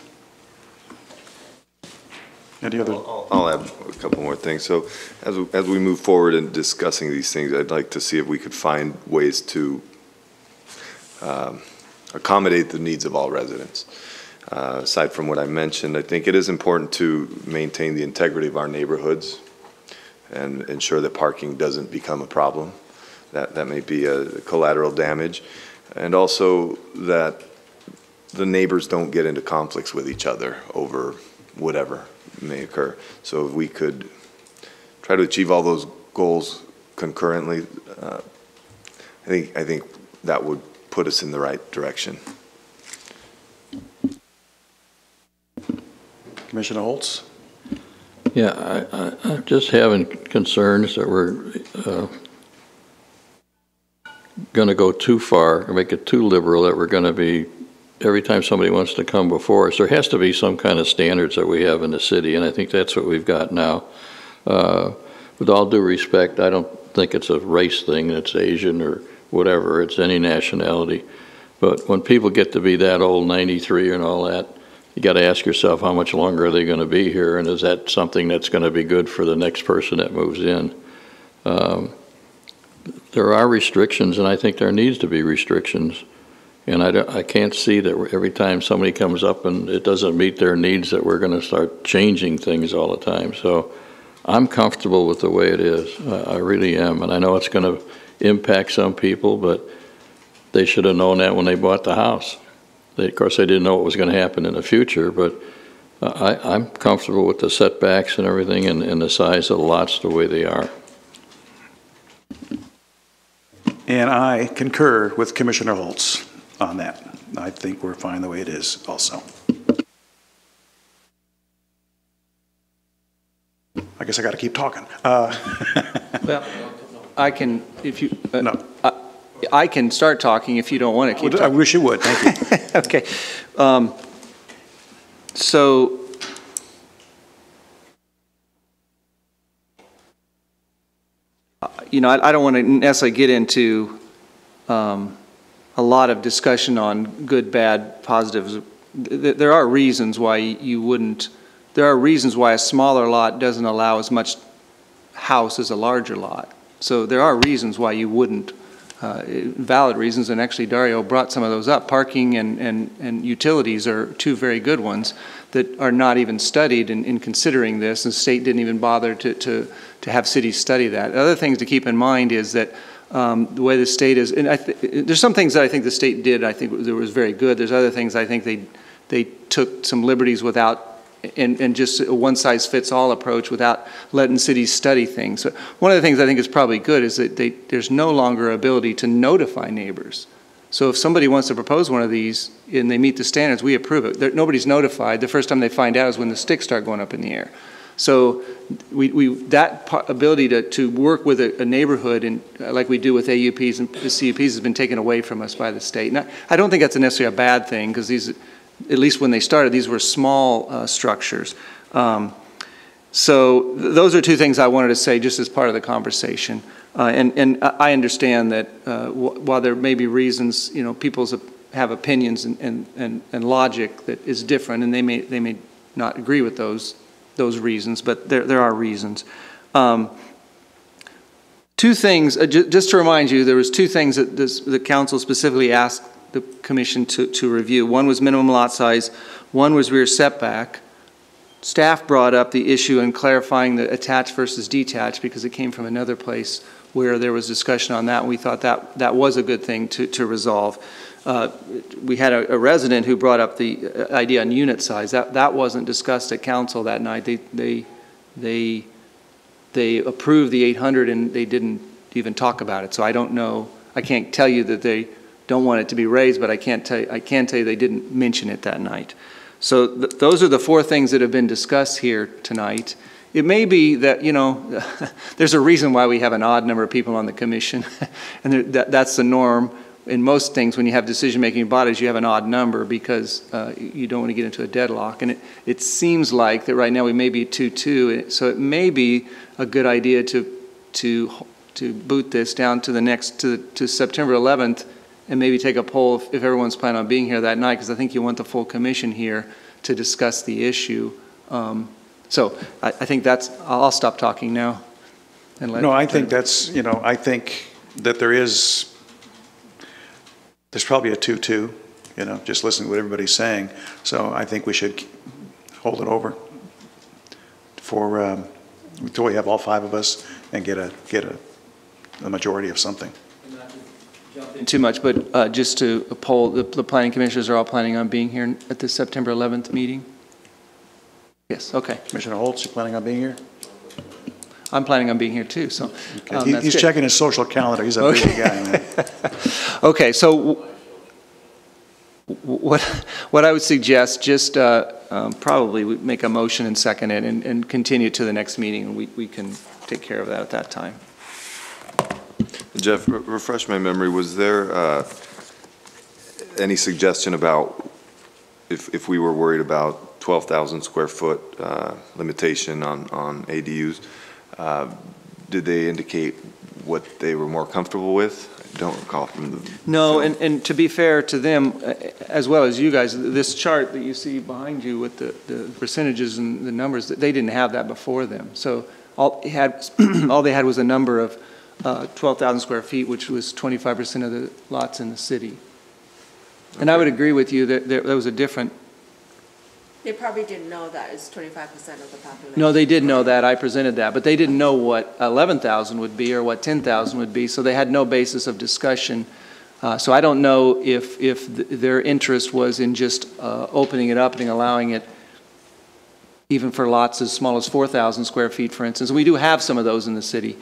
Any other? I'll add a couple more things. So as we move forward in discussing these things, I'd like to see if we could find ways to accommodate the needs of all residents. Aside from what I mentioned, I think it is important to maintain the integrity of our neighborhoods and ensure that parking doesn't become a problem. That may be a collateral damage. And also that the neighbors don't get into conflicts with each other over whatever may occur. So if we could try to achieve all those goals concurrently, I think that would put us in the right direction. Commissioner Holtz? Yeah, I'm just having concerns that we're going to go too far or make it too liberal, that we're going to be, every time somebody wants to come before us, there has to be some kind of standards that we have in the city, and I think that's what we've got now. With all due respect, I don't think it's a race thing, it's Asian or whatever, it's any nationality. But when people get to be that old, 93 and all that, you got to ask yourself, how much longer are they going to be here, and is that something that's going to be good for the next person that moves in? There are restrictions, and I think there needs to be restrictions. And I can't see that every time somebody comes up and it doesn't meet their needs that we're going to start changing things all the time. So I'm comfortable with the way it is. I really am. And I know it's going to impact some people, but they should have known that when they bought the house. Of course, they didn't know what was going to happen in the future, but I'm comfortable with the setbacks and everything and the size of the lots the way they are. And I concur with Commissioner Holtz on that. I think we're fine the way it is also. I guess I got to keep talking. Well, I can, if you, no. I can start talking if you don't want to keep talking. I wish you would, thank you. Okay. So, you know, I don't want to necessarily get into a lot of discussion on good, bad, positives. There are reasons why you wouldn't, there are reasons why a smaller lot doesn't allow as much house as a larger lot. So there are reasons why you wouldn't, valid reasons, and actually Dario brought some of those up. Parking and utilities are two very good ones that are not even studied in considering this. The state didn't even bother to have cities study that. Other things to keep in mind is that the way the state is, and there's some things that I think the state did, I think that was very good. There's other things I think they took some liberties without, and just a one-size-fits-all approach without letting cities study things. So one of the things I think is probably good is that there's no longer ability to notify neighbors. So if somebody wants to propose one of these and they meet the standards, we approve it. Nobody's notified. The first time they find out is when the sticks start going up in the air. So that ability to work with a neighborhood, and like we do with AUPs and CUPs, has been taken away from us by the state. Now, I don't think that's necessarily a bad thing, because at least when they started, these were small structures. So those are two things I wanted to say just as part of the conversation. And I understand that while there may be reasons, people have opinions and logic that is different, and they may not agree with those reasons, but there are reasons. Two things, just to remind you, there was two things that the council specifically asked the commission to review. One was minimum lot size, one was rear setback. Staff brought up the issue in clarifying the attached versus detached because it came from another place where there was discussion on that, and we thought that was a good thing to resolve. We had a resident who brought up the idea on unit size. That wasn't discussed at council that night. They approved the 800 and they didn't even talk about it. So I don't know. I can't tell you that they don't want it to be raised, but I can tell you they didn't mention it that night. So those are the four things that have been discussed here tonight. It may be that, there's a reason why we have an odd number of people on the commission, and that's the norm. In most things, when you have decision-making bodies, you have an odd number because you don't want to get into a deadlock. And it seems like that right now we may be 2-2, so it may be a good idea to boot this down to September 11th, and maybe take a poll if everyone's planning on being here that night, because I think you want the full commission here to discuss the issue. So I think I'll stop talking now. And let I think that's, I think that there's probably a 2-2, just listening to what everybody's saying. So I think we should hold it over until we have all five of us and get a majority of something. Too much, but just to poll, the planning commissioners are all planning on being here at the September 11th meeting? Yes, okay. Commissioner Holtz, you planning on being here? I'm planning on being here too, so. Okay. He's checking his social calendar. He's a busy guy, man. Okay, so what I would suggest, just probably make a motion and second it and continue to the next meeting, and we can take care of that at that time. Jeff, refresh my memory. Was there any suggestion about if we were worried about 12,000 square foot limitation on ADUs? Did they indicate what they were more comfortable with? I don't recall from the No, and to be fair to them, as well as you guys, this chart that you see behind you with the percentages and the numbers, they didn't have that before them. So all they had was a number of 12,000 square feet, which was 25% of the lots in the city. And I would agree with you that there was a different. They probably didn't know that it's 25% of the population. No, they did know that. I presented that. But they didn't know what 11,000 would be or what 10,000 would be, so they had no basis of discussion. So I don't know if their interest was in just opening it up and allowing it even for lots as small as 4,000 square feet, for instance. We do have some of those in the city.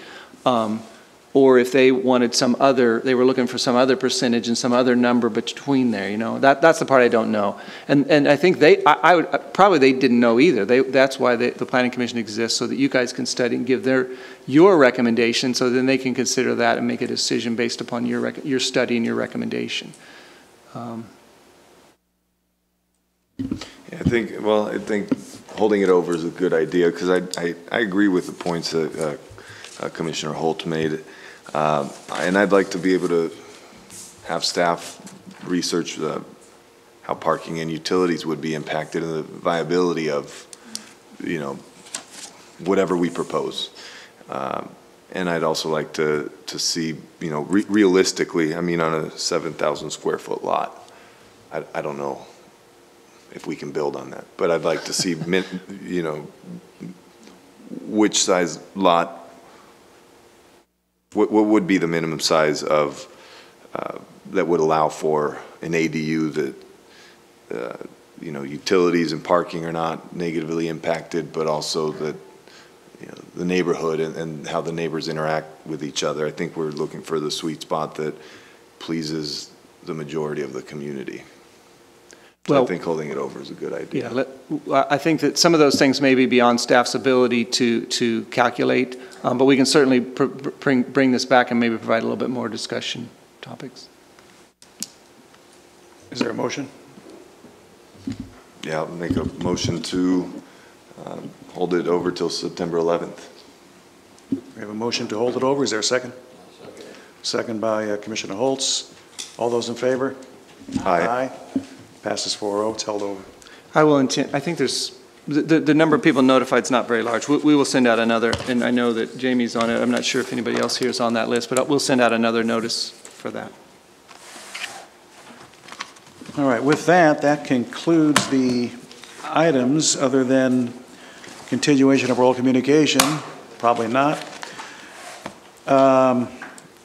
Or if they wanted they were looking for some other percentage and some other number between there, that's the part I don't know. And I think probably they didn't know either. That's why the Planning Commission exists, so that you guys can study and give your recommendation, so then they can consider that and make a decision based upon your study and your recommendation. I think holding it over is a good idea, because I agree with the points that Commissioner Holt made. And I'd like to be able to have staff research how parking and utilities would be impacted and the viability of, whatever we propose. And I'd also like to see, realistically, on a 7,000 square foot lot, I don't know if we can build on that, but I'd like to see, which size lot. What would be the minimum size of that would allow for an ADU that utilities and parking are not negatively impacted, but also that the neighborhood and how the neighbors interact with each other. I think we're looking for the sweet spot that pleases the majority of the community. Well, I think holding it over is a good idea. Yeah, I think that some of those things may be beyond staff's ability to calculate, but we can certainly bring this back and maybe provide a little bit more discussion topics. Is there a motion? Yeah, I'll make a motion to hold it over till September 11th. We have a motion to hold it over. Is there a second? Second by Commissioner Holtz. All those in favor? Aye. Passes 4-0. It's held over. I will intend, I think there's, the number of people notified is not very large. We will send out another, and I know that Jamie's on it. I'm not sure if anybody else here is on that list, but we'll send out another notice for that. All right, with that, that concludes the items other than continuation of oral communication. Probably not.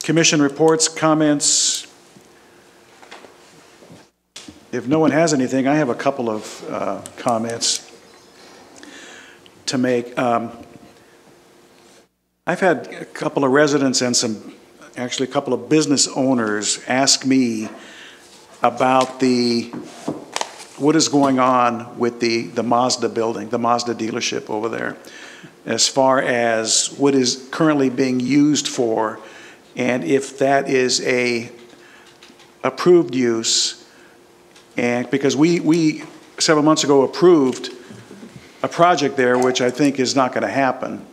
Commission reports, comments. If no one has anything, I have a couple of comments to make. I've had a couple of residents and actually a couple of business owners ask me about what is going on with the Mazda building, the Mazda dealership over there, as far as what is currently being used for, and if that is a approved use. And because we several months ago approved a project there, which I think is not going to happen.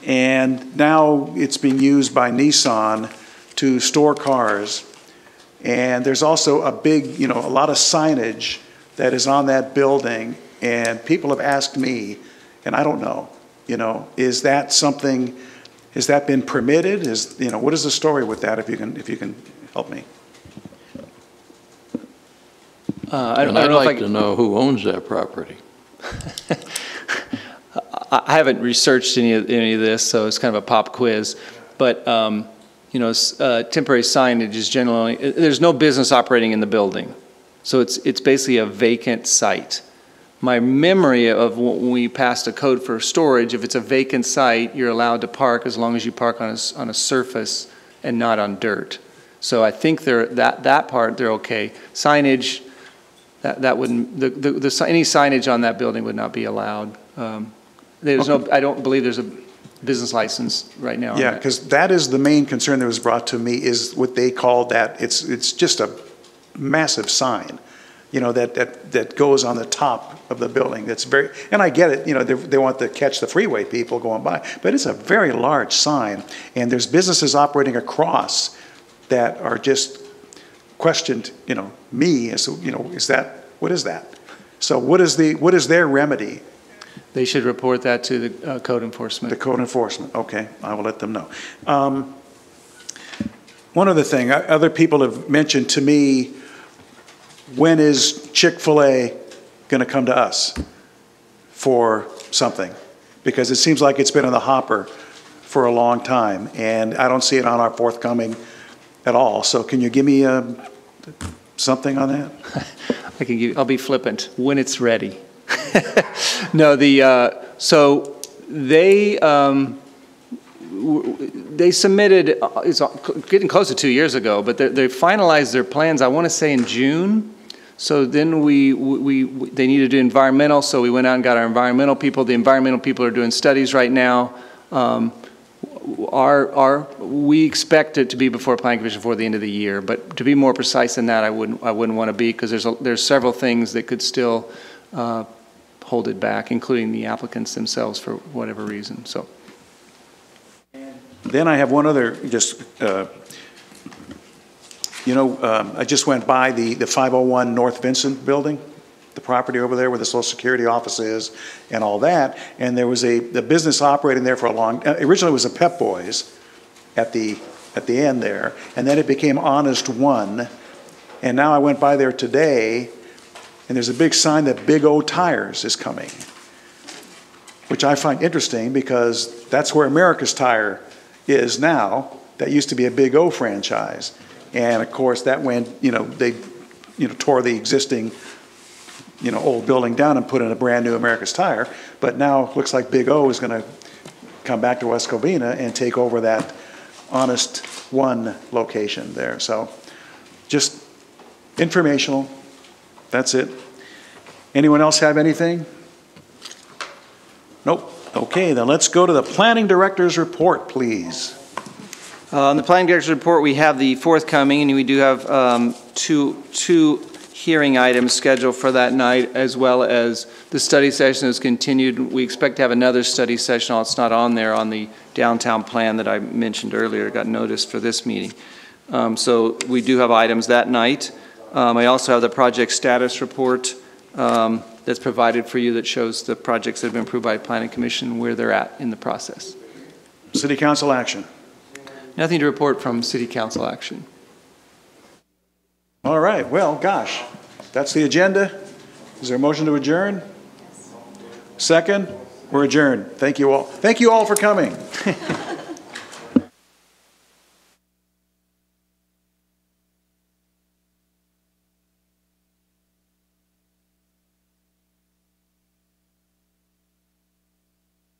And now it's being used by Nissan to store cars. And there's also a big, a lot of signage that is on that building. And people have asked me, and I don't know, is that something, has that been permitted? What is the story with that, if you can help me? I'd like to know who owns that property. I haven't researched any of this, so it's kind of a pop quiz. But temporary signage is generally, there's no business operating in the building, so it's basically a vacant site. My memory of when we passed a code for storage, if it's a vacant site, you're allowed to park as long as you park on a surface and not on dirt. So I think that part they're okay. Signage. That wouldn't, any signage on that building would not be allowed. There's no, I don't believe there's a business license right now. Yeah, because that is the main concern that was brought to me, is what they call that, it's just a massive sign, that goes on the top of the building. That's very, and I get it, they want to catch the freeway people going by, but it's a very large sign, and there's businesses operating across that are just questioned, me as what is that? So what is their remedy? They should report that to the code enforcement. The code enforcement, okay, I will let them know. One other thing, other people have mentioned to me, when is Chick-fil-A going to come to us for something? Because it seems like it's been in the hopper for a long time, and I don't see it on our forthcoming at all. So can you give me something on that? I'll be flippant when it's ready. No, so they submitted, it's getting close to 2 years ago, but they finalized their plans, I want to say in June. So then they needed to do environmental, so we went out and got our environmental people. The environmental people are doing studies right now. We expect it to be before Planning Commission before the end of the year, but to be more precise than that, I wouldn't want to be, because there's several things that could still hold it back, including the applicants themselves for whatever reason. So. Then I have one other, I just went by the 501 North Vincent building, the property over there where the Social Security office is and all that, and there was the business operating there for a long, originally it was a Pep Boys at the end there, and then it became Honest One, and now I went by there today, and there's a big sign that Big O Tires is coming, which I find interesting because that's where America's Tire is now. That used to be a Big O franchise, and of course that went, they tore the existing old building down and put in a brand new America's Tire, but now it looks like Big O is going to come back to West Covina and take over that Honest One location there. So just informational, that's it. Anyone else have anything? Nope. Okay, then let's go to the Planning Director's report, please. On the Planning Director's report, we have the forthcoming, and we do have two hearing items scheduled for that night, as well as the study session is continued. We expect to have another study session, it's not on there, on the downtown plan that I mentioned earlier, got noticed for this meeting. So we do have items that night. I also have the project status report that's provided for you that shows the projects that have been approved by the Planning Commission, where they're at in the process. City Council action. Nothing to report from City Council action. All right, well, gosh, that's the agenda. Is there a motion to adjourn? Second? We're adjourned. Thank you all. Thank you all for coming.